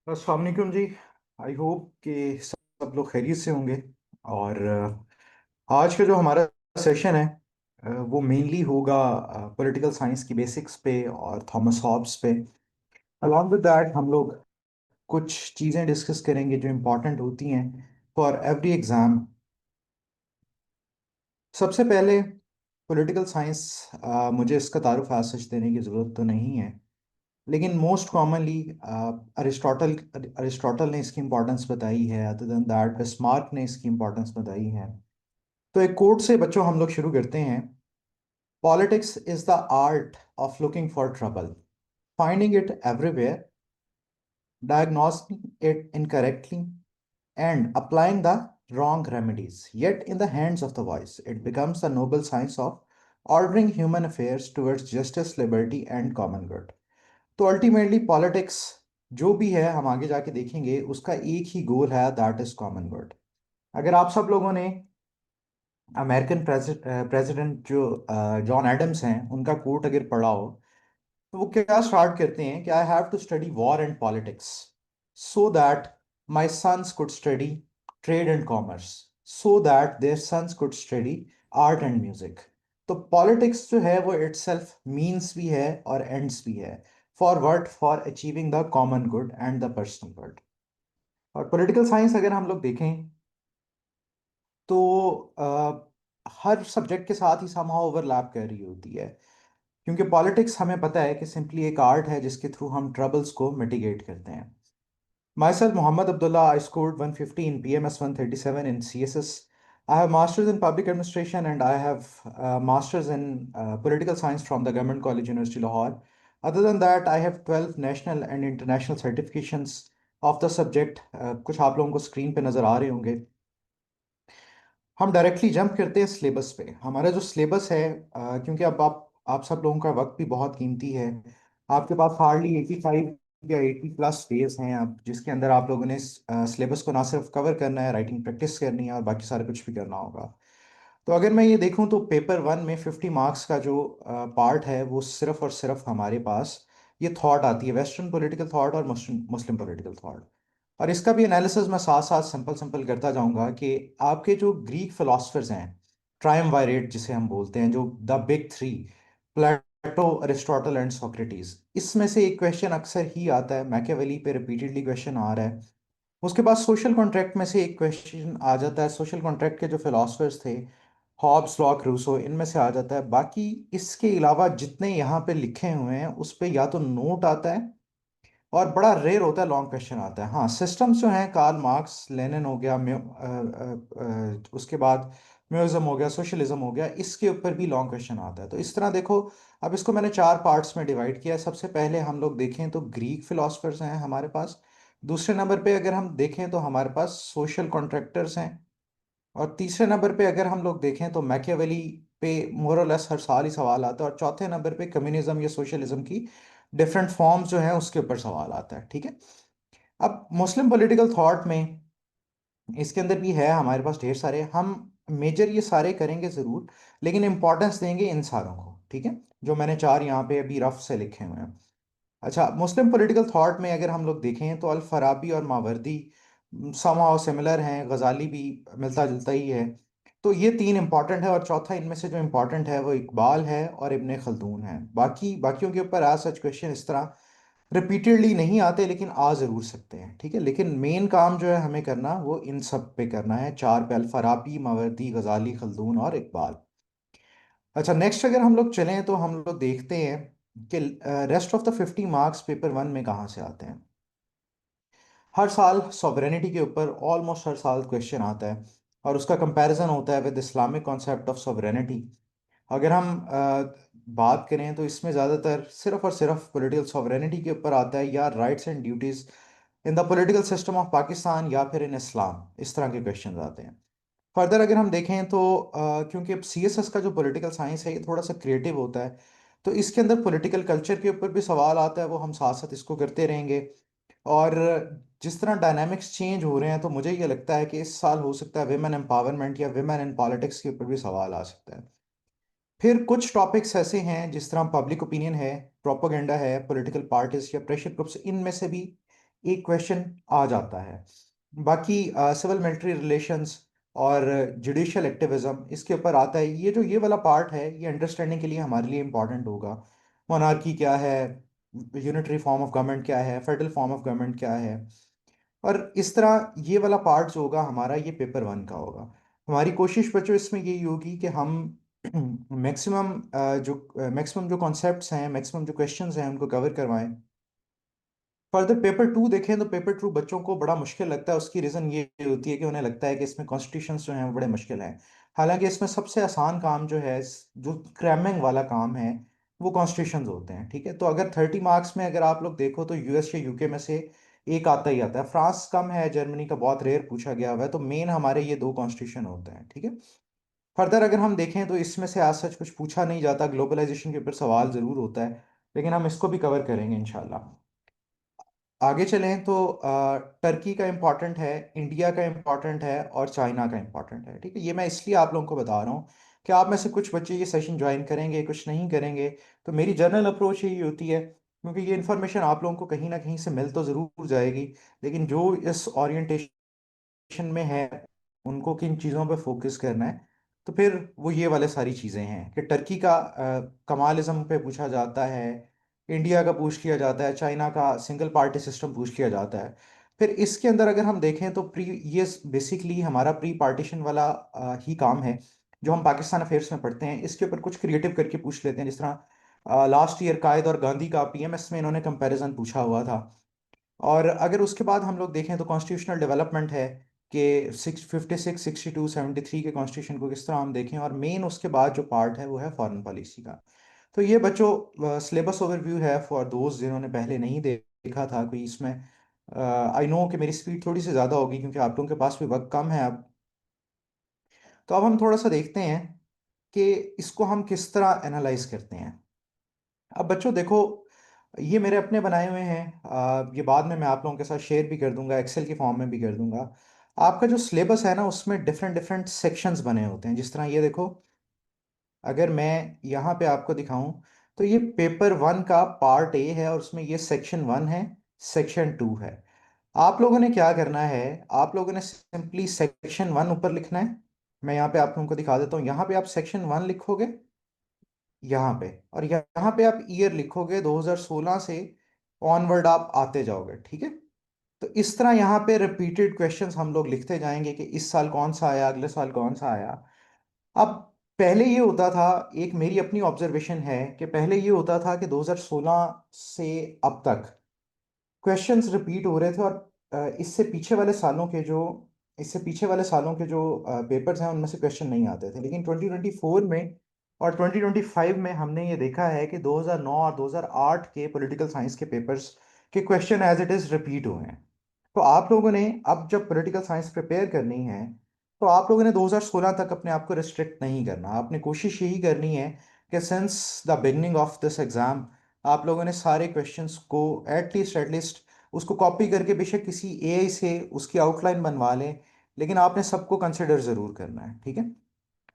अस्सलाम वालेकुम जी। I hope कि सब लोग खैरियत से होंगे। और आज का जो हमारा सेशन है वो मेनली होगा पॉलिटिकल साइंस की बेसिक्स पे और थॉमस हॉब्स पे। अलॉन्ग विद दैट हम लोग कुछ चीज़ें डिस्कस करेंगे जो इम्पोर्टेंट होती हैं फॉर एवरी एग्ज़ाम। सबसे पहले पॉलिटिकल साइंस, मुझे इसका तारुफ आज सच देने की ज़रूरत तो नहीं है, लेकिन मोस्ट कॉमनली अरिस्टोटल अरिस्टोटल ने इसकी इंपॉर्टेंस बताई है। अदर देन दैट बिस्मार्क ने इसकी इंपॉर्टेंस बताई है। तो एक कोट से बच्चों हम लोग शुरू करते हैं। Politics is the art of looking for trouble, finding it everywhere, diagnosing it incorrectly, and applying the wrong remedies. Yet, in the hands of the wise, it becomes the noble science of ordering human affairs towards justice, liberty, and common good. तो ultimately politics जो भी है हम आगे जाके देखेंगे उसका एक ही गोल है, दैट इज कॉमन गुड। अगर आप सब लोगों ने अमेरिकन प्रेसिडेंट जो जॉन एडम्स हैं उनका कोट अगर पढ़ा हो, तो वो क्या स्टार्ट करते हैं कि I have to study war and politics so that my sons could study trade and commerce, so that their sons could study art and music. तो पॉलिटिक्स जो है वो इटसेल्फ मीन्स भी है और एंड्स भी है। For word for achieving the common good and the personal good. और पॉलिटिकल साइंस अगर हम लोग देखें तो हर सब्जेक्ट के साथ ही समहाउ ओवरलैप कर रही होती है, क्योंकि पॉलिटिक्स हमें पता है कि सिंपली एक आर्ट है जिसके थ्रू हम ट्रबल्स को मिटिगेट करते हैं। Myself Mohammad Abdullah, I scored 150 in BMS 137 in CSS. I have masters in public administration and I have masters in political science from the Government College University Lahore. Other than that, I have 12 national and international certifications of the subject. कुछ आप लोगों को screen पे नज़र आ रहे होंगे। हम directly jump करते हैं सिलेबस पे। हमारा जो सिलेबस है, क्योंकि अब आप सब लोगों का वक्त भी बहुत कीमती है। आपके पास हार्डली 85 या 80+ डेज हैं अब, जिसके अंदर आप लोगों ने सिलेबस को ना सिर्फ कवर करना है, राइटिंग प्रैक्टिस करनी है और बाकी सारा कुछ भी करना होगा। तो अगर मैं ये देखूं तो पेपर वन में 50 मार्क्स का जो पार्ट है वो सिर्फ और सिर्फ हमारे पास ये थॉट आती है, वेस्टर्न पॉलिटिकल थॉट और मुस्लिम मुस्लिम पॉलिटिकल थॉट। और इसका भी एनालिसिस मैं साथ साथ सिंपल सिंपल करता जाऊंगा कि आपके जो ग्रीक फिलोसफर्स हैं, ट्रायमवायरेट जिसे हम बोलते हैं, जो the big three, Plato, Aristotle and Socrates, इसमें से एक क्वेश्चन अक्सर ही आता है। मैकियावेली पे रिपीटेडली क्वेश्चन आ रहा है। उसके बाद सोशल कॉन्ट्रैक्ट में से एक क्वेश्चन आ जाता है। सोशल कॉन्ट्रैक्ट के जो फिलोसफर्स थे, हॉब्स, लॉक, रूसो, इनमें से आ जाता है। बाकी इसके अलावा जितने यहाँ पे लिखे हुए हैं उस पे या तो नोट आता है, और बड़ा रेयर होता है लॉन्ग क्वेश्चन आता है। हाँ, सिस्टम्स जो हैं, कार्ल मार्क्स, लेनिन हो गया, उसके बाद म्यूज़िज्म हो गया, सोशलिज्म हो गया, इसके ऊपर भी लॉन्ग क्वेश्चन आता है। तो इस तरह देखो, अब इसको मैंने चार पार्ट्स में डिवाइड किया है। सबसे पहले हम लोग देखें तो ग्रीक फिलोसफर्स हैं हमारे पास। दूसरे नंबर पे अगर हम देखें तो हमारे पास सोशल कॉन्ट्रैक्टर्स हैं। और तीसरे नंबर पे अगर हम लोग देखें तो मैकियावेली पे मोरलेस हर साल ही सवाल आता है। और चौथे नंबर पे कम्युनिज्म या सोशलिज्म की डिफरेंट फॉर्म्स जो हैं उसके ऊपर सवाल आता है। ठीक है। अब मुस्लिम पॉलिटिकल थॉट में इसके अंदर भी है हमारे पास ढेर सारे। हम मेजर ये सारे करेंगे ज़रूर, लेकिन इंपॉर्टेंस देंगे इन सारों को। ठीक है, जो मैंने चार यहाँ पे अभी रफ से लिखे हुए हैं। अच्छा, मुस्लिम पॉलिटिकल थॉट में अगर हम लोग देखें तो अल फराबी और मावरदी समहाउ सिमिलर हैं, गजाली भी मिलता जुलता ही है। तो ये तीन इंपॉर्टेंट है, और चौथा इनमें से जो इंपॉर्टेंट है वो इकबाल है और इब्ने खल्दून है। बाकी बाकियों के ऊपर आज सच क्वेश्चन इस तरह रिपीटेडली नहीं आते, लेकिन आ जरूर सकते हैं। ठीक है, लेकिन मेन काम जो है हमें करना वो इन सब पे करना है, चार पे, अल फराबी, मावरदी, गजाली, खल्दून और इकबाल। अच्छा, नेक्स्ट अगर हम लोग चलें तो हम लोग देखते हैं कि rest of the 50 marks paper one में कहाँ से आते हैं। हर साल सॉवरेनिटी के ऊपर ऑलमोस्ट हर साल क्वेश्चन आता है, और उसका कंपैरिजन होता है with Islamic concept of sovereignty. अगर हम बात करें तो इसमें ज़्यादातर सिर्फ और सिर्फ पॉलिटिकल सॉवरेनिटी के ऊपर आता है, या rights and duties in the political system of Pakistan, या फिर इन इस्लाम, इस तरह के क्वेश्चन आते हैं। फर्दर अगर हम देखें तो क्योंकि अब CSS का जो पॉलिटिकल साइंस है ये थोड़ा सा क्रिएटिव होता है, तो इसके अंदर पॉलिटिकल कल्चर के ऊपर भी सवाल आता है, वो हम साथ साथ इसको करते रहेंगे। और जिस तरह डायनामिक्स चेंज हो रहे हैं, तो मुझे ये लगता है कि इस साल हो सकता है विमेन एम्पावरमेंट या विमेन इन पॉलिटिक्स के ऊपर भी सवाल आ सकता है। फिर कुछ टॉपिक्स ऐसे हैं जिस तरह पब्लिक ओपिनियन है, प्रोपेगेंडा है, पॉलिटिकल पार्टीज या प्रेशर ग्रुप्स, इनमें से भी एक क्वेश्चन आ जाता है। बाकी सिविल मिलिट्री रिलेशंस और जुडिशियल एक्टिविज्म इसके ऊपर आता है। ये जो ये वाला पार्ट है ये अंडरस्टैंडिंग के लिए हमारे लिए इंपॉर्टेंट होगा। मोनार्की क्या है, यूनिटरी फॉर्म ऑफ गवर्नमेंट क्या है, फेडरल फॉर्म ऑफ गवर्नमेंट क्या है। और इस तरह ये वाला पार्ट जो होगा हमारा ये पेपर वन का होगा। हमारी कोशिश बच्चों इसमें यही होगी कि हम मैक्सिमम जो कॉन्सेप्ट्स हैं, मैक्सिमम जो क्वेश्चंस हैं उनको कवर करवाएं। फर्दर पेपर टू देखें तो पेपर टू बच्चों को बड़ा मुश्किल लगता है। उसकी रीज़न ये होती है कि उन्हें लगता है कि इसमें कॉन्स्टिट्यूशंस जो हैं वो बड़े मुश्किल हैं। हालांकि इसमें सबसे आसान काम जो है, जो क्रैमिंग वाला काम है, वो कॉन्स्टिट्यूशंस होते हैं। ठीक है, तो अगर 30 मार्क्स में अगर आप लोग देखो तो यूएस या यूके में से एक आता ही आता है। फ्रांस कम है, जर्मनी का बहुत रेयर पूछा गया हुआ है। तो मेन हमारे ये दो कॉन्स्टिट्यूशन होते हैं। ठीक है, फर्दर अगर हम देखें तो इसमें से आज सच कुछ पूछा नहीं जाता। ग्लोबलाइजेशन के ऊपर सवाल ज़रूर होता है, लेकिन हम इसको भी कवर करेंगे इंशाल्लाह। आगे चलें तो टर्की का इम्पॉर्टेंट है, इंडिया का इम्पॉर्टेंट है और चाइना का इम्पॉर्टेंट है। ठीक है, ये मैं इसलिए आप लोगों को बता रहा हूँ कि आप में से कुछ बच्चे ये सेशन ज्वाइन करेंगे, कुछ नहीं करेंगे। तो मेरी जनरल अप्रोच यही होती है, क्योंकि ये इन्फॉर्मेशन आप लोगों को कहीं ना कहीं से मिल तो ज़रूर जाएगी, लेकिन जो इस ओरिएंटेशन में है उनको किन चीज़ों पे फोकस करना है। तो फिर वो ये वाले सारी चीज़ें हैं कि टर्की का कमालिज्म पे पूछा जाता है, इंडिया का पूछ लिया जाता है, चाइना का सिंगल पार्टी सिस्टम पूछ लिया जाता है। फिर इसके अंदर अगर हम देखें तो ये बेसिकली हमारा प्री पार्टीशन वाला ही काम है जो हम पाकिस्तान अफेयर्स में पढ़ते हैं। इसके ऊपर कुछ क्रिएटिव करके पूछ लेते हैं, जिस तरह लास्ट ईयर कायद और गांधी का पीएमएस में इन्होंने कंपैरिजन पूछा हुआ था। और अगर उसके बाद हम लोग देखें तो कॉन्स्टिट्यूशनल डेवलपमेंट है कि 656, 62, 73 के कॉन्स्टिट्यूशन को किस तरह हम देखें। और मेन उसके बाद जो पार्ट है वो है फॉरेन पॉलिसी का। तो ये बच्चों सिलेबस ओवरव्यू है फॉर दोस्त जिन्होंने पहले नहीं देखा था कोई इसमें। आई नो कि मेरी स्पीड थोड़ी सी ज़्यादा होगी क्योंकि आप लोगों के पास भी वक्त कम है अब। तो अब हम थोड़ा सा देखते हैं कि इसको हम किस तरह एनालाइज करते हैं। अब बच्चों देखो, ये मेरे अपने बनाए हुए हैं। ये बाद में मैं आप लोगों के साथ शेयर भी कर दूंगा, एक्सेल की फॉर्म में भी कर दूंगा। आपका जो सिलेबस है ना उसमें डिफरेंट डिफरेंट सेक्शंस बने होते हैं। जिस तरह ये देखो, अगर मैं यहाँ पे आपको दिखाऊं तो ये पेपर वन का पार्ट ए है और उसमें ये सेक्शन वन है, सेक्शन टू है। आप लोगों ने क्या करना है, आप लोगों ने सिंपली सेक्शन वन ऊपर लिखना है। मैं यहाँ पे आप लोगों को दिखा देता हूँ। यहाँ पे आप सेक्शन वन लिखोगे यहाँ पे, और यहाँ पे आप ईयर लिखोगे 2016 से ऑनवर्ड आप आते जाओगे। ठीक है, तो इस तरह यहाँ पे रिपीटेड क्वेश्चंस हम लोग लिखते जाएंगे कि इस साल कौन सा आया, अगले साल कौन सा आया। अब पहले ये होता था, एक मेरी अपनी ऑब्जर्वेशन है कि पहले ये होता था कि 2016 से अब तक क्वेश्चंस रिपीट हो रहे थे। और इससे पीछे वाले सालों के जो पेपर्स हैं उनमें से क्वेश्चन नहीं आते थे। लेकिन 2024 में और 2025 में हमने ये देखा है कि 2009 और 2008 के पॉलिटिकल साइंस के पेपर्स के question as it is repeat हुए हैं। तो आप लोगों ने अब जब पॉलिटिकल साइंस प्रिपेयर करनी है तो आप लोगों ने 2016 तक अपने आप को रिस्ट्रिक्ट नहीं करना। आपने कोशिश यही करनी है कि since the beginning of this exam आप लोगों ने सारे क्वेश्चंस को एटलीस्ट उसको कॉपी करके बेशक किसी एआई से उसकी आउटलाइन बनवा लें, लेकिन आपने सबको कंसिडर ज़रूर करना है। ठीक है,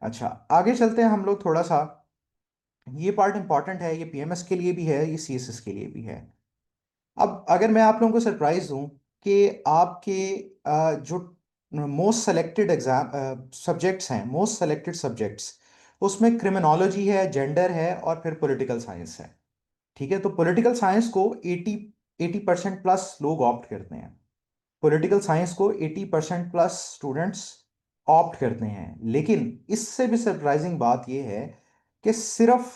अच्छा आगे चलते हैं हम लोग थोड़ा सा। ये पार्ट इंपॉर्टेंट है, ये पीएमएस के लिए भी है, ये सीएसएस के लिए भी है। अब अगर मैं आप लोगों को सरप्राइज दूं कि आपके जो मोस्ट सेलेक्टेड एग्जाम सब्जेक्ट्स हैं, मोस्ट सेलेक्टेड सब्जेक्ट्स, उसमें क्रिमिनोलॉजी है, जेंडर है और फिर पॉलिटिकल साइंस है। ठीक है, तो पॉलिटिकल साइंस को 80% प्लस लोग ऑप्ट करते हैं। पॉलिटिकल साइंस को 80% प्लस स्टूडेंट्स ऑप्ट करते हैं। लेकिन इससे भी सरप्राइजिंग बात यह है कि सिर्फ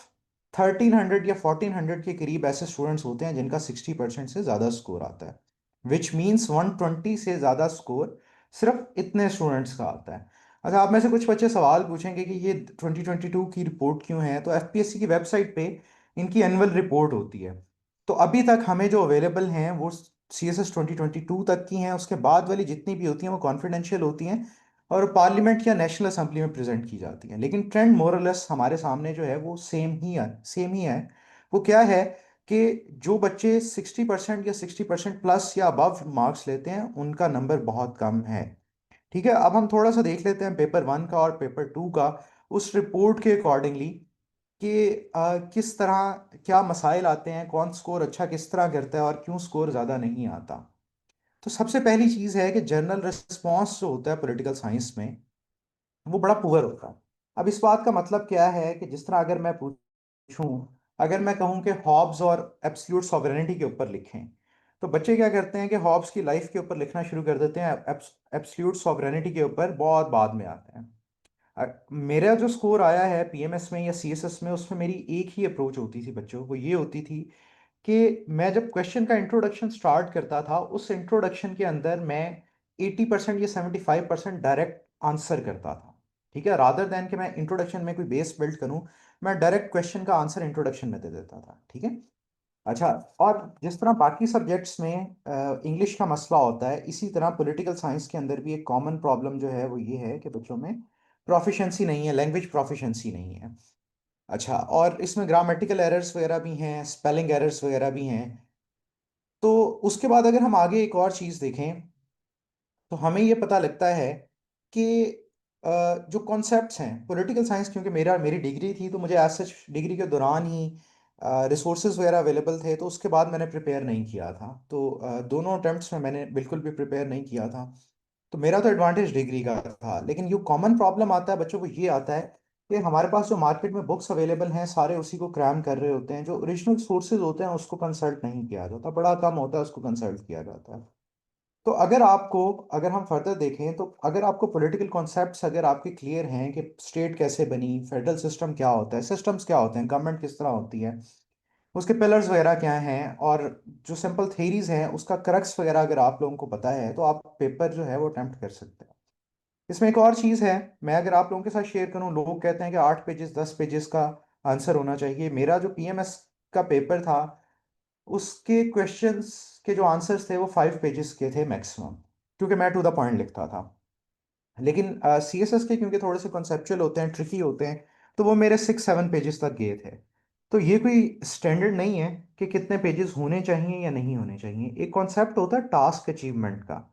1300 या 1400 के करीब ऐसे स्टूडेंट्स होते हैं जिनका 60% से ज़्यादा स्कोर आता है। विच मीन्स 120 से ज़्यादा स्कोर सिर्फ इतने स्टूडेंट्स का आता है। अच्छा, आप में से कुछ बच्चे सवाल पूछेंगे कि ये 2022 की रिपोर्ट क्यों है। तो एफपीएससी की वेबसाइट पे इनकी एनुअल रिपोर्ट होती है। तो अभी तक हमें जो अवेलेबल हैं वो सीएसएस 2022 तक की हैं। उसके बाद वाली जितनी भी होती हैं वो कॉन्फिडेंशियल होती हैं और पार्लियामेंट या नेशनल असेंबली में प्रेजेंट की जाती हैं। लेकिन ट्रेंड मोरलेस हमारे सामने जो है वो सेम ही है। वो क्या है कि जो बच्चे 60% या 60% प्लस या अबव मार्क्स लेते हैं उनका नंबर बहुत कम है। ठीक है, अब हम थोड़ा सा देख लेते हैं पेपर वन का और पेपर टू का उस रिपोर्ट के अकॉर्डिंगली कि किस तरह क्या मसाइल आते हैं, कौन स्कोर अच्छा किस तरह करता है और क्यों स्कोर ज़्यादा नहीं आता। तो सबसे पहली चीज़ है कि जनरल रिस्पॉन्स जो होता है पॉलिटिकल साइंस में वो बड़ा पुअर होता है। अब इस बात का मतलब क्या है कि जिस तरह अगर मैं पूछूं, अगर मैं कहूं कि हॉब्स और एब्सोल्यूट सॉवरेनिटी के ऊपर लिखें, तो बच्चे क्या करते हैं कि हॉब्स की लाइफ के ऊपर लिखना शुरू कर देते हैं, एब्सोल्यूट सॉवरेनिटी के ऊपर बहुत बाद में आते हैं। मेरा जो स्कोर आया है पीएमएस में या सीएसएस में, उसमें मेरी एक ही अप्रोच होती थी बच्चों को, ये होती थी कि मैं जब क्वेश्चन का इंट्रोडक्शन स्टार्ट करता था, उस इंट्रोडक्शन के अंदर मैं 80% या 75% डायरेक्ट आंसर करता था। ठीक है, रादर देन कि मैं इंट्रोडक्शन में कोई बेस बिल्ड करूं, मैं डायरेक्ट क्वेश्चन का आंसर इंट्रोडक्शन में दे देता था। ठीक है। अच्छा, और जिस तरह बाकी सब्जेक्ट्स में इंग्लिश का मसला होता है, इसी तरह पॉलिटिकल साइंस के अंदर भी एक कॉमन प्रॉब्लम जो है वो ये है कि बच्चों में प्रोफिशेंसी नहीं है, लैंग्वेज प्रोफिशेंसी नहीं है। अच्छा, और इसमें ग्रामेटिकल एरर्स वगैरह भी हैं, स्पेलिंग एरर्स वगैरह भी हैं। तो उसके बाद अगर हम आगे एक और चीज़ देखें, तो हमें ये पता लगता है कि जो कॉन्सेप्ट्स हैं पॉलिटिकल साइंस, क्योंकि मेरी डिग्री थी, तो मुझे एज सच डिग्री के दौरान ही रिसोर्सेज वगैरह अवेलेबल थे, तो उसके बाद मैंने प्रिपेयर नहीं किया था। तो दोनों अटेम्प्ट्स में मैंने बिल्कुल भी प्रिपेयर नहीं किया था। तो मेरा तो एडवांटेज डिग्री का था, लेकिन जो कॉमन प्रॉब्लम आता है बच्चों को, ये आता है कि हमारे पास जो मार्केट में बुक्स अवेलेबल हैं सारे उसी को क्रैम कर रहे होते हैं, जो ओरिजिनल सोर्सेज होते हैं उसको कंसल्ट नहीं किया जाता, बड़ा कम होता है उसको कंसल्ट किया जाता है। तो अगर हम फर्दर देखें, तो अगर आपको पॉलिटिकल कॉन्सेप्ट्स अगर आपके क्लियर हैं कि स्टेट कैसे बनी, फेडरल सिस्टम क्या होता है, सिस्टम्स क्या होते हैं, गवर्नमेंट किस तरह होती है, उसके पिलर्स वगैरह क्या हैं, और जो सिंपल थेरीज हैं उसका क्रक्स वगैरह अगर आप लोगों को पता है, तो आप पेपर जो है वो अटेम्प्ट कर सकते हैं। इसमें एक और चीज़ है, मैं अगर आप लोगों के साथ शेयर करूं, लोग कहते हैं कि 8 पेजेस 10 पेजेस का आंसर होना चाहिए। मेरा जो पीएमएस का पेपर था, उसके क्वेश्चंस के जो आंसर्स थे वो 5 पेजेस के थे मैक्सिमम, क्योंकि मैं टू द पॉइंट लिखता था। लेकिन सीएसएस के क्योंकि थोड़े से कॉन्सेप्चुअल होते हैं, ट्रिकी होते हैं, तो वो मेरे 6 7 पेजेस तक गए थे। तो ये कोई स्टैंडर्ड नहीं है कि कितने पेजेस होने चाहिए या नहीं होने चाहिए। एक कॉन्सेप्ट होता है टास्क अचीवमेंट का।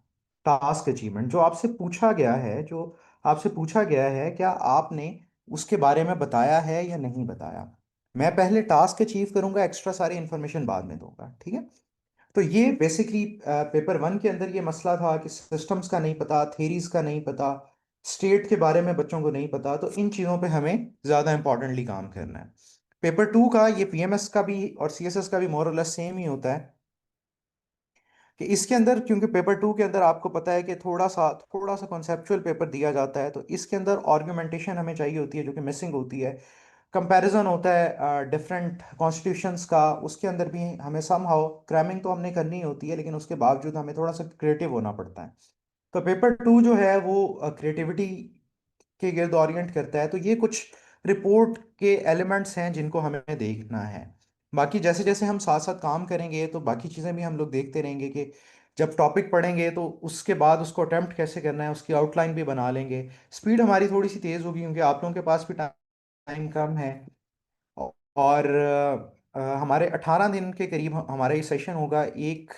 टास्क अचीवमेंट जो आपसे पूछा गया है, क्या आपने उसके बारे में बताया है या नहीं बताया। मैं पहले टास्क अचीव करूंगा, एक्स्ट्रा सारी इंफॉर्मेशन बाद में दूंगा। ठीक है। तो ये बेसिकली पेपर वन के अंदर ये मसला था कि सिस्टम्स का नहीं पता, थेरीज का नहीं पता, स्टेट के बारे में बच्चों को नहीं पता। तो इन चीज़ों पे हमें ज़्यादा इंपॉर्टेंटली काम करना है। पेपर टू का, ये पीएमएस का भी और सीएसएस का भी मोर और लेस सेम ही होता है, कि इसके अंदर क्योंकि पेपर टू के अंदर आपको पता है कि थोड़ा सा कॉन्सेप्चुअल पेपर दिया जाता है, तो इसके अंदर आर्गुमेंटेशन हमें चाहिए होती है जो कि मिसिंग होती है। कंपैरिजन होता है डिफरेंट कॉन्स्टिट्यूशंस का, उसके अंदर भी हमें सम हाउ क्रैमिंग तो हमने करनी होती है, लेकिन उसके बावजूद हमें थोड़ा सा क्रिएटिव होना पड़ता है। तो पेपर टू जो है वो क्रिएटिविटी के गिर्द ओरिएंट करता है। तो ये कुछ रिपोर्ट के एलिमेंट्स हैं जिनको हमें देखना है। बाकी जैसे जैसे हम साथ साथ काम करेंगे, तो बाकी चीज़ें भी हम लोग देखते रहेंगे कि जब टॉपिक पढ़ेंगे तो उसके बाद उसको अटेम्प्ट कैसे करना है, उसकी आउटलाइन भी बना लेंगे। स्पीड हमारी थोड़ी सी तेज़ होगी क्योंकि आप लोगों के पास भी टाइम कम है। और हमारे 18 दिन के करीब हमारा ये सेशन होगा। एक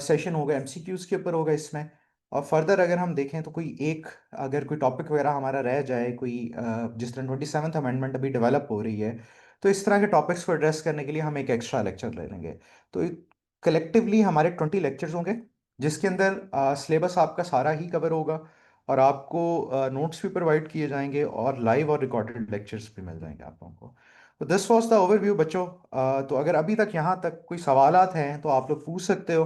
सेशन होगा एमसीक्यूज के ऊपर होगा इसमें। और फर्दर अगर हम देखें तो अगर कोई टॉपिक वगैरह हमारा रह जाए, जिस तरह 27th अमेंडमेंट अभी डेवलप हो रही है, तो इस तरह के टॉपिक्स को एड्रेस करने के लिए हम एक एक्स्ट्रा लेक्चर ले लेंगे। तो कलेक्टिवली हमारे 20 लेक्चर्स होंगे, जिसके अंदर सिलेबस आपका सारा ही कवर होगा, और आपको नोट्स भी प्रोवाइड किए जाएंगे, और लाइव और रिकॉर्डेड लेक्चर्स भी मिल जाएंगे आप लोगों को। तो दिस वॉज द ओवरव्यू बच्चों। तो अगर अभी तक यहाँ तक कोई सवालात हैं तो आप लोग पूछ सकते हो,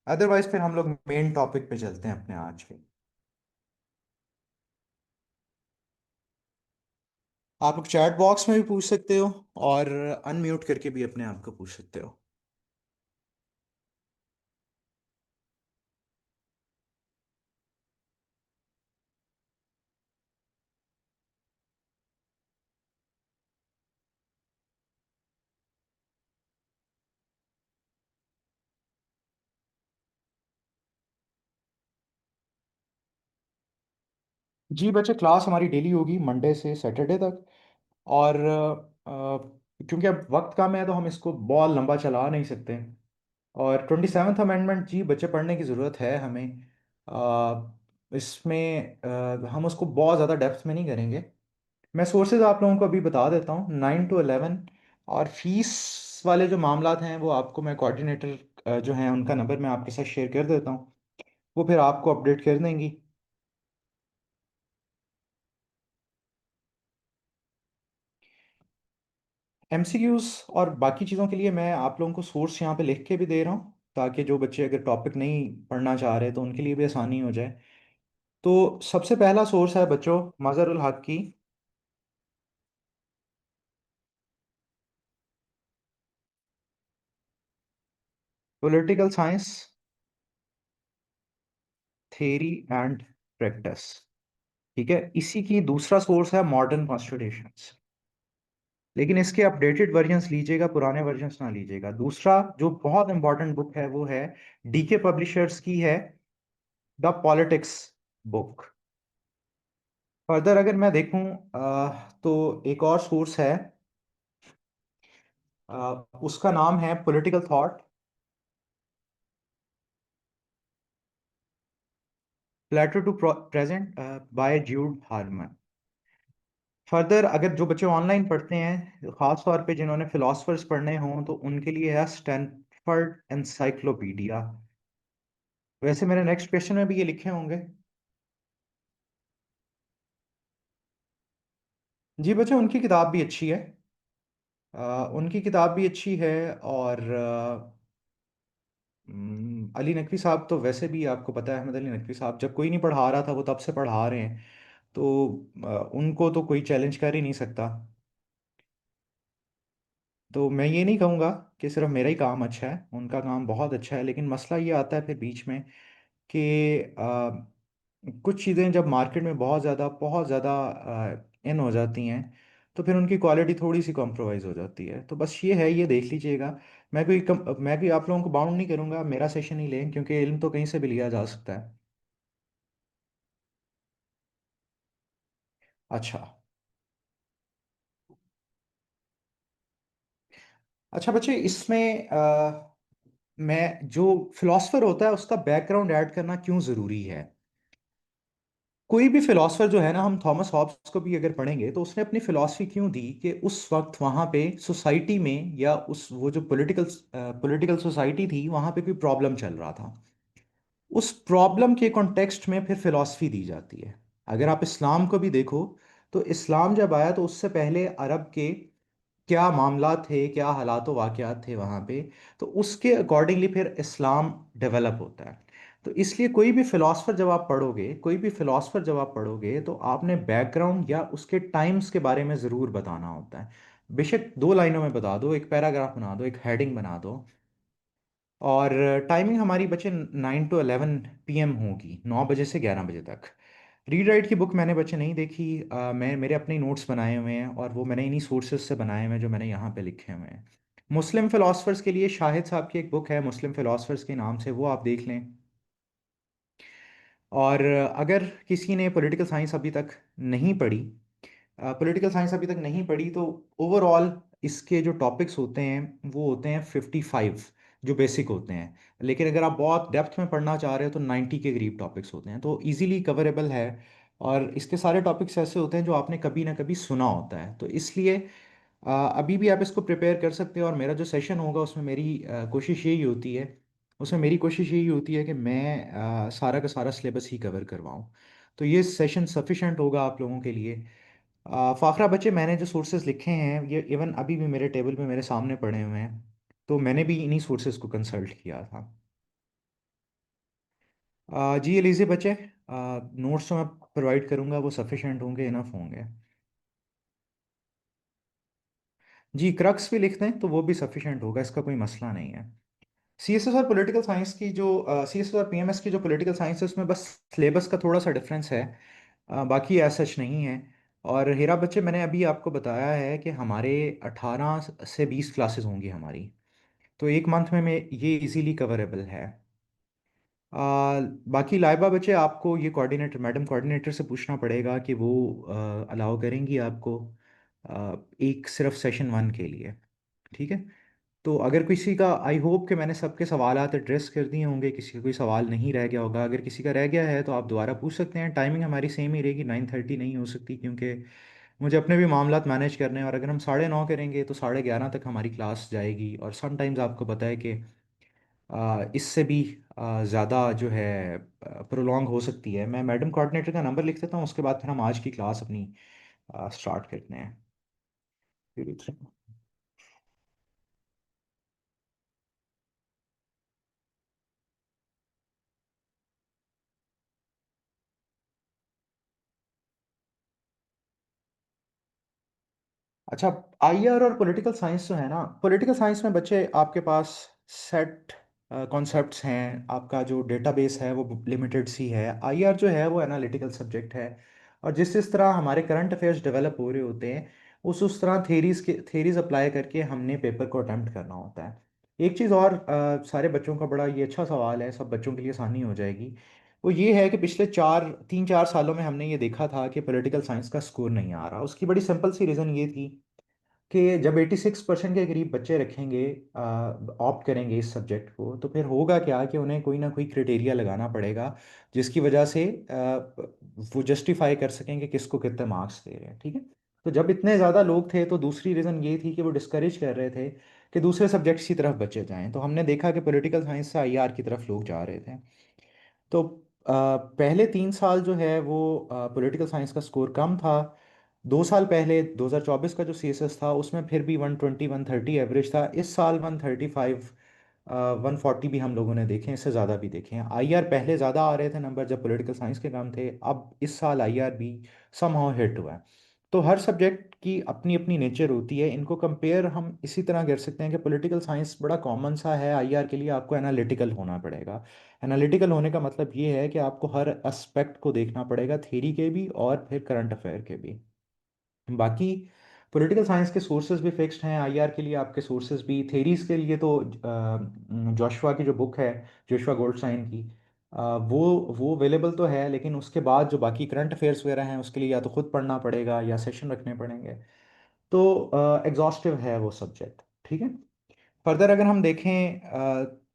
अदरवाइज फिर हम लोग मेन टॉपिक पे चलते हैं अपने आज के। आप लोग चैट बॉक्स में भी पूछ सकते हो, और अनम्यूट करके भी अपने आप को पूछ सकते हो। जी बच्चे, क्लास हमारी डेली होगी मंडे से सैटरडे तक। और क्योंकि अब वक्त कम है तो हम इसको बहुत लंबा चला नहीं सकते। और 27th अमेंडमेंट जी बच्चे, पढ़ने की ज़रूरत है हमें। इसमें हम उसको बहुत ज़्यादा डेप्थ में नहीं करेंगे। मैं सोर्सेज आप लोगों को अभी बता देता हूँ, 9 to 11। और फीस वाले जो मामलात हैं वो आपको मैं कोऑर्डिनेटर जो हैं उनका नंबर मैं आपके साथ शेयर कर देता हूँ। वो फिर आपको अपडेट कर देंगी। एमसीक्यूज और बाकी चीज़ों के लिए मैं आप लोगों को सोर्स यहाँ पे लिख के भी दे रहा हूँ, ताकि जो बच्चे अगर टॉपिक नहीं पढ़ना चाह रहे तो उनके लिए भी आसानी हो जाए। तो सबसे पहला सोर्स है बच्चों मज़हरुल हक की political science theory and practice. ठीक है, इसी की दूसरा सोर्स है मॉडर्न कॉन्स्टिट्यूशंस। लेकिन इसके अपडेटेड वर्जन्स लीजिएगा, पुराने वर्जन्स ना लीजिएगा। दूसरा जो बहुत इंपॉर्टेंट बुक है वो है डीके पब्लिशर्स की है द पॉलिटिक्स बुक। फर्दर अगर मैं देखूं तो एक और सोर्स है, उसका नाम है political thought letter to present by Jude Harman. Further अगर जो बच्चे ऑनलाइन पढ़ते हैं, खास तौर पे जिन्होंने फिलोसफर्स पढ़ने हों, तो उनके लिए है स्टैनफोर्ड एनसाइक्लोपीडिया। वैसे मेरे नेक्स्ट क्वेश्चन में भी ये लिखे होंगे। जी बच्चे, उनकी किताब भी अच्छी है। उनकी किताब भी अच्छी है। और अली नकवी साहब तो वैसे भी आपको पता है, अहमद अली नकवी साहब जब कोई नहीं पढ़ा रहा था वो तब से पढ़ा रहे हैं। तो उनको तो कोई चैलेंज कर ही नहीं सकता। तो मैं ये नहीं कहूँगा कि सिर्फ मेरा ही काम अच्छा है, उनका काम बहुत अच्छा है। लेकिन मसला ये आता है फिर बीच में कि कुछ चीज़ें जब मार्केट में बहुत ज़्यादा इन हो जाती हैं, तो फिर उनकी क्वालिटी थोड़ी सी कॉम्प्रोमाइज़ हो जाती है। तो बस ये है, ये देख लीजिएगा। मैं कोई आप लोगों को बाउंड नहीं करूँगा, मेरा सेशन ही लें, क्योंकि इल्म तो कहीं से भी लिया जा सकता है। अच्छा। अच्छा बच्चे, इसमें मैं जो फिलोसफर होता है उसका बैकग्राउंड ऐड करना क्यों ज़रूरी है। कोई भी फिलोसफर जो है ना, हम थॉमस हॉब्स को भी अगर पढ़ेंगे तो उसने अपनी फिलॉसफी क्यों दी कि उस वक्त वहां पे सोसाइटी में, या उस वो जो पॉलिटिकल सोसाइटी थी वहां पे कोई प्रॉब्लम चल रहा था। उस प्रॉब्लम के कॉन्टेक्स्ट में फिर फिलॉसफी दी जाती है। अगर आप इस्लाम को भी देखो, तो इस्लाम जब आया तो उससे पहले अरब के क्या मामला थे, क्या हालात वाकयात थे वहाँ पे, तो उसके अकॉर्डिंगली फिर इस्लाम डेवलप होता है। तो इसलिए कोई भी फिलोसफर जब आप पढ़ोगे तो आपने बैकग्राउंड या उसके टाइम्स के बारे में ज़रूर बताना होता है। बेशक 2 लाइनों में बता दो, एक पैराग्राफ बना दो, एक हेडिंग बना दो। और टाइमिंग हमारी बच्चे 9 to 11 PM होगी, 9 बजे से 11 बजे तक। रीड राइट की बुक मैंने बच्चे नहीं देखी। मैं मेरे अपने नोट्स बनाए हुए हैं और वो मैंने इन्हीं सोर्सेज से बनाए हुए हैं जो मैंने यहाँ पे लिखे हुए हैं। मुस्लिम फ़िलासफ़र्स के लिए शाहिद साहब की एक बुक है मुस्लिम फ़िलासफ़र्स के नाम से, वो आप देख लें। और अगर किसी ने पॉलिटिकल साइंस अभी तक नहीं पढ़ी, तो ओवरऑल इसके जो टॉपिक्स होते हैं वो होते हैं 55, जो बेसिक होते हैं। लेकिन अगर आप बहुत डेप्थ में पढ़ना चाह रहे हो तो 90 के करीब टॉपिक्स होते हैं, तो इजीली कवरेबल है। और इसके सारे टॉपिक्स ऐसे होते हैं जो आपने कभी ना कभी सुना होता है, तो इसलिए अभी भी आप इसको प्रिपेयर कर सकते हो। और मेरा जो सेशन होगा उसमें मेरी कोशिश यही होती है कि मैं सारा का सारा सिलेबस ही कवर करवाऊँ। तो ये सेशन सफिशेंट होगा आप लोगों के लिए। फाखरा बच्चे, मैंने जो सोर्सेज लिखे हैं ये इवन अभी भी मेरे टेबल पे मेरे सामने पड़े हुए हैं, तो मैंने भी इन्हीं सोर्सेज को कंसल्ट किया था। जी एलिजे बच्चे, नोट्स जो मैं प्रोवाइड करूँगा वो सफिशेंट होंगे, इनफ होंगे। जी क्रक्स भी लिखते हैं तो वो भी सफिशेंट होगा, इसका कोई मसला नहीं है। सीएसएस और पॉलिटिकल साइंस की जो सीएसएस और पीएमएस की जो पॉलिटिकल साइंस है उसमें बस सिलेबस का थोड़ा सा डिफरेंस है। बाकी ऐसा सच नहीं है। और हीरा बच्चे, मैंने अभी आपको बताया है कि हमारे 18 से 20 क्लासेस होंगी हमारी, तो एक मंथ में ये इजीली कवरेबल है। बाकी लाइबा बच्चे, आपको ये मैडम कोऑर्डिनेटर से पूछना पड़ेगा कि वो अलाउ करेंगी आपको एक सिर्फ सेशन 1 के लिए। ठीक है। तो अगर किसी का, आई होप कि मैंने सबके सवालात एड्रेस कर दिए होंगे, किसी का कोई सवाल नहीं रह गया होगा। अगर किसी का रह गया है तो आप दोबारा पूछ सकते हैं। टाइमिंग हमारी सेम ही रहेगी, 9:30 नहीं हो सकती, क्योंकि मुझे अपने भी मामलात मैनेज करने हैं। और अगर हम 9:30 करेंगे तो 11:30 तक हमारी क्लास जाएगी। और समटाइम्स आपको पता है कि इससे भी ज़्यादा जो है प्रोलॉन्ग हो सकती है। मैं मैडम कोऑर्डिनेटर का नंबर लिख देता हूँ, उसके बाद फिर हम आज की क्लास अपनी स्टार्ट करते हैं। अच्छा, आईआर और पॉलिटिकल साइंस जो है ना, पॉलिटिकल साइंस में बच्चे आपके पास सेट कॉन्सेप्ट्स हैं, आपका जो डेटाबेस है वो लिमिटेड सी है। आईआर जो है वो एनालिटिकल सब्जेक्ट है, और जिस जिस तरह हमारे करंट अफेयर्स डेवलप हो रहे होते हैं उस तरह थेरीज अप्लाई करके हमने पेपर को अटेम्प्ट करना होता है। एक चीज़ और, सारे बच्चों का बड़ा ये अच्छा सवाल है, सब बच्चों के लिए आसानी हो जाएगी। वो ये है कि पिछले 3-4 सालों में हमने ये देखा था कि पॉलिटिकल साइंस का स्कोर नहीं आ रहा। उसकी बड़ी सिंपल सी रीज़न ये थी कि जब 86% के करीब बच्चे रखेंगे, ऑप्ट करेंगे इस सब्जेक्ट को, तो फिर होगा क्या कि उन्हें कोई ना कोई क्राइटेरिया लगाना पड़ेगा जिसकी वजह से वो जस्टिफाई कर सकें कि किसको कितने मार्क्स दे रहे हैं। ठीक है। तो जब इतने ज़्यादा लोग थे तो दूसरी रीज़न ये थी कि वो डिस्करेज कर रहे थे कि दूसरे सब्जेक्ट्स की तरफ बच्चे जाएं, तो हमने देखा कि पॉलिटिकल साइंस से आईआर की तरफ लोग जा रहे थे। तो पहले 3 साल जो है वो पॉलिटिकल साइंस का स्कोर कम था। 2 साल पहले 2024 का जो सीएसएस था उसमें फिर भी 120-130 एवरेज था। इस साल 135 140 भी हम लोगों ने देखे हैं, इससे ज़्यादा भी देखे हैं। आईआर पहले ज़्यादा आ रहे थे नंबर जब पॉलिटिकल साइंस के कम थे, अब इस साल आईआर भी समहाउ हिट हुआ है। तो हर सब्जेक्ट की अपनी अपनी नेचर होती है, इनको कंपेयर हम इसी तरह कर सकते हैं कि पॉलिटिकल साइंस बड़ा कॉमन सा है, आईआर के लिए आपको एनालिटिकल होना पड़ेगा। एनालिटिकल होने का मतलब ये है कि आपको हर एस्पेक्ट को देखना पड़ेगा, थ्योरी के भी और फिर करंट अफेयर के भी। बाकी पॉलिटिकल साइंस के सोर्सेज भी फिक्स्ड हैं, आईआर के लिए आपके सोर्सेज भी। थेरीज के लिए तो जोशुआ की जो बुक है, जोशुआ गोल्डस्टाइन की, वो अवेलेबल तो है, लेकिन उसके बाद जो बाकी करंट अफेयर्स वगैरह हैं उसके लिए या तो खुद पढ़ना पड़ेगा या सेशन रखने पड़ेंगे। तो एग्जॉस्टिव है वो सब्जेक्ट। ठीक है। फर्दर अगर हम देखें,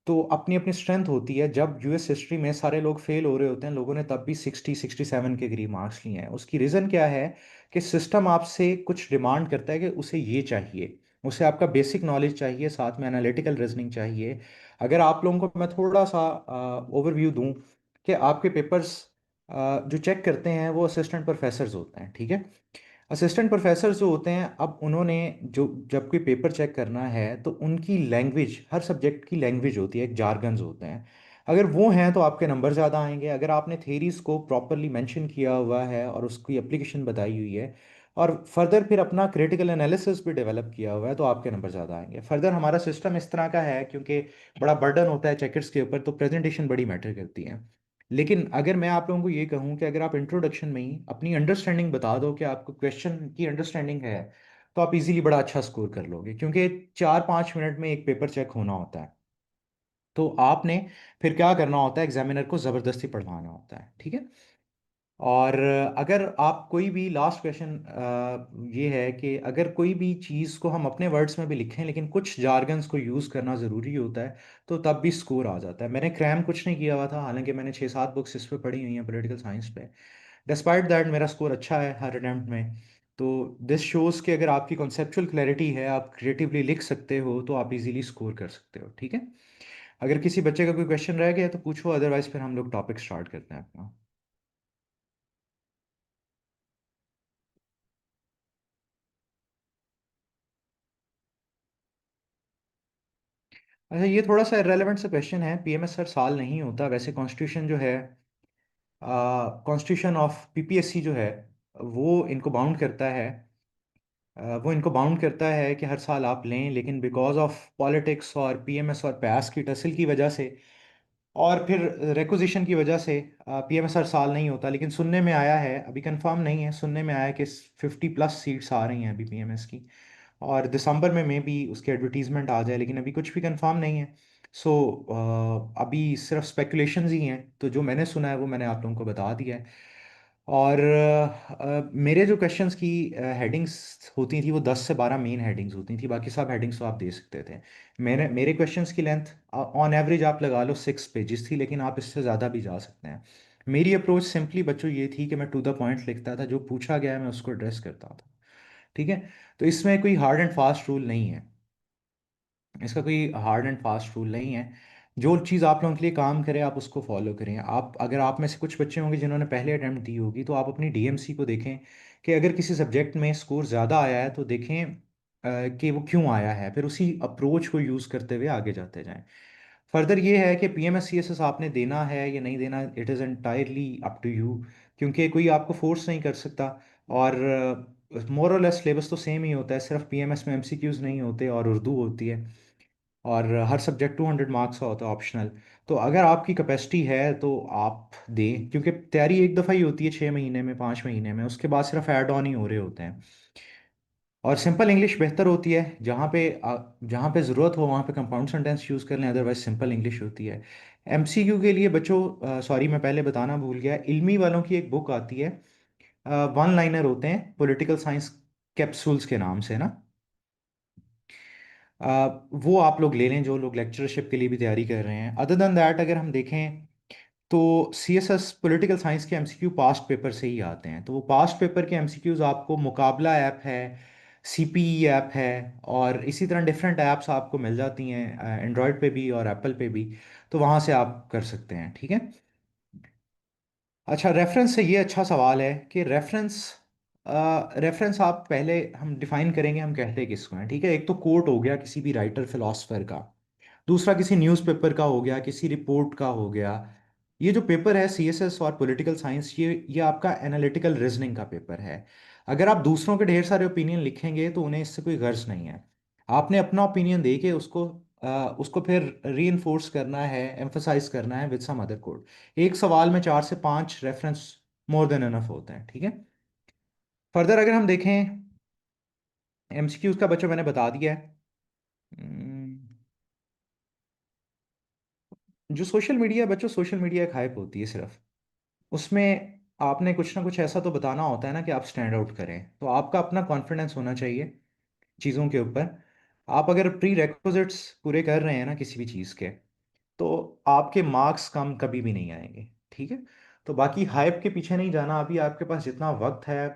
तो अपनी अपनी स्ट्रेंथ होती है। जब यूएस हिस्ट्री में सारे लोग फेल हो रहे होते हैं, लोगों ने तब भी 60-67 के करीब मार्क्स लिए हैं। उसकी रीज़न क्या है कि सिस्टम आपसे कुछ डिमांड करता है कि उसे ये चाहिए, उसे आपका बेसिक नॉलेज चाहिए, साथ में एनालिटिकल रीजनिंग चाहिए। अगर आप लोगों को मैं थोड़ा सा ओवरव्यू दूं कि आपके पेपर्स जो चेक करते हैं वो असिस्टेंट प्रोफेसर्स होते हैं। ठीक है। असिस्टेंट प्रोफेसर जो होते हैं, अब उन्होंने जो जब कोई पेपर चेक करना है तो उनकी लैंग्वेज, हर सब्जेक्ट की लैंग्वेज होती है, एक जार्गन्स होते हैं। अगर वो हैं तो आपके नंबर ज़्यादा आएंगे। अगर आपने थेरीज को प्रॉपरली मेंशन किया हुआ है और उसकी एप्लीकेशन बताई हुई है और फर्दर फिर अपना क्रिटिकल एनालिसिस भी डेवलप किया हुआ है, तो आपके नंबर ज़्यादा आएंगे। फर्दर हमारा सिस्टम इस तरह का है, क्योंकि बड़ा बर्डन होता है चेकर्स के ऊपर, तो प्रेजेंटेशन बड़ी मैटर करती है। लेकिन अगर मैं आप लोगों को ये कहूँ कि अगर आप इंट्रोडक्शन में ही अपनी अंडरस्टैंडिंग बता दो कि आपको क्वेश्चन की अंडरस्टैंडिंग है, तो आप इजीली बड़ा अच्छा स्कोर कर लोगे, क्योंकि 4-5 मिनट में एक पेपर चेक होना होता है। तो आपने फिर क्या करना होता है, एग्जामिनर को ज़बरदस्ती पढ़वाना होता है। ठीक है। और अगर आप कोई भी लास्ट क्वेश्चन ये है कि अगर कोई भी चीज़ को हम अपने वर्ड्स में भी लिखें लेकिन कुछ जार्गन्स को यूज़ करना ज़रूरी होता है, तो तब भी स्कोर आ जाता है। मैंने क्रैम कुछ नहीं किया हुआ था, हालांकि मैंने 6-7 बुक्स इस पे पढ़ी हुई हैं पॉलिटिकल साइंस पे। डिस्पाइट दैट मेरा स्कोर अच्छा है हर अटेम्प्ट में। तो दिस शोज़ कि अगर आपकी कॉन्सेप्चुअल क्लैरिटी है, आप क्रिएटिवली लिख सकते हो, तो आप इजीली स्कोर कर सकते हो। ठीक है। अगर किसी बच्चे का कोई क्वेश्चन रह गया तो पूछो, अदरवाइज फिर हम लोग टॉपिक स्टार्ट करते हैं अपना। अच्छा, ये थोड़ा सा इरेलीवेंट सा क्वेश्चन है। पीएमएस हर साल नहीं होता वैसे। कॉन्स्टिट्यूशन जो है, कॉन्स्टिट्यूशन ऑफ पीपीएससी जो है, वो इनको बाउंड करता है। वो इनको बाउंड करता है कि हर साल आप लें, लेकिन बिकॉज ऑफ पॉलिटिक्स और पीएमएस और पैस की टसल की वजह से और फिर रिक्विजिशन की वजह से पीएमएस हर साल नहीं होता। लेकिन सुनने में आया है, अभी कंफर्म नहीं है, सुनने में आया है कि 50+ सीट्स आ रही हैं अभी पीएमएस की, और दिसंबर में भी उसकी एडवर्टीजमेंट आ जाए, लेकिन अभी कुछ भी कंफर्म नहीं है। सो अभी सिर्फ स्पेकुलेशंस ही हैं, तो जो मैंने सुना है वो मैंने आप लोगों को बता दिया है। और मेरे जो क्वेश्चंस की हेडिंग्स होती थी वो 10 से 12 मेन हेडिंग्स होती थी, बाकी सब हेडिंग्स तो आप दे सकते थे। मेरे क्वेश्चंस की लेंथ ऑन एवरेज आप लगा लो 6 पेजेस थी, लेकिन आप इससे ज़्यादा भी जा सकते हैं। मेरी अप्रोच सिंपली बच्चों ये थी कि मैं टू द पॉइंट लिखता था, जो पूछा गया है मैं उसको एड्रेस करता था। ठीक है। तो इसमें कोई हार्ड एंड फास्ट रूल नहीं है, इसका कोई हार्ड एंड फास्ट रूल नहीं है। जो चीज़ आप लोगों के लिए काम करे आप उसको फॉलो करें। आप अगर आप में से कुछ बच्चे होंगे जिन्होंने पहले अटेम्प्ट दी होगी, तो आप अपनी डीएमसी को देखें कि अगर किसी सब्जेक्ट में स्कोर ज़्यादा आया है तो देखें कि वो क्यों आया है, फिर उसी अप्रोच को यूज़ करते हुए आगे जाते जाएं। फर्दर ये है कि पीएमएससीएसएस आपने देना है या नहीं देना, it is entirely up to you, क्योंकि कोई आपको फोर्स नहीं कर सकता। और मोर और लेस सिलेबस तो सेम ही होता है, सिर्फ पीएमएस में एमसीक्यूज नहीं होते और उर्दू होती है। और हर सब्जेक्ट 200 मार्क्स का होता है ऑप्शनल। तो अगर आपकी कैपेसिटी है तो आप दें, क्योंकि तैयारी एक दफ़ा ही होती है 6 महीने में, 5 महीने में, उसके बाद सिर्फ ऐड ऑन ही हो रहे होते हैं। और सिंपल इंग्लिश बेहतर होती है, जहाँ पे ज़रूरत हो वहाँ पे कंपाउंड सेंटेंस यूज़ कर लें, अदरवाइज सिंपल इंग्लिश होती है। एमसीक्यू के लिए बच्चों, सॉरी मैं पहले बताना भूल गया, इल्मी वालों की एक बुक आती है, वन लाइनर होते हैं, पॉलिटिकल साइंस कैप्सूल्स के नाम से ना। वो आप लोग ले लें जो लोग लेक्चरशिप के लिए भी तैयारी कर रहे हैं। अदर देन दैट अगर हम देखें तो सीएसएस पॉलिटिकल साइंस के एमसीक्यू पास्ट पेपर से ही आते हैं, तो वो पास्ट पेपर के एमसीक्यूज आपको मुकाबला ऐप है, सीपीई ऐप है, और इसी तरह डिफरेंट ऐप्स आपको मिल जाती हैं एंड्रॉयड पे भी और एप्पल पे भी। तो वहाँ से आप कर सकते हैं, ठीक है। अच्छा, रेफरेंस से ये अच्छा सवाल है कि रेफरेंस आप पहले हम डिफाइन करेंगे, हम कहते हैं किसको हैं, ठीक है। एक तो कोट हो गया किसी भी राइटर फिलोसफर का, दूसरा किसी न्यूज़पेपर का हो गया, किसी रिपोर्ट का हो गया। ये जो पेपर है सीएसएस और पॉलिटिकल साइंस, ये आपका एनालिटिकल रीजनिंग का पेपर है। अगर आप दूसरों के ढेर सारे ओपिनियन लिखेंगे तो उन्हें इससे कोई गर्ज नहीं है। आपने अपना ओपिनियन दे के उसको फिर री करना है, एम्फसाइज करना है विद सम अदर कोड। एक सवाल में 4 से 5 रेफरेंस मोर देन इनफ होते हैं, ठीक है। फर्दर अगर हम देखें, एमसीक्यूज का बच्चों मैंने बता दिया है। हम्म, जो सोशल मीडिया बच्चों, सोशल मीडिया एक हाइप होती है सिर्फ, उसमें आपने कुछ ना कुछ ऐसा तो बताना होता है ना कि आप स्टैंड आउट करें, तो आपका अपना कॉन्फिडेंस होना चाहिए चीज़ों के ऊपर। आप अगर प्री रेक्विजिट्स पूरे कर रहे हैं ना किसी भी चीज़ के, तो आपके मार्क्स कम कभी भी नहीं आएंगे, ठीक है। तो बाकी हाइप के पीछे नहीं जाना, अभी आपके पास जितना वक्त है,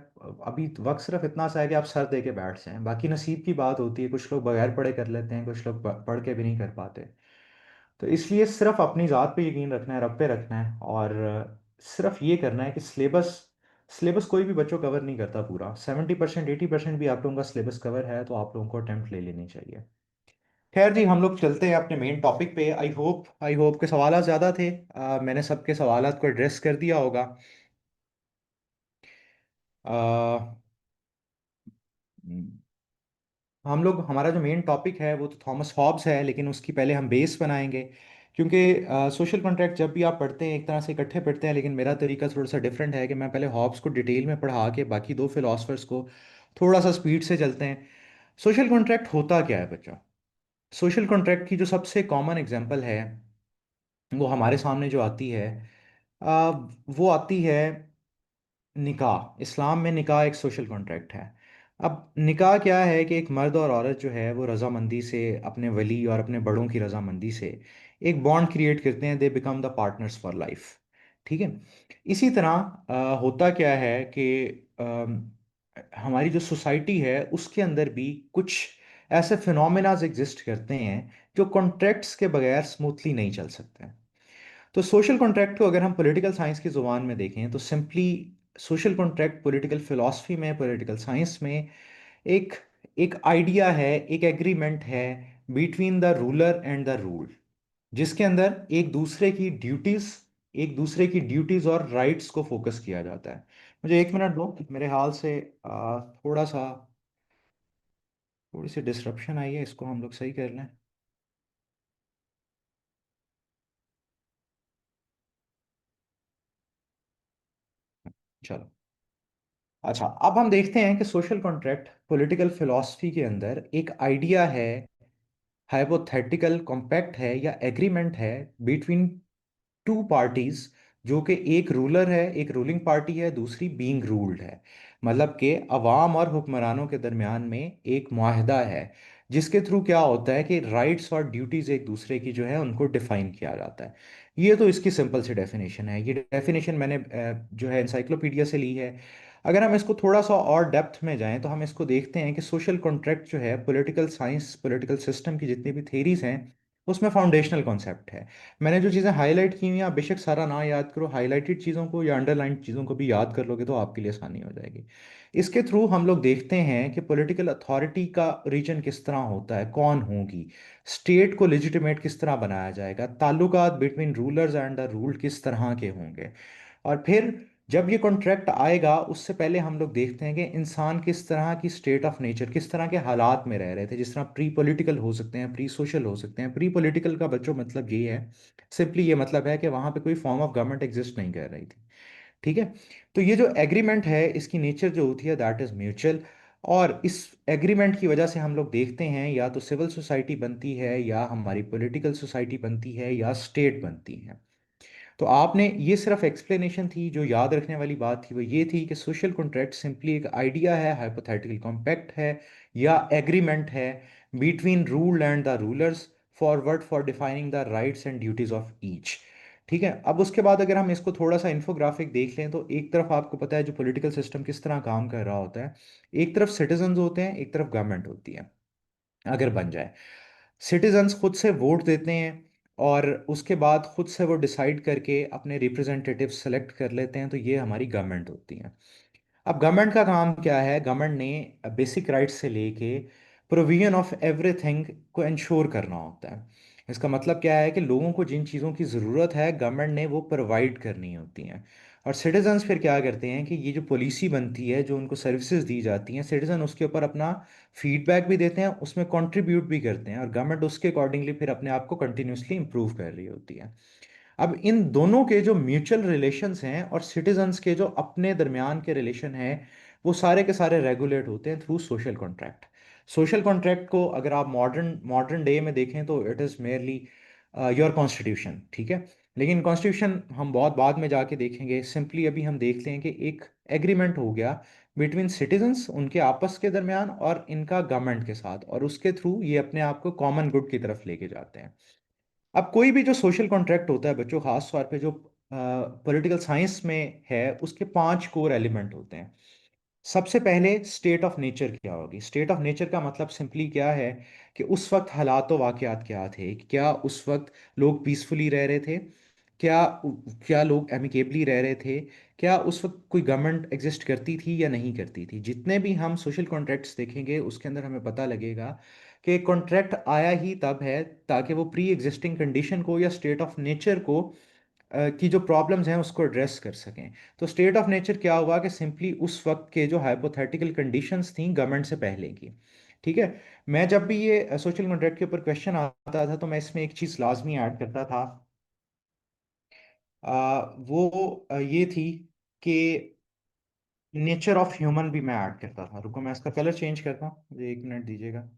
अभी वक्त सिर्फ इतना सा है कि आप सर दे के बैठ जाएं, बाकी नसीब की बात होती है, कुछ लोग बगैर पढ़े कर लेते हैं, कुछ लोग पढ़ के भी नहीं कर पाते। तो इसलिए सिर्फ अपनी ज़ात पे यकीन रखना है, रब पे रखना है, और सिर्फ ये करना है कि सिलेबस सिलेबस कोई भी बच्चों कवर नहीं करता पूरा, 70% 80% भी आप लोगों का सिलेबस कवर है तो आप लोगों को अटेम्प्ट ले लेनी चाहिए। खैर जी, हम लोग चलते हैं अपने मेन टॉपिक पे। आई होप के सवाल ज़्यादा थे, मैंने सबके सवालात को एड्रेस कर दिया होगा। अ, हम लोग, हमारा जो मेन टॉपिक है वो तो थॉमस हॉब्स है, लेकिन उसकी पहले हम बेस बनाएंगे, क्योंकि सोशल कॉन्ट्रैक्ट जब भी आप पढ़ते हैं एक तरह से इकट्ठे पढ़ते हैं, लेकिन मेरा तरीका थोड़ा सा डिफरेंट है कि मैं पहले हॉब्स को डिटेल में पढ़ा के बाकी दो फिलोसफर्स को थोड़ा सा स्पीड से चलते हैं। सोशल कॉन्ट्रैक्ट होता क्या है बच्चा? सोशल कॉन्ट्रैक्ट की जो सबसे कॉमन एग्जांपल है वो हमारे सामने जो आती है, आ, वो आती है निकाह। इस्लाम में निकाह एक सोशल कॉन्ट्रैक्ट है। अब निकाह क्या है कि एक मर्द और औरत जो है वो रजामंदी से, अपने वली और अपने बड़ों की रजामंदी से एक बॉन्ड क्रिएट करते हैं, they become the partners for life, ठीक है। इसी तरह होता क्या है कि हमारी जो सोसाइटी है उसके अंदर भी कुछ ऐसे फिनोमेनाज एग्जिस्ट करते हैं जो कॉन्ट्रैक्ट्स के बगैर स्मूथली नहीं चल सकते। तो सोशल कॉन्ट्रैक्ट को अगर हम पॉलिटिकल साइंस की जुबान में देखें तो simply social contract political philosophy में, पॉलिटिकल साइंस में एक एक आइडिया है, एक एग्रीमेंट है between the ruler and the rule, जिसके अंदर एक दूसरे की ड्यूटीज और राइट्स को फोकस किया जाता है। मुझे 1 मिनट दो, मेरे हाल से थोड़ा सा, थोड़ी सी डिसरप्शन आई है, इसको हम लोग सही कर लें। चलो, अच्छा, अब हम देखते हैं कि सोशल कॉन्ट्रैक्ट पॉलिटिकल फिलॉसफी के अंदर एक आइडिया है, हाइपोथेटिकल कॉम्पैक्ट है या एग्रीमेंट है बिटवीन टू पार्टीज, जो कि एक रूलर है, एक रूलिंग पार्टी है, दूसरी बीइंग रूल्ड है। मतलब कि अवाम और हुक्मरानों के दरमियान में एक मुआहदा है, जिसके थ्रू क्या होता है कि राइट्स और ड्यूटीज एक दूसरे की जो है उनको डिफाइन किया जाता है। ये तो इसकी सिंपल सी डेफिनेशन है। ये डेफिनेशन मैंने जो है एनसाइक्लोपीडिया से ली है। अगर हम इसको थोड़ा सा और डेप्थ में जाएं तो हम इसको देखते हैं कि सोशल कॉन्ट्रैक्ट जो है, पॉलिटिकल साइंस, पॉलिटिकल सिस्टम की जितनी भी थेरीज हैं उसमें फाउंडेशनल कॉन्सेप्ट है। मैंने जो चीज़ें हाईलाइट की हुई हैं, आप बेशक सारा ना याद करो, हाईलाइटेड चीज़ों को या अंडरलाइन चीज़ों को भी याद कर लोगे तो आपके लिए आसानी हो जाएगी। इसके थ्रू हम लोग देखते हैं कि पॉलिटिकल अथॉरिटी का रीजन किस तरह होता है, कौन होगी, स्टेट को लेजिटिमेट किस तरह बनाया जाएगा, ताल्लुकात between rulers and the ruled किस तरह के होंगे। और फिर जब ये कॉन्ट्रैक्ट आएगा उससे पहले हम लोग देखते हैं कि इंसान किस तरह की स्टेट ऑफ नेचर, किस तरह के हालात में रह रहे थे। जिस तरह प्री पॉलिटिकल हो सकते हैं, प्री सोशल हो सकते हैं। प्री पॉलिटिकल का बच्चों मतलब ये है, सिंपली ये मतलब है कि वहां पे कोई फॉर्म ऑफ गवर्नमेंट एग्जिस्ट नहीं कर रही थी। ठीक है। तो ये जो एग्रीमेंट है इसकी नेचर जो होती है दैट इज म्यूचुअल। और इस एग्रीमेंट की वजह से हम लोग देखते हैं या तो सिविल सोसाइटी बनती है, या हमारी पॉलिटिकल सोसाइटी बनती है, या स्टेट बनती है। तो आपने ये सिर्फ एक्सप्लेनेशन थी, जो याद रखने वाली बात थी वो ये थी कि सोशल कॉन्ट्रैक्ट सिंपली एक आइडिया है, हाइपोथेटिकल कॉम्पैक्ट है, या एग्रीमेंट है between rule and the rulers forward for defining the rights and duties of each. ठीक है। अब उसके बाद अगर हम इसको थोड़ा सा इन्फोग्राफिक देख लें तो एक तरफ आपको पता है जो पॉलिटिकल सिस्टम किस तरह काम कर रहा होता है। एक तरफ सिटीजन्स होते हैं, एक तरफ गवर्नमेंट होती है। अगर बन जाए, सिटीजन्स खुद से वोट देते हैं, और उसके बाद खुद से वो डिसाइड करके अपने रिप्रेजेंटेटिव सेलेक्ट कर लेते हैं, तो ये हमारी गवर्नमेंट होती है। अब गवर्नमेंट का काम क्या है? गवर्नमेंट ने बेसिक राइट्स से लेके प्रोविजन ऑफ एवरीथिंग को इंश्योर करना होता है। इसका मतलब क्या है कि लोगों को जिन चीज़ों की ज़रूरत है गवर्नमेंट ने वो प्रोवाइड करनी होती हैं। और सिटीजन्स फिर क्या करते हैं कि ये जो पॉलिसी बनती है, जो उनको सर्विसेज दी जाती हैं, सिटीजन उसके ऊपर अपना फीडबैक भी देते हैं, उसमें कंट्रीब्यूट भी करते हैं, और गवर्नमेंट उसके अकॉर्डिंगली फिर अपने आप को कंटिन्यूसली इंप्रूव कर रही होती है। अब इन दोनों के जो म्यूचुअल रिलेशंस हैं और सिटीजन्स के जो अपने दरमियान के रिलेशन हैं, वो सारे के सारे रेगुलेट होते हैं through social contract. Social contract को अगर आप मॉडर्न मॉडर्न डे में देखें तो it is merely your constitution. ठीक है। लेकिन कॉन्स्टिट्यूशन हम बहुत बाद में जाके देखेंगे। सिंपली अभी हम देखते हैं कि एक एग्रीमेंट हो गया बिटवीन सिटीजन्स, उनके आपस के दरमियान, और इनका गवर्नमेंट के साथ, और उसके थ्रू ये अपने आप को कॉमन गुड की तरफ लेके जाते हैं। अब कोई भी जो सोशल कॉन्ट्रैक्ट होता है बच्चों, खास तौर पे जो पॉलिटिकल साइंस में है, उसके 5 कोर एलिमेंट होते हैं। सबसे पहले स्टेट ऑफ नेचर क्या होगी? स्टेट ऑफ नेचर का मतलब सिंपली क्या है कि उस वक्त हालात व वाकयात क्या थे, क्या उस वक्त लोग पीसफुली रह रहे थे, क्या क्या लोग एमिकेबली रह रहे थे, क्या उस वक्त कोई गवर्नमेंट एग्जिस्ट करती थी या नहीं करती थी। जितने भी हम सोशल कॉन्ट्रैक्ट्स देखेंगे उसके अंदर हमें पता लगेगा कि कॉन्ट्रैक्ट आया ही तब है ताकि वो प्री एग्जिस्टिंग कंडीशन को या स्टेट ऑफ नेचर को की जो प्रॉब्लम्स हैं उसको एड्रेस कर सकें। तो स्टेट ऑफ नेचर क्या हुआ कि सिंपली उस वक्त के जो हाइपोथेटिकल कंडीशंस थी गवर्नमेंट से पहले की। ठीक है। मैं जब भी ये सोशल कॉन्ट्रैक्ट के ऊपर क्वेश्चन आता था तो मैं इसमें एक चीज़ लाजमी ऐड करता था। वो ये थी कि नेचर ऑफ ह्यूमन भी मैं ऐड करता था। रुको मैं इसका कलर चेंज करता हूँ, मुझे 1 मिनट दीजिएगा।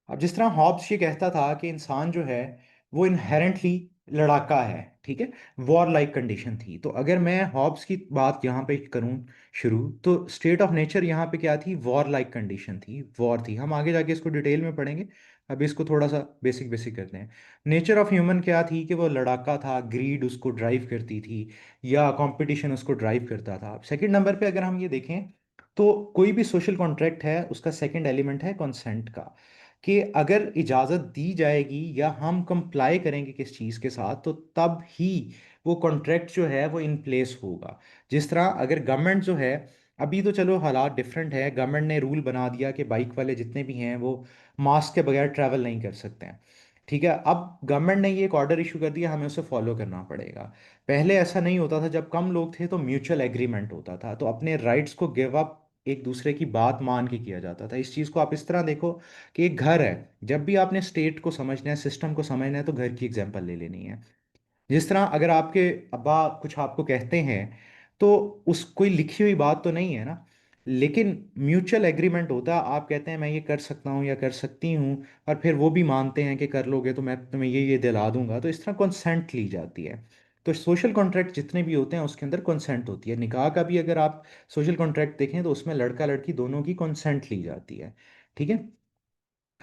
अब जिस तरह हॉब्स ये कहता था कि इंसान जो है वो इनहेरेंटली लड़ाका है। ठीक है। वॉर लाइक कंडीशन थी। तो अगर मैं हॉब्स की बात यहाँ पे करूँ शुरू, तो स्टेट ऑफ नेचर यहाँ पे क्या थी? वॉर लाइक कंडीशन थी, वॉर थी। हम आगे जाके इसको डिटेल में पढ़ेंगे, अभी इसको थोड़ा सा बेसिक बेसिक करते हैं। नेचर ऑफ ह्यूमन क्या थी कि वो लड़ाका था, ग्रीड उसको ड्राइव करती थी, या कंपटीशन उसको ड्राइव करता था। सेकंड नंबर पे अगर हम ये देखें तो कोई भी सोशल कॉन्ट्रैक्ट है उसका सेकंड एलिमेंट है कंसेंट का, कि अगर इजाज़त दी जाएगी या हम कंप्लाई करेंगे किस चीज़ के साथ तो तब ही वो कॉन्ट्रैक्ट जो है वो इन प्लेस होगा। जिस तरह अगर गवर्नमेंट जो है, अभी तो चलो हालात डिफरेंट है, गवर्नमेंट ने रूल बना दिया कि बाइक वाले जितने भी हैं वो मास्क के बगैर ट्रैवल नहीं कर सकते हैं। ठीक है। अब गवर्नमेंट ने ये एक ऑर्डर इशू कर दिया, हमें उसे फॉलो करना पड़ेगा। पहले ऐसा नहीं होता था, जब कम लोग थे तो म्यूचुअल एग्रीमेंट होता था, तो अपने राइट्स को गिव अप एक दूसरे की बात मान के किया जाता था। इस चीज़ को आप इस तरह देखो कि एक घर है, जब भी आपने स्टेट को समझना है, सिस्टम को समझना है, तो घर की एग्जांपल ले लेनी है। जिस तरह अगर आपके अब्बा कुछ आपको कहते हैं तो उस कोई लिखी हुई बात तो नहीं है ना, लेकिन म्यूचुअल एग्रीमेंट होता है। आप कहते हैं मैं ये कर सकता हूँ या कर सकती हूँ, और फिर वो भी मानते हैं कि कर लोगे तो मैं तुम्हें ये दिला दूंगा। तो इस तरह कंसेंट ली जाती है। तो सोशल कॉन्ट्रैक्ट जितने भी होते हैं उसके अंदर कंसेंट होती है। निकाह का भी अगर आप सोशल कॉन्ट्रैक्ट देखें तो उसमें लड़का लड़की दोनों की कंसेंट ली जाती है। ठीक है।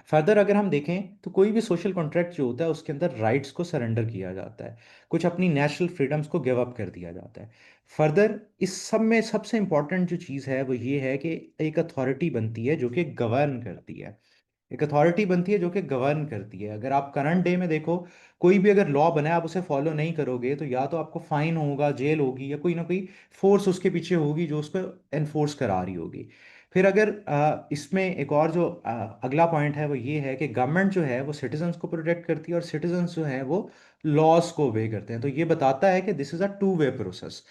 फर्दर अगर हम देखें तो कोई भी सोशल कॉन्ट्रैक्ट जो होता है उसके अंदर राइट्स को सरेंडर किया जाता है, कुछ अपनी नेशनल फ्रीडम्स को गिव अप कर दिया जाता है। फर्दर इस सब में सबसे इंपॉर्टेंट जो चीज़ है वो ये है कि एक अथॉरिटी बनती है जो कि गवर्न करती है। एक अथॉरिटी बनती है जो कि गवर्न करती है। अगर आप करंट डे में देखो, कोई भी अगर लॉ बना है आप उसे फॉलो नहीं करोगे तो या तो आपको फाइन होगा, जेल होगी, या कोई ना कोई फोर्स उसके पीछे होगी जो उसको एनफोर्स करा रही होगी। फिर अगर इसमें एक और जो अगला पॉइंट है वो ये है कि गवर्नमेंट जो है वो सिटीजन्स को प्रोटेक्ट करती है और सिटीजन्स जो है वो लॉज को ओबे करते हैं। तो ये बताता है कि this is a two way process,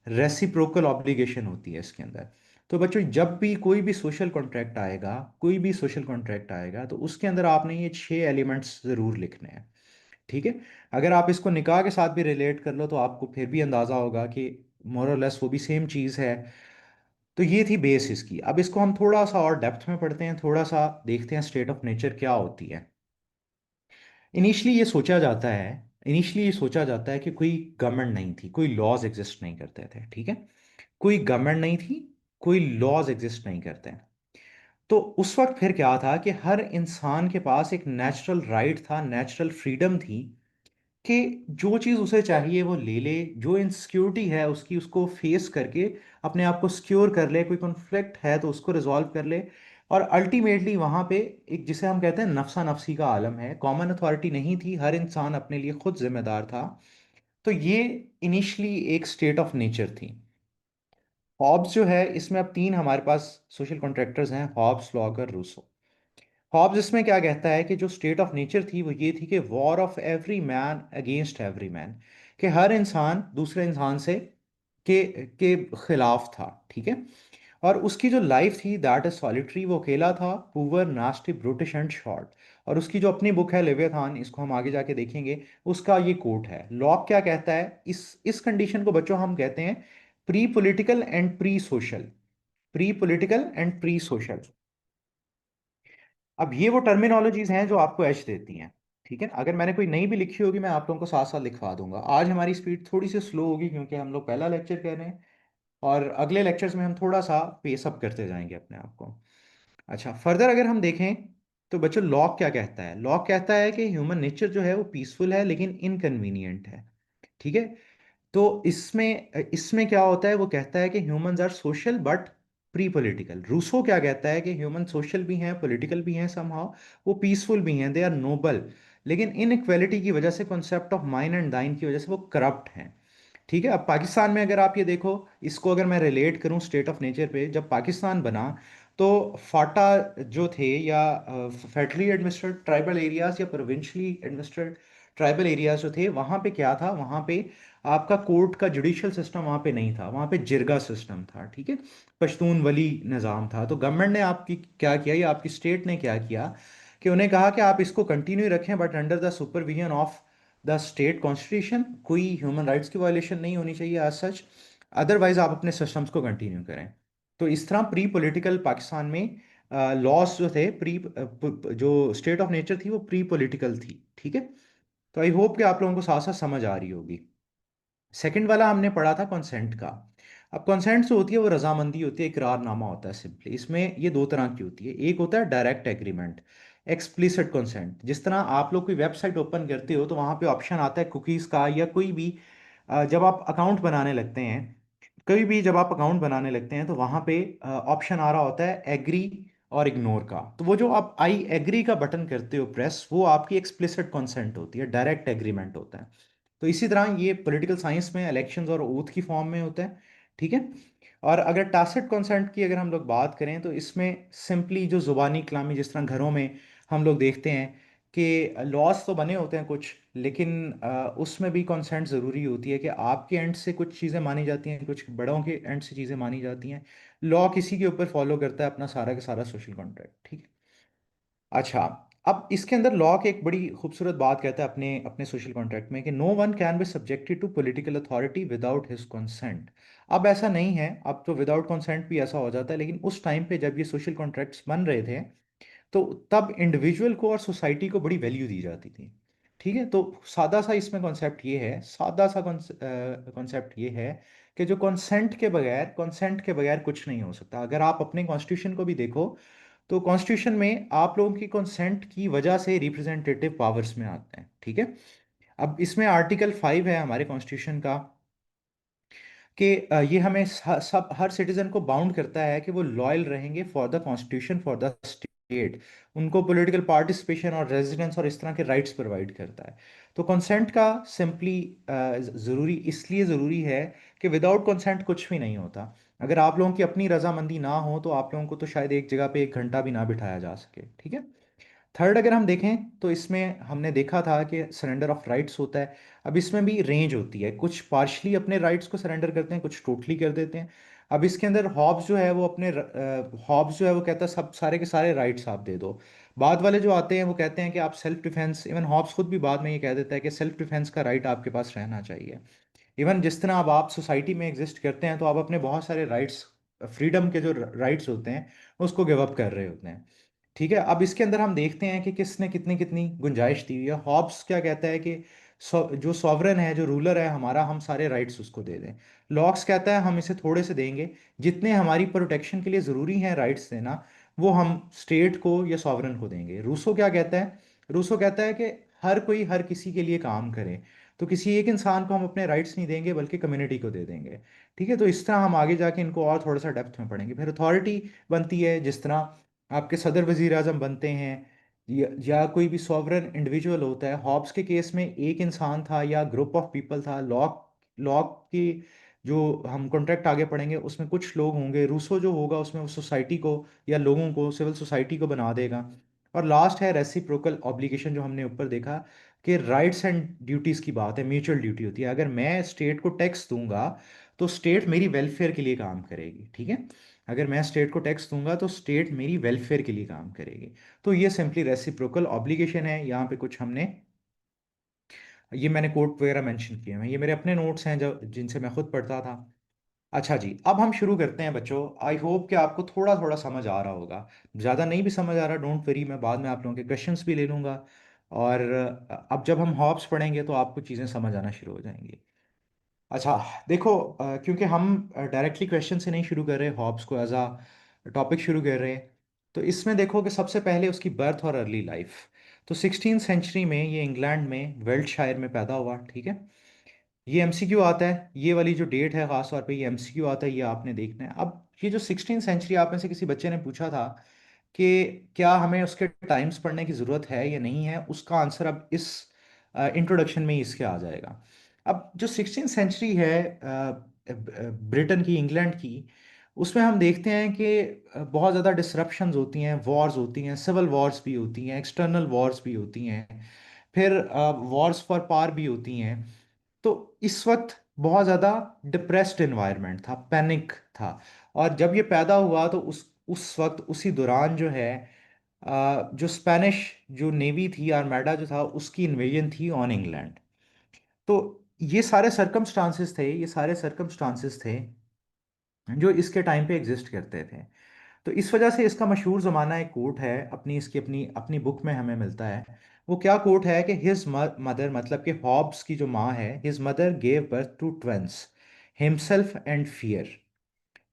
reciprocal obligation होती है इसके अंदर। तो बच्चों जब भी कोई भी सोशल कॉन्ट्रैक्ट आएगा, कोई भी सोशल कॉन्ट्रैक्ट आएगा तो उसके अंदर आपने ये 6 एलिमेंट्स ज़रूर लिखने हैं। ठीक है। अगर आप इसको निकाह के साथ भी रिलेट कर लो तो आपको फिर भी अंदाज़ा होगा कि मोर और लेस वो भी सेम चीज़ है। तो ये थी बेस इसकी। अब इसको हम थोड़ा सा और डेप्थ में पढ़ते हैं, थोड़ा सा देखते हैं स्टेट ऑफ नेचर क्या होती है। इनिशियली ये सोचा जाता है कि कोई गवर्नमेंट नहीं थी, कोई लॉज एग्जिस्ट नहीं करते थे। ठीक है। कोई गवर्नमेंट नहीं थी, कोई लॉज एग्जिस्ट नहीं करते हैं। तो उस वक्त फिर क्या था कि हर इंसान के पास एक नेचुरल राइट था, नेचुरल फ्रीडम थी कि जो चीज़ उसे चाहिए वो ले ले, जो इनसिक्योरिटी है उसकी उसको फेस करके अपने आप को सिक्योर कर ले, कोई कॉन्फ्लिक्ट है तो उसको रिजॉल्व कर ले। और अल्टीमेटली वहाँ पे एक जिसे हम कहते हैं नफसा नफसी का आलम है, कॉमन अथॉरिटी नहीं थी, हर इंसान अपने लिए खुद जिम्मेदार था। तो ये इनिशियली एक स्टेट ऑफ नेचर थी। हॉब्स जो है इसमें अब तीन हमारे पास सोशल कॉन्ट्रैक्टर्स हैं, हॉब्स, लॉगर, रूसो। हॉब्स इसमें क्या कहता है कि जो स्टेट ऑफ नेचर थी वो ये थी कि war of every man against every man, कि हर इंसान दूसरे इंसान से के खिलाफ था। ठीक है। और उसकी जो लाइफ थी दैट इज सॉलिटरी, वो अकेला था, poor, nasty, brutish and short. और उसकी जो अपनी बुक है लेवियाथान, इसको हम आगे जाके देखेंगे, उसका ये कोट है। लॉक क्या कहता है, इस कंडीशन को बच्चों हम कहते हैं pre political and pre social. Pre political and pre social. अब ये वो टर्मिनोलॉजीज हैं जो आपको एज देती हैं। ठीक है। अगर मैंने कोई नई भी लिखी होगी मैं आप लोगों को साथ साथ लिखवा दूंगा। आज हमारी स्पीड थोड़ी सी स्लो होगी क्योंकि हम लोग पहला लेक्चर कर रहे हैं, और अगले लेक्चर्स में हम थोड़ा सा पेस अप करते जाएंगे अपने आप को। अच्छा, फर्दर अगर हम देखें तो बच्चों लॉक क्या कहता है। लॉक कहता है कि ह्यूमन नेचर जो है वो पीसफुल है लेकिन इनकन्वीनियंट है। ठीक है। तो इसमें इसमें क्या होता है, वो कहता है कि humans are social but pre political. Rousseau क्या कहता है कि ह्यूमन सोशल भी हैं, पॉलिटिकल भी हैं समहाउ, वो पीसफुल भी हैं, दे आर नोबल, लेकिन इनइक्वालिटी की वजह से, कॉन्सेप्ट ऑफ माइन एंड दाइन की वजह से वो करप्ट हैं। ठीक है। अब पाकिस्तान में अगर आप ये देखो, इसको अगर मैं रिलेट करूं स्टेट ऑफ नेचर पे, जब पाकिस्तान बना तो फाटा जो थे, या फेडरली एडमिनिस्ट्रेटेड ट्राइबल एरियाज या प्रोविंशियली एडमिनिस्ट्रेटेड ट्राइबल एरियाज जो थे, वहाँ पे क्या था, वहाँ पे आपका कोर्ट का जुडिशियल सिस्टम वहाँ पे नहीं था, वहाँ पे जिरगा सिस्टम था। ठीक है। पश्तून वली निज़ाम था। तो गवर्नमेंट ने आपकी क्या किया, या आपकी स्टेट ने क्या किया कि उन्हें कहा कि आप इसको कंटिन्यू रखें but under the supervision of the state constitution, कोई ह्यूमन राइट्स की वायलेशन नहीं होनी चाहिए एज सच, अदरवाइज आप अपने सिस्टम्स को कंटिन्यू करें। तो इस तरह प्री पॉलिटिकल पाकिस्तान में लॉस जो थे, प्री जो स्टेट ऑफ नेचर थी वो प्री पॉलिटिकल थी। ठीक है। तो आई होप कि आप लोगों को साथ साथ समझ आ रही होगी। सेकंड वाला हमने पढ़ा था कंसेंट का। अब कंसेंट जो होती है वो रजामंदी होती है, इकरारनामा होता है सिंपली। इसमें ये दो तरह की होती है, एक होता है डायरेक्ट एग्रीमेंट, एक्सप्लिसिट कंसेंट। जिस तरह आप लोग कोई वेबसाइट ओपन करते हो तो वहाँ पे ऑप्शन आता है कुकीज़ का, या कोई भी जब आप अकाउंट बनाने लगते हैं, कभी भी जब आप अकाउंट बनाने लगते हैं तो वहाँ पे ऑप्शन आ रहा होता है एग्री और इग्नोर का। तो वो जो आप आई एग्री का बटन करते हो प्रेस, वो आपकी एक्सप्लिसिट कंसेंट होती है, डायरेक्ट एग्रीमेंट होता है। तो इसी तरह ये पॉलिटिकल साइंस में इलेक्शंस और ओथ की फॉर्म में होता है। ठीक है। और अगर टासिट कंसेंट की अगर हम लोग बात करें तो इसमें सिंपली जो जुबानी कलामी, जिस तरह घरों में हम लोग देखते हैं कि लॉज तो बने होते हैं कुछ, लेकिन उसमें भी कंसेंट ज़रूरी होती है कि आपके एंड से कुछ चीज़ें मानी जाती हैं, कुछ बड़ों के एंड से चीज़ें मानी जाती हैं। लॉ किसी के ऊपर फॉलो करता है अपना सारा का सारा सोशल कॉन्ट्रैक्ट। ठीक है। अच्छा, अब इसके अंदर लॉ की एक बड़ी खूबसूरत बात कहता है अपने अपने सोशल कॉन्ट्रैक्ट में कि no one can be subjected to political authority without his consent. अब ऐसा नहीं है, अब तो विदाउट कंसेंट भी ऐसा हो जाता है, लेकिन उस टाइम पे जब ये सोशल कॉन्ट्रैक्ट्स बन रहे थे तो तब इंडिविजुअल को और सोसाइटी को बड़ी वैल्यू दी जाती थी। ठीक है, तो सादा सा इसमें कॉन्सेप्ट ये है, सादा सा कॉन्सेप्ट ये है कि जो कंसेंट के बगैर कुछ नहीं हो सकता। अगर आप अपने कॉन्स्टिट्यूशन को भी देखो, तो कॉन्स्टिट्यूशन में आप लोगों की कंसेंट की वजह से रिप्रेजेंटेटिव पावर्स में आते हैं। ठीक है, अब इसमें आर्टिकल 5 है हमारे कॉन्स्टिट्यूशन का, कि ये हमें सब हर सिटीजन को बाउंड करता है कि वो लॉयल रहेंगे for the constitution, for the state. उनको पॉलिटिकल पार्टिसिपेशन और रेजिडेंस और इस तरह के राइट्स प्रोवाइड करता है। तो कंसेंट का सिंपली ज़रूरी इसलिए ज़रूरी है कि विदाउट कंसेंट कुछ भी नहीं होता। अगर आप लोगों की अपनी रजामंदी ना हो तो आप लोगों को तो शायद एक जगह पे 1 घंटा भी ना बिठाया जा सके। ठीक है, थर्ड अगर हम देखें तो इसमें हमने देखा था कि सरेंडर ऑफ राइट्स होता है। अब इसमें भी रेंज होती है, कुछ पार्शली अपने राइट्स को सरेंडर करते हैं, कुछ टोटली कर देते हैं। अब इसके अंदर हॉब्स जो है वो हॉब्स जो है वो कहता है सब सारे के सारे राइट्स आप दे दो। बाद वाले जो आते हैं वो कहते हैं कि आप सेल्फ डिफेंस, इवन हॉब्स खुद भी बाद में ये कह देता है कि सेल्फ डिफेंस का राइट आपके पास रहना चाहिए। इवन जिस तरह अब आप सोसाइटी में एग्जिस्ट करते हैं तो आप अपने बहुत सारे राइट्स, फ्रीडम के जो राइट्स होते हैं उसको गिव अप कर रहे होते हैं। ठीक है, अब इसके अंदर हम देखते हैं कि किसने कितनी कितनी गुंजाइश दी हुई है। हॉब्स क्या कहता है कि जो सॉवरन है, जो रूलर है हमारा, हम सारे राइट्स उसको दे दें। लॉक्स कहता है हम इसे थोड़े से देंगे, जितने हमारी प्रोटेक्शन के लिए ज़रूरी हैं राइट्स देना, वो हम स्टेट को या सॉवरन को देंगे। रूसो क्या कहता है, रूसो कहता है कि हर कोई हर किसी के लिए काम करे, तो किसी एक इंसान को हम अपने राइट्स नहीं देंगे बल्कि कम्युनिटी को दे देंगे। ठीक है, तो इस तरह हम आगे जाके इनको और थोड़ा सा डेप्थ में पढ़ेंगे। फिर अथॉरिटी बनती है, जिस तरह आपके सदर वजीर आजम बनते हैं, या कोई भी सॉवरन इंडिविजुअल होता है। हॉब्स के केस में एक इंसान था या ग्रुप ऑफ पीपल था। लॉक लॉक की जो हम कॉन्ट्रैक्ट आगे पढ़ेंगे उसमें कुछ लोग होंगे। रूसो जो होगा उसमें वो सोसाइटी को या लोगों को, सिविल सोसाइटी को बना देगा। और लास्ट है रेसिप्रोकल ऑब्लिगेशन, जो हमने ऊपर देखा कि राइट्स एंड ड्यूटीज़ की बात है, म्यूचुअल ड्यूटी होती है। अगर मैं स्टेट को टैक्स दूंगा तो स्टेट मेरी वेलफेयर के लिए काम करेगी। ठीक है, अगर मैं स्टेट को टैक्स दूंगा तो स्टेट मेरी वेलफेयर के लिए काम करेगी। तो ये सिंपली रेसिप्रोकल ऑब्लिगेशन है। यहाँ पे कुछ हमने, ये मैंने कोट वगैरह मेंशन किए हैं, ये मेरे अपने नोट्स हैं जो जिनसे मैं खुद पढ़ता था। अच्छा जी, अब हम शुरू करते हैं बच्चों। आई होप कि आपको थोड़ा थोड़ा समझ आ रहा होगा। ज़्यादा नहीं भी समझ आ रहा, डोंट वरी, मैं बाद में आप लोगों के क्वेश्चंस भी ले लूँगा। और अब जब हम हॉब्स पढ़ेंगे तो आपको चीज़ें समझ आना शुरू हो जाएंगी। अच्छा, देखो, क्योंकि हम डायरेक्टली क्वेश्चन से नहीं शुरू कर रहे, हॉब्स को एज अ टॉपिक शुरू कर रहे हैं, तो इसमें देखो कि सबसे पहले उसकी बर्थ और अर्ली लाइफ। तो 16th सेंचुरी में ये इंग्लैंड में वेल्टशायर में पैदा हुआ। ठीक है, ये एमसीक्यू आता है, ये वाली जो डेट है खास तौर पे ये एमसीक्यू आता है, ये आपने देखना है। अब ये जो 16th सेंचुरी, आप में से किसी बच्चे ने पूछा था कि क्या हमें उसके टाइम्स पढ़ने की ज़रूरत है या नहीं है, उसका आंसर अब इस इंट्रोडक्शन में ही इसके आ जाएगा। अब जो 16th सेंचुरी है ब्रिटेन की, इंग्लैंड की, उसमें हम देखते हैं कि बहुत ज़्यादा डिसरप्शंस होती हैं, वॉर्स होती हैं, सिविल वॉर्स भी होती हैं, एक्सटर्नल वॉर्स भी होती हैं, फिर वॉर्स फॉर पार भी होती हैं। तो इस वक्त बहुत ज़्यादा डिप्रेस्ड एनवायरनमेंट था, पैनिक था। और जब ये पैदा हुआ तो उस वक्त उसी दौरान जो है जो स्पेनिश जो नेवी थी, आर्मेडा जो था, उसकी इन्वेजन थी ऑन इंग्लैंड। तो ये सारे सर्कमस्टांसेस थे जो इसके टाइम पे एग्जिस्ट करते थे। तो इस वजह से इसका मशहूर ज़माना एक कोट है, अपनी इसकी अपनी अपनी बुक में हमें मिलता है। वो क्या कोट है कि हिज मदर, मतलब कि हॉब्स की जो माँ है, his mother gave birth to twins, himself and fear.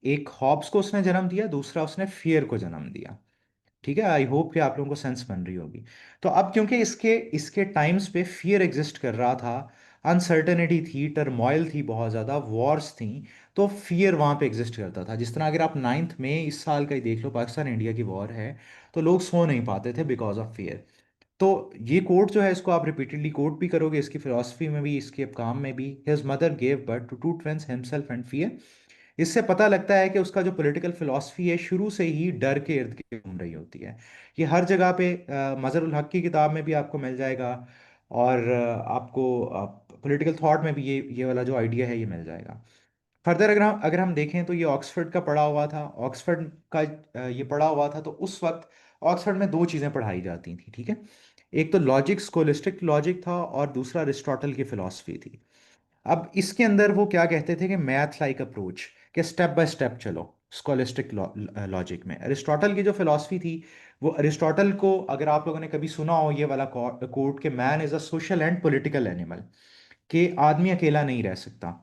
एक हॉब्स को उसने जन्म दिया, दूसरा उसने फियर को जन्म दिया। ठीक है, आई होप कि आप लोगों को सेंस बन रही होगी। तो अब क्योंकि इसके इसके टाइम्स पे फियर एग्जिस्ट कर रहा था, अनसर्टेनिटी थी, टर्मोइल थी, बहुत ज़्यादा वॉर्स थी, तो फियर वहाँ पे एग्जिस्ट करता था। जिस तरह अगर आप 9th में इस साल का ही देख लो, पाकिस्तान इंडिया की वॉर है, तो लोग सो नहीं पाते थे बिकॉज ऑफ फियर। तो ये कोट जो है इसको आप रिपीटेडली कोट भी करोगे, इसकी फिलोसफी में भी, इसके काम में भी। His mother gave birth to to twins, himself and fear. इससे पता लगता है कि उसका जो पॉलिटिकल फिलॉसफी है शुरू से ही डर के इर्द गिर्द घूम रही होती है। ये हर जगह पे मजहरुल हक की किताब में भी आपको मिल जाएगा, और आपको पॉलिटिकल थॉट में भी ये वाला जो आइडिया है ये मिल जाएगा। फर्दर अगर हम देखें तो ये ऑक्सफोर्ड का पढ़ा हुआ था, ऑक्सफोर्ड का ये पढ़ा हुआ था। तो उस वक्त ऑक्सफोर्ड में दो चीज़ें पढ़ाई जाती थी। ठीक है, एक तो लॉजिक, स्कोलिस्टिक लॉजिक था, और दूसरा अरिस्टोटल की फिलॉसफी थी। अब इसके अंदर वो क्या कहते थे कि मैथ लाइक अप्रोच, कि स्टेप बाय स्टेप चलो। स्कॉलिस्टिक लॉजिक में। अरिस्टोटल की जो फिलॉसफी थी, वो अरिस्टोटल को अगर आप लोगों ने कभी सुना हो ये वाला कोट कि man is a social and political animal, कि आदमी अकेला नहीं रह सकता,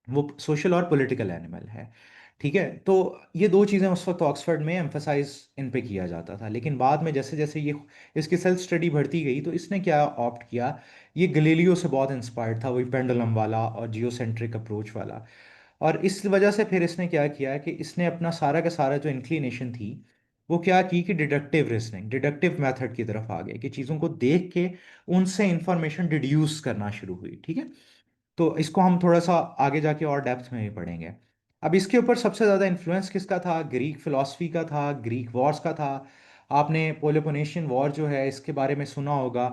वो सोशल और पॉलिटिकल एनिमल है। ठीक है, तो ये दो चीज़ें उस वक्त ऑक्सफोर्ड में एम्फसाइज इन पे किया जाता था, लेकिन बाद में जैसे जैसे ये इसकी सेल्फ स्टडी बढ़ती गई तो इसने क्या ऑप्ट किया, ये गलीलियो से बहुत इंस्पायर्ड था, वही पेंडुलम वाला और जियोसेंट्रिक अप्रोच वाला। और इस वजह से फिर इसने क्या किया कि इसने अपना सारा का सारा जो इंक्लिनेशन थी वो क्या की कि डिडक्टिव रीजनिंग, डिडक्टिव मेथड की तरफ आ गए, कि चीज़ों को देख के उनसे इंफॉर्मेशन डिड्यूस करना शुरू हुई। ठीक है, तो इसको हम थोड़ा सा आगे जाके और डेप्थ में भी पढ़ेंगे। अब इसके ऊपर सबसे ज़्यादा इन्फ्लुएंस किसका था? ग्रीक फिलॉसफी का था, ग्रीक वॉर्स का था। आपने पोलोपोनेशियन वॉर जो है इसके बारे में सुना होगा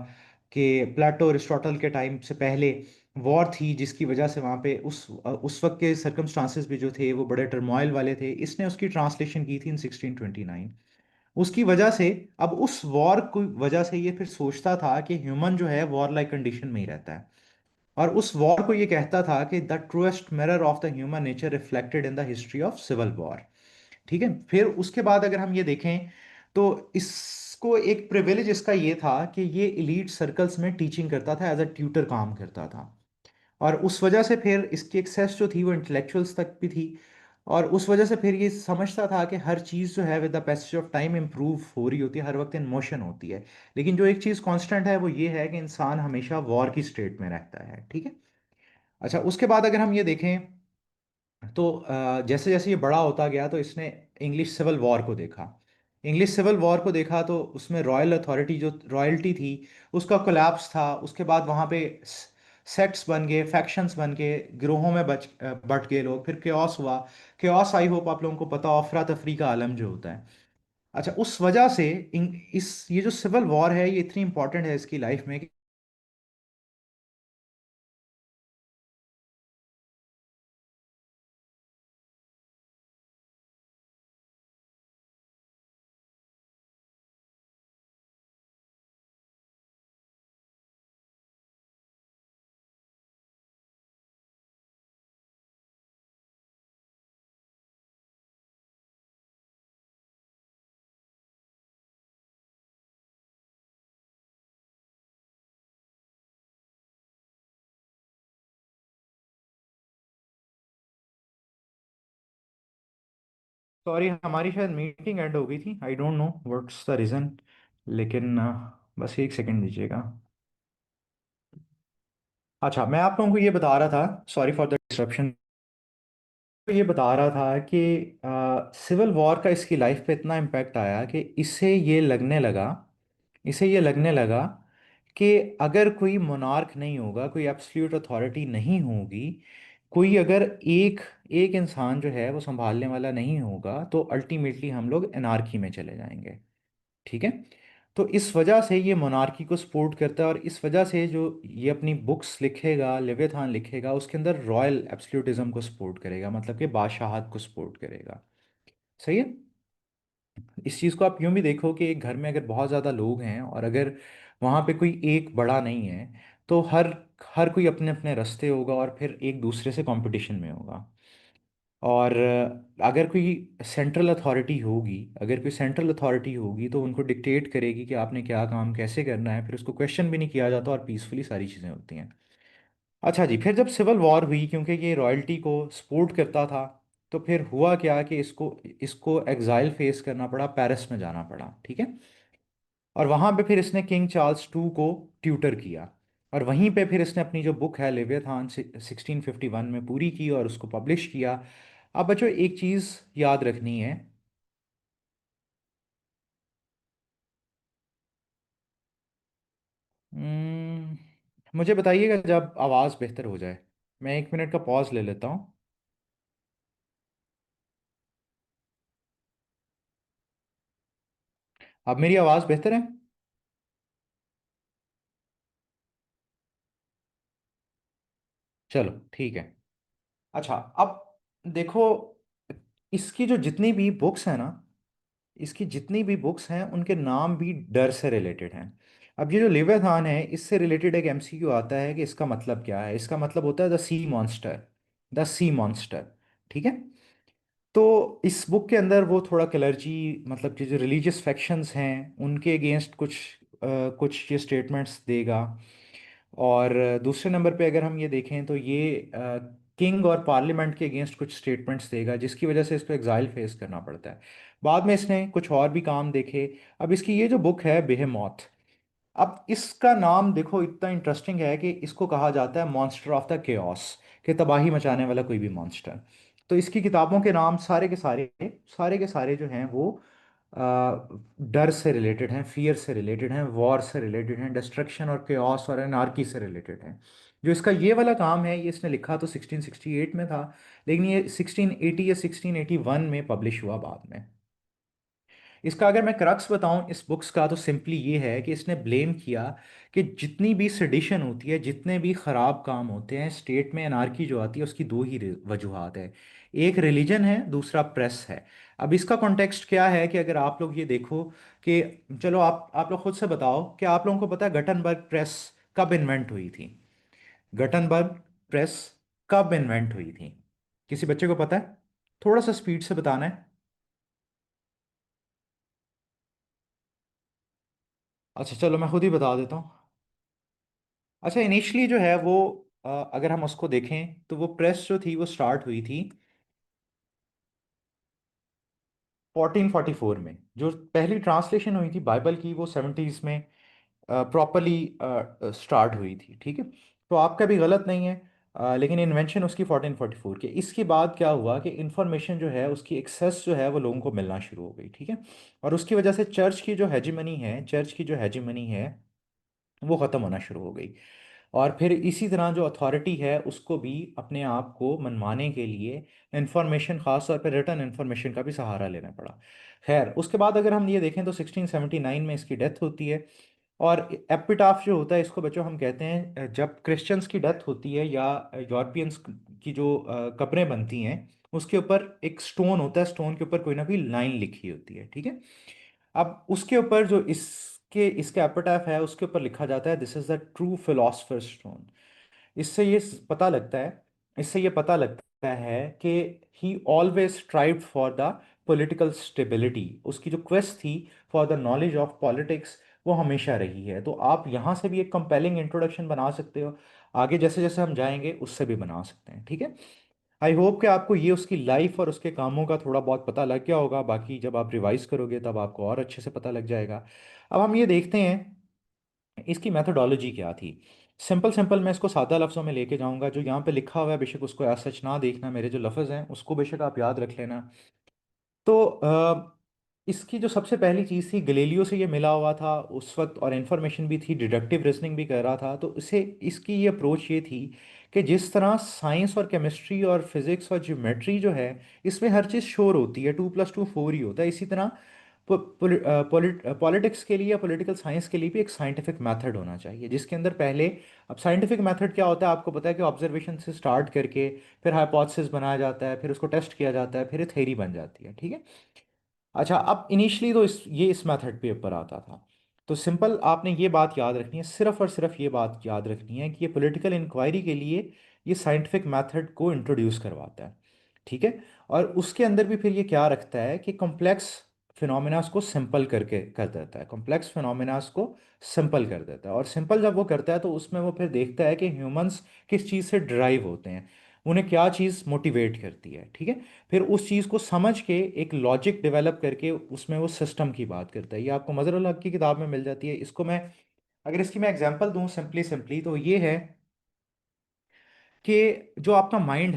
कि प्लेटो अरिस्टोटल के टाइम से पहले वॉर थी, जिसकी वजह से वहाँ पे उस वक्त के सर्कमस्टांसेस भी जो थे वो बड़े टर्मोइल वाले थे। इसने उसकी ट्रांसलेशन की थी इन 1629। उसकी वजह से अब उस वॉर की वजह से ये फिर सोचता था कि ह्यूमन जो है वॉर लाइक कंडीशन में ही रहता है, और उस वॉर को ये कहता था कि the truest mirror of the human nature reflected in the history of civil war. ठीक है, फिर उसके बाद अगर हम ये देखें तो इसको एक प्रिविलेज इसका ये था कि ये इलीट सर्कल्स में टीचिंग करता था, एज अ ट्यूटर काम करता था। और उस वजह से फिर इसकी एक्सेस जो थी वो इंटेलेक्चुअल्स तक भी थी। और उस वजह से फिर ये समझता था कि हर चीज़ जो है with the passage of time improve हो रही होती है, हर वक्त इन मोशन होती है, लेकिन जो एक चीज़ कांस्टेंट है वो ये है कि इंसान हमेशा वॉर की स्टेट में रहता है। ठीक है, अच्छा उसके बाद अगर हम ये देखें तो जैसे जैसे ये बड़ा होता गया तो इसने इंग्लिश सिविल वॉर को देखा। इंग्लिश सिविल वॉर को देखा तो उसमें रॉयल अथॉरिटी जो रॉयल्टी थी उसका कोलैप्स था। उसके बाद वहाँ पे सेक्ट्स बन गए, फैक्शंस बन गए, गिरोहों में बट गए लोग, फिर केओस हुआ। केओस, आई होप आप लोगों को पता हो, अफरा तफरी का आलम जो होता है। अच्छा, उस वजह से इस ये जो सिविल वॉर है ये इतनी इंपॉर्टेंट है इसकी लाइफ में। सॉरी, हमारी शायद मीटिंग एंड हो गई थी, I don't know what's the reason, लेकिन बस एक सेकंड दीजिएगा। अच्छा, मैं आप लोगों को ये बता रहा था, सॉरी फॉर द डिस्ट्रप्शन। ये बता रहा था कि सिविल वॉर का इसकी लाइफ पे इतना इम्पैक्ट आया कि इसे ये लगने लगा कि अगर कोई मोनार्क नहीं होगा, कोई एब्सोल्यूट अथॉरिटी नहीं होगी, कोई अगर एक एक इंसान जो है वो संभालने वाला नहीं होगा, तो अल्टीमेटली हम लोग एनार्की में चले जाएंगे। ठीक है, तो इस वजह से ये मोनार्की को सपोर्ट करता है, और इस वजह से जो ये अपनी बुक्स लिखेगा, लेविथान लिखेगा, उसके अंदर रॉयल एब्सोल्यूटिज्म को सपोर्ट करेगा, मतलब कि बादशाहत को सपोर्ट करेगा। सही है। इस चीज़ को आप यूं भी देखो कि एक घर में अगर बहुत ज़्यादा लोग हैं और अगर वहाँ पे कोई एक बड़ा नहीं है, तो हर हर कोई अपने अपने रास्ते होगा और फिर एक दूसरे से कंपटीशन में होगा। और अगर कोई सेंट्रल अथॉरिटी होगी तो उनको डिक्टेट करेगी कि आपने क्या काम कैसे करना है, फिर उसको क्वेश्चन भी नहीं किया जाता और पीसफुली सारी चीज़ें होती हैं। अच्छा जी, फिर जब सिविल वॉर हुई, क्योंकि ये रॉयल्टी को सपोर्ट करता था, तो फिर हुआ क्या कि इसको इसको एग्जाइल फेस करना पड़ा, पेरिस में जाना पड़ा। ठीक है, और वहाँ पे फिर इसने किंग चार्ल्स टू को ट्यूटर किया, और वहीं पे फिर इसने अपनी जो बुक है लेवियाथान 1651 में पूरी की और उसको पब्लिश किया। अब बच्चों एक चीज़ याद रखनी है। मुझे बताइएगा जब आवाज़ बेहतर हो जाए, मैं 1 मिनट का पॉज ले लेता हूँ। अब मेरी आवाज़ बेहतर है? चलो ठीक है। अच्छा, अब देखो, इसकी जो जितनी भी बुक्स हैं ना, इसकी जितनी भी बुक्स हैं उनके नाम भी डर से रिलेटेड हैं। अब ये जो लेवियाथान है, इससे रिलेटेड एक एमसीक्यू आता है कि इसका मतलब क्या है। इसका मतलब होता है the sea monster, the sea monster. ठीक है, तो इस बुक के अंदर वो थोड़ा क्लर्जी, मतलब कि जो रिलीजियस फैक्शंस हैं उनके अगेंस्ट कुछ ये स्टेटमेंट्स देगा। और दूसरे नंबर पे अगर हम ये देखें तो ये किंग और पार्लियामेंट के अगेंस्ट कुछ स्टेटमेंट्स देगा, जिसकी वजह से इसको एग्जाइल फेस करना पड़ता है। बाद में इसने कुछ और भी काम देखे। अब इसकी ये जो बुक है बेहेमॉथ, अब इसका नाम देखो इतना इंटरेस्टिंग है कि इसको कहा जाता है मॉन्स्टर ऑफ द केओस, कि तबाही मचाने वाला कोई भी मॉन्स्टर। तो इसकी किताबों के नाम सारे के सारे जो हैं वो डर से रिलेटेड हैं, फियर से रिलेटेड हैं, वॉर से रिलेटेड हैं, डिस्ट्रक्शन और केओस और एनार्की से रिलेटेड हैं। जो इसका ये वाला काम है, ये इसने लिखा तो 1668 में था, लेकिन ये 1680 या 1681 में पब्लिश हुआ बाद में। इसका अगर मैं क्रक्स बताऊं इस बुक्स का, तो सिंपली ये है कि इसने ब्लेम किया कि जितनी भी सेडिशन होती है, जितने भी खराब काम होते हैं स्टेट में, एनार्की जो आती है उसकी दो ही वजूहात है। एक रिलीजन है, दूसरा प्रेस है। अब इसका कॉन्टेक्स्ट क्या है कि अगर आप लोग ये देखो कि, चलो आप लोग खुद से बताओ कि आप लोगों को पता है गटनबर्ग प्रेस कब इन्वेंट हुई थी? गटनबर्ग प्रेस कब इन्वेंट हुई थी? किसी बच्चे को पता है? थोड़ा सा स्पीड से बताना है। अच्छा चलो मैं खुद ही बता देता हूँ। अच्छा, इनिशियली जो है वो, अगर हम उसको देखें तो वो प्रेस जो थी वो स्टार्ट हुई थी 1444 में। जो पहली ट्रांसलेशन हुई थी बाइबल की वो 70s में प्रॉपरली स्टार्ट हुई थी, ठीक है। तो आपका भी गलत नहीं है। लेकिन इन्वेंशन उसकी 1444 के, इसके बाद क्या हुआ कि इंफॉर्मेशन जो है उसकी एक्सेस जो है वो लोगों को मिलना शुरू हो गई, ठीक है। और उसकी वजह से चर्च की जो हेजिमनी है वो ख़त्म होना शुरू हो गई। और फिर इसी तरह जो अथॉरिटी है उसको भी अपने आप को मनवाने के लिए इंफॉर्मेशन, खास तौर पर रिटर्न इंफॉर्मेशन का भी सहारा लेना पड़ा। खैर, उसके बाद अगर हम ये देखें तो 1679 में इसकी डेथ होती है। और एपिटाफ जो होता है, इसको बच्चों हम कहते हैं, जब क्रिश्चियंस की डेथ होती है या यूरोपियंस की जो कब्रें बनती हैं, उसके ऊपर एक स्टोन होता है, स्टोन के ऊपर कोई ना कोई लाइन लिखी होती है, ठीक है। अब उसके ऊपर जो इसके इसके एपिटाफ है उसके ऊपर लिखा जाता है, this is the true philosopher stone. इससे ये पता लगता है इससे ये पता लगता है कि ही always strive for the political stability. उसकी जो क्वेस्ट थी for the knowledge of politics वो हमेशा रही है। तो आप यहाँ से भी एक कंपेलिंग इंट्रोडक्शन बना सकते हो, आगे जैसे जैसे हम जाएंगे उससे भी बना सकते हैं, ठीक है। आई होप कि आपको ये उसकी लाइफ और उसके कामों का थोड़ा बहुत पता लग गया होगा। बाकी जब आप रिवाइज करोगे तब आपको और अच्छे से पता लग जाएगा। अब हम ये देखते हैं इसकी मैथोडोलॉजी क्या थी। सिंपल सिंपल मैं इसको सादा लफ्ज़ों में लेके जाऊंगा। जो यहाँ पे लिखा हुआ है बेशक उसको ऐसा सच ना देखना, मेरे जो लफ्ज़ हैं उसको बेशक आप याद रख लेना। तो इसकी जो सबसे पहली चीज़ थी, गलीलियो से ये मिला हुआ था उस वक्त, और इन्फॉर्मेशन भी थी, डिडक्टिव रीजनिंग भी कर रहा था। तो इसे इसकी ये अप्रोच ये थी कि जिस तरह साइंस और केमिस्ट्री और फिजिक्स और ज्योमेट्री जो है, इसमें हर चीज़ श्योर होती है, 2+2 4 ही होता है, इसी तरह पॉलिटिक्स के लिए या पॉलिटिकल साइंस के लिए भी एक साइंटिफिक मेथड होना चाहिए, जिसके अंदर पहले, अब साइंटिफिक मेथड क्या होता है आपको पता है कि ऑब्जर्वेशन से स्टार्ट करके फिर हाइपोथेसिस बनाया जाता है, फिर उसको टेस्ट किया जाता है, फिर थ्योरी बन जाती है, ठीक है। अच्छा, अब इनिशियली तो इस मेथड पे ऊपर आता था। तो सिंपल आपने ये बात याद रखनी है, सिर्फ और सिर्फ ये बात याद रखनी है कि ये पॉलिटिकल इंक्वायरी के लिए ये साइंटिफिक मेथड को इंट्रोड्यूस करवाता है, ठीक है। और उसके अंदर भी फिर ये क्या रखता है कि कॉम्प्लेक्स फिनोमिनास को सिंपल करके कर देता है, कॉम्प्लेक्स फिनोमिनास को सिंपल कर देता है। और सिंपल जब वो करता है तो उसमें वो फिर देखता है कि ह्यूमंस किस चीज़ से ड्राइव होते हैं, उन्हें क्या चीज़ मोटिवेट करती है, ठीक है। फिर उस चीज़ को समझ के एक लॉजिक डेवलप करके उसमें वो सिस्टम की बात करता है। ये आपको मज़हरुल हक की किताब में मिल जाती है। इसको मैं, अगर इसकी मैं एग्जांपल दूं सिंपली सिंपली, तो ये है कि जो आपका माइंड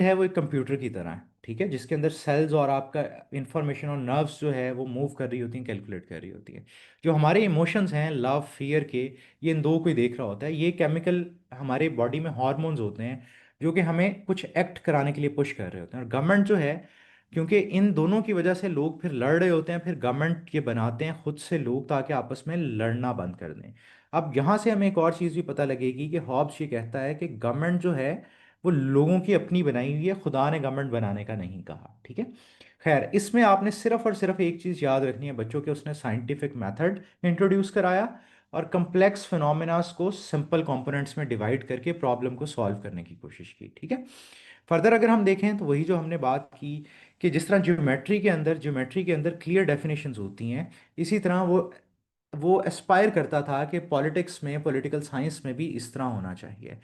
है वो एक कंप्यूटर की तरह है, ठीक है, जिसके अंदर सेल्स और आपका इंफॉर्मेशन और नर्व्स जो है वो मूव कर रही होती हैं, कैलकुलेट कर रही होती हैं। जो हमारे इमोशंस हैं, लव फियर के, ये इन दो को ही देख रहा होता है। ये केमिकल हमारे बॉडी में हॉर्मोन्स होते हैं जो कि हमें कुछ एक्ट कराने के लिए पुश कर रहे होते हैं। और गवर्नमेंट जो है, क्योंकि इन दोनों की वजह से लोग फिर लड़ रहे होते हैं, फिर गवर्नमेंट ये बनाते हैं खुद से लोग ताकि आपस में लड़ना बंद कर दें। अब यहाँ से हमें एक और चीज़ भी पता लगेगी कि हॉब्स ये कहता है कि गवर्नमेंट जो है वो लोगों की अपनी बनाई हुई है, खुदा ने गवर्नमेंट बनाने का नहीं कहा, ठीक है। खैर, इसमें आपने सिर्फ और सिर्फ एक चीज़ याद रखनी है बच्चों के, उसने साइंटिफिक मेथड इंट्रोड्यूस कराया और कम्प्लेक्स फिनोमिनास को सिंपल कंपोनेंट्स में डिवाइड करके प्रॉब्लम को सॉल्व करने की कोशिश की, ठीक है। फर्दर अगर हम देखें तो वही जो हमने बात की कि जिस तरह ज्योमेट्री के अंदर क्लियर डेफिनेशंस होती हैं, इसी तरह वो एस्पायर करता था कि पॉलिटिक्स में, पॉलिटिकल साइंस में भी इस तरह होना चाहिए।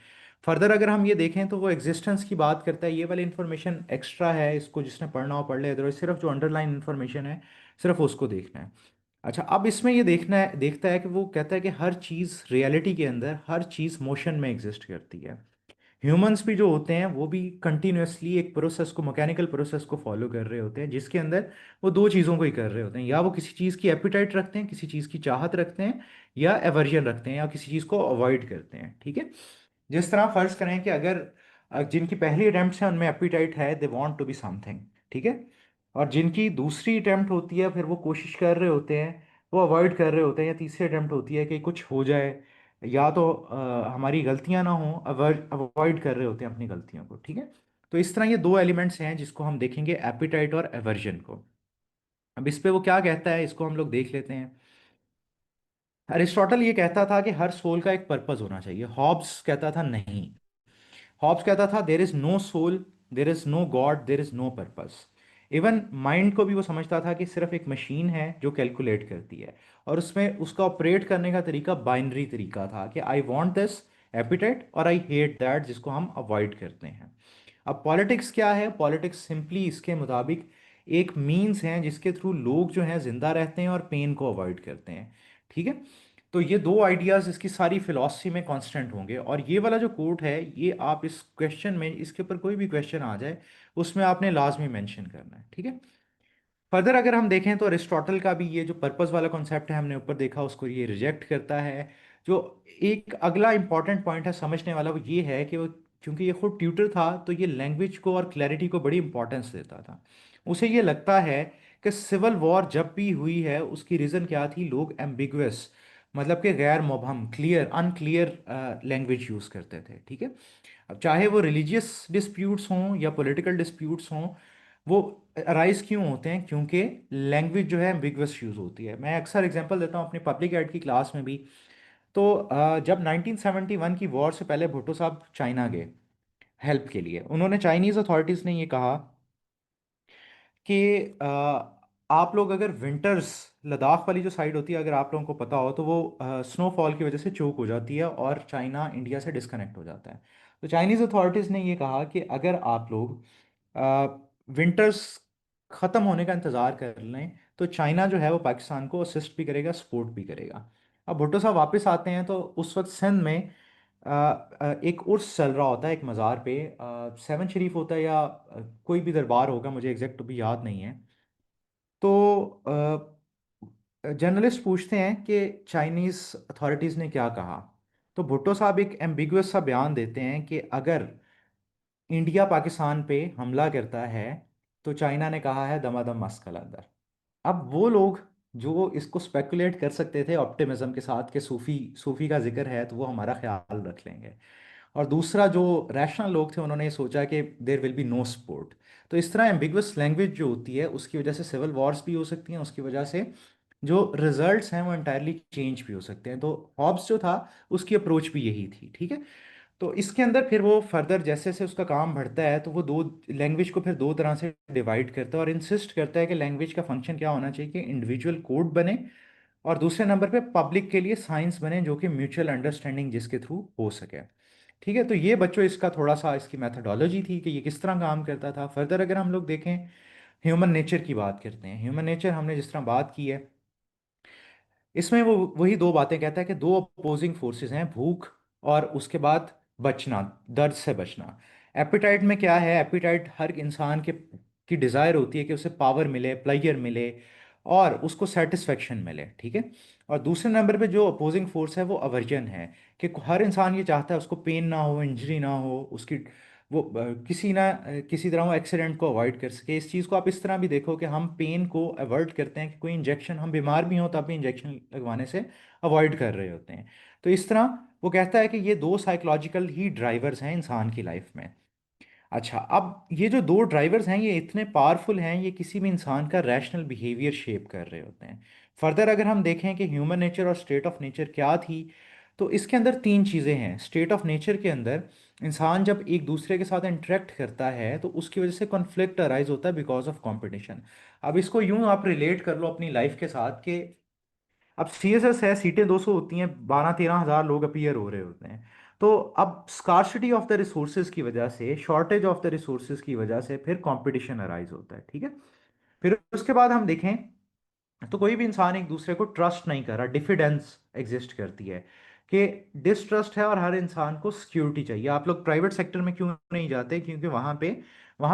फर्दर अगर हम ये देखें तो वो एग्जिस्टेंस की बात करता है। ये वाली इंफॉर्मेशन एक्स्ट्रा है, इसको जिसने पढ़ना हो पढ़ ले, अदरवाइज सिर्फ जो अंडरलाइन इंफॉर्मेशन है सिर्फ उसको देखना है। अच्छा, अब इसमें ये देखता है कि वो कहता है कि हर चीज़ रियलिटी के अंदर हर चीज़ मोशन में एग्जिस्ट करती है। ह्यूमंस भी जो होते हैं वो भी कंटिन्यूअसली एक प्रोसेस को, मैकेनिकल प्रोसेस को फॉलो कर रहे होते हैं, जिसके अंदर वो दो चीज़ों को ही कर रहे होते हैं। या वो किसी चीज़ की एपिटाइट रखते हैं, किसी चीज़ की चाहत रखते हैं, या एवर्जन रखते हैं, या किसी चीज़ को अवॉइड करते हैं। ठीक है। जिस तरह फर्ज करें कि अगर जिनकी पहली अटेम्प्ट है उनमें एपिटाइट है, they want to be something. ठीक है। और जिनकी दूसरी अटेम्प्ट होती है, फिर वो कोशिश कर रहे होते हैं, वो अवॉइड कर रहे होते हैं, या तीसरी अटेम्प्ट होती है कि कुछ हो जाए, या तो हमारी गलतियां ना हो, अवॉइड कर रहे होते हैं अपनी गलतियों को। ठीक है। तो इस तरह ये दो एलिमेंट्स हैं जिसको हम देखेंगे, एपिटाइट और एवर्जन को। अब इस पे वो क्या कहता है, इसको हम लोग देख लेते हैं। अरिस्टोटल ये कहता था कि हर सोल का एक पर्पस होना चाहिए। हॉब्स कहता था नहीं। हॉब्स कहता था there is no soul, there is no God, there is no purpose. Even mind को भी वो समझता था कि सिर्फ एक मशीन है जो कैलकुलेट करती है, और उसमें उसका ऑपरेट करने का तरीका बाइनरी तरीका था कि आई वॉन्ट दिस एपिटाइट और आई हेट दैट, जिसको हम अवॉइड करते हैं। अब पॉलिटिक्स क्या है? पॉलिटिक्स सिंपली इसके मुताबिक एक मीन्स है जिसके थ्रू लोग जो हैं जिंदा रहते हैं और पेन को अवॉइड करते हैं। ठीक है। तो ये दो आइडियाज इसकी सारी फिलॉसफी में कांस्टेंट होंगे, और ये वाला जो कोट है, ये आप इस क्वेश्चन में, इसके ऊपर कोई भी क्वेश्चन आ जाए उसमें आपने लाजमी मेंशन करना है। ठीक है। फर्दर अगर हम देखें तो अरिस्टोटल का भी ये जो पर्पस वाला कॉन्सेप्ट है हमने ऊपर देखा, उसको ये रिजेक्ट करता है। जो एक अगला इंपॉर्टेंट पॉइंट है समझने वाला, वो ये है कि वो, क्योंकि ये खुद ट्यूटर था, तो ये लैंग्वेज को और क्लैरिटी को बड़ी इंपॉर्टेंस देता था। उसे ये लगता है कि सिविल वॉर जब भी हुई है उसकी रीज़न क्या थी, लोग एम्बिगुअस, मतलब कि गैर मुबहम, क्लियर अनक्लियर लैंग्वेज यूज़ करते थे। ठीक है। अब चाहे वो रिलीजियस डिस्प्यूट्स हों या पॉलिटिकल डिस्प्यूट्स हों, वो अराइज क्यों होते हैं? क्योंकि लैंग्वेज जो है एम्बिगुअस यूज़ होती है। मैं अक्सर एग्जांपल देता हूँ अपनी पब्लिक एड की क्लास में भी। तो जब 1971 की वॉर से पहले भुट्टो साहब चाइना गए हेल्प के लिए, उन्होंने, चाइनीज़ अथॉरिटीज़ ने ये कहा कि आप लोग अगर विंटर्स, लद्दाख वाली जो साइड होती है, अगर आप लोगों को पता हो तो वो स्नोफॉल की वजह से चोक हो जाती है और चाइना इंडिया से डिस्कनेक्ट हो जाता है। तो चाइनीज़ अथॉरिटीज़ ने ये कहा कि अगर आप लोग विंटर्स ख़त्म होने का इंतज़ार कर लें तो चाइना जो है वो पाकिस्तान को असिस्ट भी करेगा, सपोर्ट भी करेगा। अब भुट्टो साहब वापस आते हैं तो उस वक्त सिंध में एक उर्स चल रहा होता है एक मज़ार पे, सेवन शरीफ होता है या कोई भी दरबार होगा, मुझे एग्जैक्ट भी याद नहीं है। तो जर्नलिस्ट पूछते हैं कि चाइनीज़ अथॉरिटीज़ ने क्या कहा। तो भुट्टो साहब एक एम्बिगुअस सा बयान देते हैं कि अगर इंडिया पाकिस्तान पे हमला करता है तो चाइना ने कहा है दमादम मस्त कलंदर। अब वो लोग जो इसको स्पेकुलेट कर सकते थे ऑप्टिमिज्म के साथ कि सूफी सूफी का जिक्र है तो वो हमारा ख्याल रख लेंगे, और दूसरा जो रैशनल लोग थे उन्होंने ये सोचा कि there will be no support. तो इस तरह एम्बिगुअस लैंग्वेज जो होती है उसकी वजह से सिविल वॉर्स भी हो सकती हैं, उसकी वजह से जो रिजल्ट्स हैं वो इंटायरली चेंज भी हो सकते हैं। तो हॉब्स जो था उसकी अप्रोच भी यही थी। ठीक है। तो इसके अंदर फिर वो फर्दर जैसे जैसे उसका काम बढ़ता है तो वो दो लैंग्वेज को फिर दो तरह से डिवाइड करता है, और इंसिस्ट करता है कि लैंग्वेज का फंक्शन क्या होना चाहिए कि इंडिविजुअल कोड बने, और दूसरे नंबर पे पब्लिक के लिए साइंस बने जो कि म्यूचुअल अंडरस्टैंडिंग जिसके थ्रू हो सके। ठीक है। तो ये बच्चों इसका थोड़ा सा इसकी मैथडोलॉजी थी कि ये किस तरह काम करता था। फर्दर अगर हम लोग देखें, ह्यूमन नेचर की बात करते हैं। ह्यूमन नेचर हमने जिस तरह बात की है, इसमें वो वही दो बातें कहता है कि दो अपोजिंग फोर्सेस हैं, भूख और उसके बाद बचना, दर्द से बचना। एपिटाइट में क्या है? एपिटाइट हर इंसान के की डिज़ायर होती है कि उसे पावर मिले, प्लेजर मिले, और उसको सेटिस्फेक्शन मिले। ठीक है। और दूसरे नंबर पे जो अपोजिंग फोर्स है वो अवर्जन है, कि हर इंसान ये चाहता है उसको पेन ना हो, इंजरी ना हो, उसकी वो किसी तरह वो एक्सीडेंट को अवॉइड कर सके। इस चीज़ को आप इस तरह भी देखो कि हम पेन को अवॉइड करते हैं कि कोई इंजेक्शन, हम बीमार भी हों तब भी इंजेक्शन लगवाने से अवॉइड कर रहे होते हैं। तो इस तरह वो कहता है कि ये दो साइकोलॉजिकल ही ड्राइवर्स हैं इंसान की लाइफ में। अच्छा, अब ये जो दो ड्राइवर्स हैं ये इतने पावरफुल हैं, ये किसी भी इंसान का रैशनल बिहेवियर शेप कर रहे होते हैं। फर्दर अगर हम देखें कि ह्यूमन नेचर और स्टेट ऑफ नेचर क्या थी, तो इसके अंदर तीन चीज़ें हैं स्टेट ऑफ नेचर के अंदर। इंसान जब एक दूसरे के साथ इंटरेक्ट करता है तो उसकी वजह से कॉन्फ्लिक्ट अराइज होता है बिकॉज ऑफ कंपटीशन। अब इसको यूं आप रिलेट कर लो अपनी लाइफ के साथ कि अब सीएसएस है, सीटें 200 होती हैं, 12-13 हज़ार लोग अपीयर हो रहे होते हैं। तो अब स्कार्सिटी ऑफ द रिसोर्सेज की वजह से, शॉर्टेज ऑफ द रिसोर्सेज की वजह से फिर कंपटीशन अराइज होता है, ठीक है। फिर उसके बाद हम देखें तो कोई भी इंसान एक दूसरे को ट्रस्ट नहीं कर रहा, डिफिडेंस एग्जिस्ट करती है कि डिसट्रस्ट है और हर इंसान को सिक्योरिटी चाहिए। आप लोग प्राइवेट सेक्टर में क्यों नहीं जाते? क्योंकि वहाँ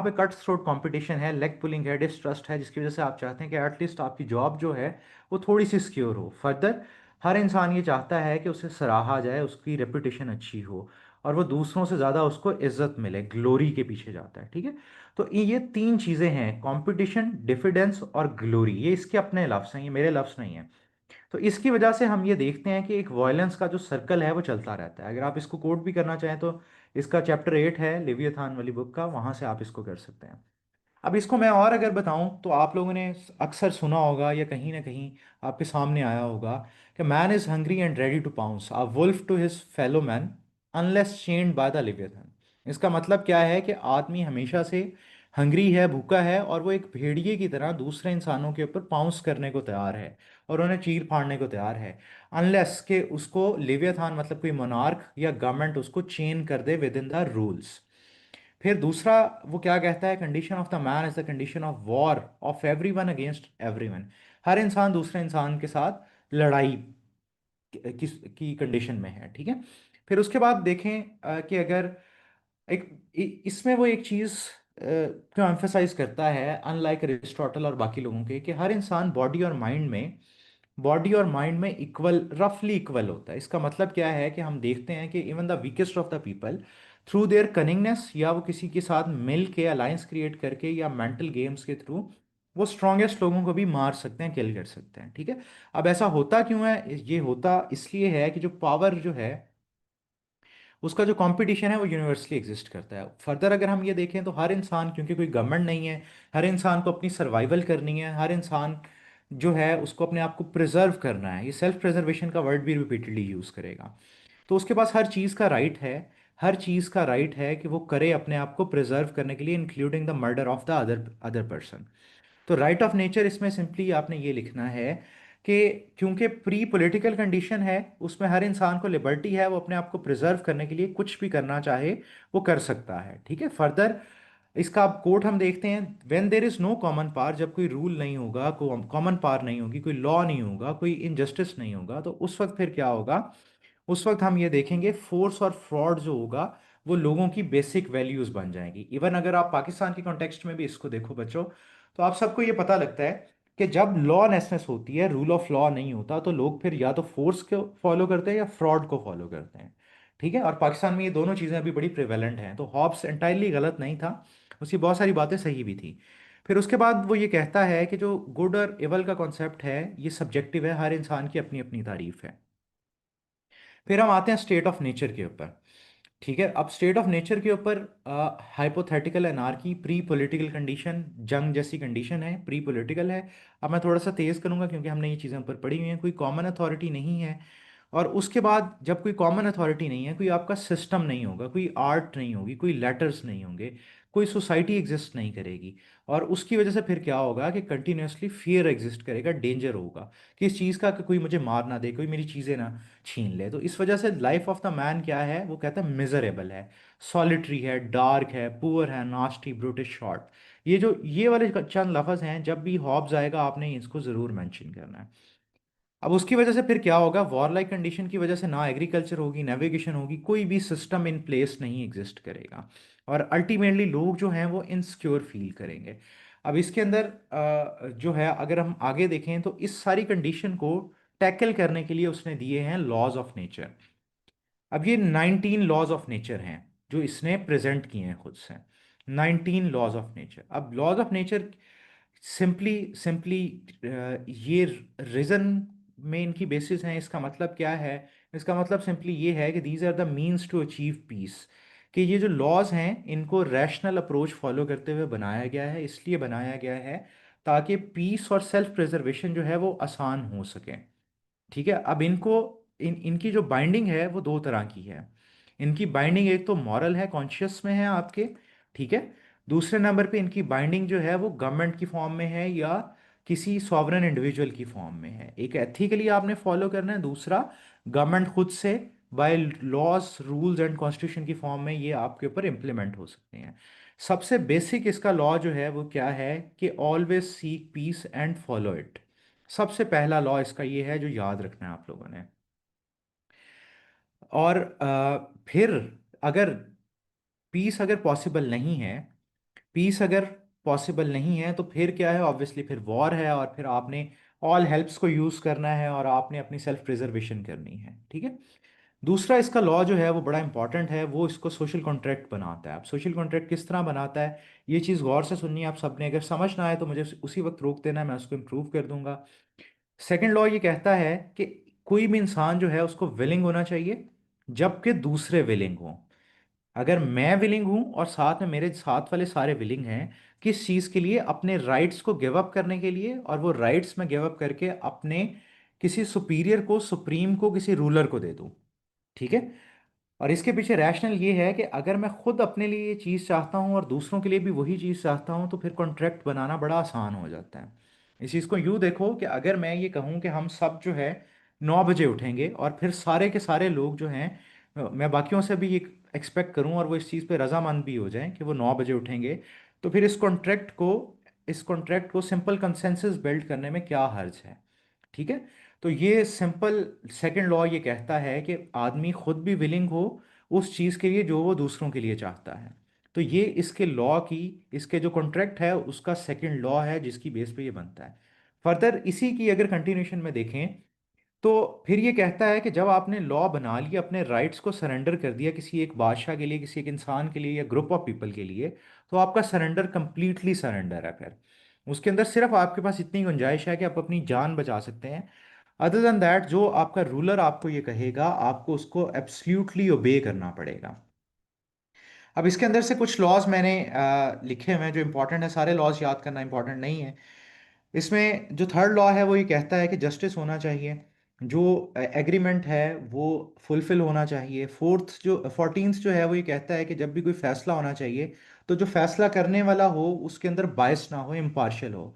पे कट थ्रोट कंपटीशन है, लेग पुलिंग है, डिसट्रस्ट है, जिसकी वजह से आप चाहते हैं कि एटलीस्ट आपकी जॉब जो है वो थोड़ी सी सिक्योर हो। फर्दर हर इंसान ये चाहता है कि उसे सराहा जाए, उसकी रेपुटेशन अच्छी हो और वो दूसरों से ज़्यादा उसको इज्जत मिले, ग्लोरी के पीछे जाता है, ठीक है। तो ये तीन चीजें हैं, कंपटीशन, डिफिडेंस और ग्लोरी। ये इसके अपने लफ्ज हैं, ये मेरे लफ्ज नहीं है। तो इसकी वजह से हम ये देखते हैं कि एक वायलेंस का जो सर्कल है वो चलता रहता है। अगर आप इसको कोट भी करना चाहें तो इसका चैप्टर 8 है लिवियथान वाली बुक का, वहां से आप इसको कर सकते हैं। अब इसको मैं और अगर बताऊं तो आप लोगों ने अक्सर सुना होगा या कहीं ना कहीं आपके सामने आया होगा कि man is hungry and ready to pounce a wolf to his fellow man unless chained by the leviathan. इसका मतलब क्या है कि आदमी हमेशा से हंग्री है, भूखा है, और वो एक भेड़िए की तरह दूसरे इंसानों के ऊपर पाउंस करने को तैयार है और उन्हें चीर फाड़ने को तैयार है, अनलेस के उसको लिवियथान मतलब कोई मोनार्क या गवर्नमेंट उसको चेन कर दे विद इन द रूल्स। फिर दूसरा वो क्या कहता है, condition of the man is the condition of war of every one against every one. हर इंसान दूसरे इंसान के साथ लड़ाई की कंडीशन में है, ठीक है। फिर उसके बाद देखें कि अगर एक इसमें वो एक चीज क्यों एम्फेसाइज करता है अनलाइक एरिस्टोटल और बाकी लोगों के, कि हर इंसान बॉडी और माइंड में इक्वल, रफली इक्वल होता है। इसका मतलब क्या है कि हम देखते हैं कि even the weakest of the people through their cunningness, या वो किसी के साथ मिल के अलायंस क्रिएट करके या मेंटल गेम्स के थ्रू वो स्ट्रॉन्गेस्ट लोगों को भी मार सकते हैं, किल कर सकते हैं, ठीक है। अब ऐसा होता क्यों है? ये होता इसलिए है कि जो पावर जो है उसका जो कंपटीशन है वो यूनिवर्सली एग्जिस्ट करता है। फर्दर अगर हम ये देखें तो हर इंसान, क्योंकि कोई गवर्नमेंट नहीं है, हर इंसान को अपनी सर्वाइवल करनी है, हर इंसान जो है उसको अपने आप को प्रिजर्व करना है, ये सेल्फ प्रिजर्वेशन का वर्ड भी रिपीटेडली यूज करेगा। तो उसके पास हर चीज़ का राइट है, हर चीज़ का राइट है कि वो करे अपने आप को प्रिजर्व करने के लिए, including the murder of the other other person. तो राइट ऑफ नेचर इसमें सिंपली आपने ये लिखना है कि क्योंकि प्री पॉलिटिकल कंडीशन है, उसमें हर इंसान को लिबर्टी है, वो अपने आप को प्रिजर्व करने के लिए कुछ भी करना चाहे वो कर सकता है, ठीक है। फर्दर इसका आप कोट हम देखते हैं, when there is no common power, जब कोई रूल नहीं होगा, कॉमन पावर नहीं होगी, कोई लॉ नहीं होगा, कोई इनजस्टिस नहीं होगा, तो उस वक्त फिर क्या होगा? उस वक्त हम ये देखेंगे फोर्स और फ्रॉड जो होगा वो लोगों की बेसिक वैल्यूज बन जाएंगी। इवन अगर आप पाकिस्तान के कॉन्टेक्स्ट में भी इसको देखो बच्चों, तो आप सबको ये पता लगता है कि जब लॉलेसनेस होती है, रूल ऑफ लॉ नहीं होता, तो लोग फिर या तो फोर्स को फॉलो करते हैं या फ्रॉड को फॉलो करते हैं, ठीक है। और पाकिस्तान में ये दोनों चीज़ें अभी बड़ी प्रिवेलेंट हैं। तो हॉब्स एंटायरली गलत नहीं था, उसकी बहुत सारी बातें सही भी थी। फिर उसके बाद वो ये कहता है कि जो गुड और एवल का कॉन्सेप्ट है ये सब्जेक्टिव है, हर इंसान की अपनी अपनी तारीफ है। फिर हम आते हैं स्टेट ऑफ नेचर के ऊपर, ठीक है। अब स्टेट ऑफ नेचर के ऊपर hypothetical anarchy, pre political condition, जंग जैसी कंडीशन है, प्री पॉलिटिकल है। अब मैं थोड़ा सा तेज करूंगा क्योंकि हमने ये चीज़ें ऊपर पढ़ी हुई हैं। कोई कॉमन अथॉरिटी नहीं है, और उसके बाद जब कोई कॉमन अथॉरिटी नहीं है, कोई आपका सिस्टम नहीं होगा, कोई आर्ट नहीं होगी, कोई लेटर्स नहीं होंगे, कोई सोसाइटी एग्जिस्ट नहीं करेगी। और उसकी वजह से फिर क्या होगा कि कंटिन्यूसली फियर एग्जिस्ट करेगा, डेंजर होगा कि इस चीज़ का कि कोई मुझे मार ना दे, कोई मेरी चीज़ें ना छीन ले। तो इस वजह से लाइफ ऑफ द मैन क्या है? वो कहता है मिजरेबल है, सॉलिटरी है, डार्क है, पुअर है, नास्टी, ब्रूटिश, शॉर्ट। ये वाले चंद लफ्ज हैं, जब भी हॉब्स आएगा आपने इसको जरूर मेंशन करना है। अब उसकी वजह से फिर क्या होगा? वॉर लाइक कंडीशन की वजह से ना एग्रीकल्चर होगी, नेविगेशन होगी, कोई भी सिस्टम इन प्लेस नहीं एग्जिस्ट करेगा, और अल्टीमेटली लोग जो हैं वो इनसिक्योर फील करेंगे। अब इसके अंदर जो है, अगर हम आगे देखें तो इस सारी कंडीशन को टैकल करने के लिए उसने दिए हैं लॉज ऑफ नेचर। अब ये 19 लॉज ऑफ नेचर हैं जो इसने प्रेजेंट किए हैं खुद से, 19 लॉज ऑफ नेचर। अब laws of nature simply simply ये रीजन में इनकी बेसिस हैं। इसका मतलब क्या है? इसका मतलब सिंपली ये है कि these are the means to achieve peace, कि ये जो लॉज हैं इनको रैशनल अप्रोच फॉलो करते हुए बनाया गया है, इसलिए बनाया गया है ताकि पीस और सेल्फ प्रिजर्वेशन जो है वो आसान हो सके, ठीक है। अब इनको इनकी जो बाइंडिंग है वो दो तरह की है। इनकी बाइंडिंग एक तो मॉरल है, कॉन्शियस में है आपके, ठीक है। दूसरे नंबर पे इनकी बाइंडिंग जो है वो गवर्नमेंट की फॉर्म में है या किसी सॉवरेन इंडिविजुअल की फॉर्म में है। एक एथिकली आपने फॉलो करना है, दूसरा गवर्नमेंट खुद से bylaws rules and constitution की फॉर्म में ये आपके ऊपर इम्प्लीमेंट हो सकते हैं। सबसे बेसिक इसका लॉ जो है वो क्या है कि always seek peace and follow it. सबसे पहला लॉ इसका ये है जो याद रखना है आप लोगों ने। और फिर अगर पीस अगर पॉसिबल नहीं है, पीस अगर पॉसिबल नहीं है तो फिर क्या है, ऑब्वियसली फिर वॉर है, और फिर आपने ऑल हेल्प्स को यूज करना है और आपने अपनी सेल्फ प्रिजर्वेशन करनी है, ठीक है। दूसरा इसका लॉ जो है वो बड़ा इंपॉर्टेंट है, वो इसको सोशल कॉन्ट्रैक्ट बनाता है। अब सोशल कॉन्ट्रैक्ट किस तरह बनाता है, ये चीज़ गौर से सुननी है आप सबने। अगर समझ ना आए तो मुझे उसी वक्त रोक देना है, मैं उसको इम्प्रूव कर दूंगा। सेकंड लॉ ये कहता है कि कोई भी इंसान जो है उसको विलिंग होना चाहिए जबकि दूसरे विलिंग हों। अगर मैं विलिंग हूं और साथ में मेरे साथ वाले सारे विलिंग हैं, किस चीज़ के लिए, अपने राइट्स को गिव अप करने के लिए, और वो राइट्स में गिव अप करके अपने किसी सुपीरियर को, सुप्रीम को, किसी रूलर को दे दूं, ठीक है। और इसके पीछे रैशनल ये है कि अगर मैं खुद अपने लिए ये चीज़ चाहता हूँ और दूसरों के लिए भी वही चीज़ चाहता हूँ तो फिर कॉन्ट्रैक्ट बनाना बड़ा आसान हो जाता है। इस चीज़ को यूँ देखो कि अगर मैं ये कहूँ कि हम सब जो है 9 बजे उठेंगे, और फिर सारे के सारे लोग जो हैं, मैं बाकियों से भी ये एक्सपेक्ट करूँ और वो इस चीज़ पे रजामंद भी हो जाएं कि वो 9 बजे उठेंगे, तो फिर इस कॉन्ट्रैक्ट को सिंपल कंसेंसस बिल्ड करने में क्या हर्ज है, ठीक है। तो ये सिंपल सेकंड लॉ ये कहता है कि आदमी खुद भी विलिंग हो उस चीज़ के लिए जो वो दूसरों के लिए चाहता है। तो ये इसके लॉ की, इसके जो कॉन्ट्रैक्ट है उसका सेकंड लॉ है जिसकी बेस पे ये बनता है। फर्दर इसी की अगर कंटिन्यूशन में देखें तो फिर ये कहता है कि जब आपने लॉ बना लिया, अपने राइट्स को सरेंडर कर दिया किसी एक बादशाह के लिए, किसी एक इंसान के लिए या ग्रुप ऑफ पीपल के लिए, तो आपका सरेंडर कंप्लीटली सरेंडर है। फिर उसके अंदर सिर्फ आपके पास इतनी गुंजाइश है कि आप अपनी जान बचा सकते हैं। अदर देन दैट जो आपका रूलर आपको ये कहेगा आपको उसको एब्सल्यूटली ओबे करना पड़ेगा। अब इसके अंदर से कुछ लॉज मैंने लिखे हुए हैं जो इंपॉर्टेंट है। सारे लॉज याद करना इंपॉर्टेंट नहीं है। इसमें जो थर्ड लॉ है वो ये कहता है कि जस्टिस होना चाहिए, जो एग्रीमेंट है वो फुलफिल होना चाहिए। फोर्टींथ जो है वो ये कहता है कि जब भी कोई फैसला होना चाहिए तो जो फैसला करने वाला हो उसके अंदर बायस ना हो, इम्पार्शियल हो।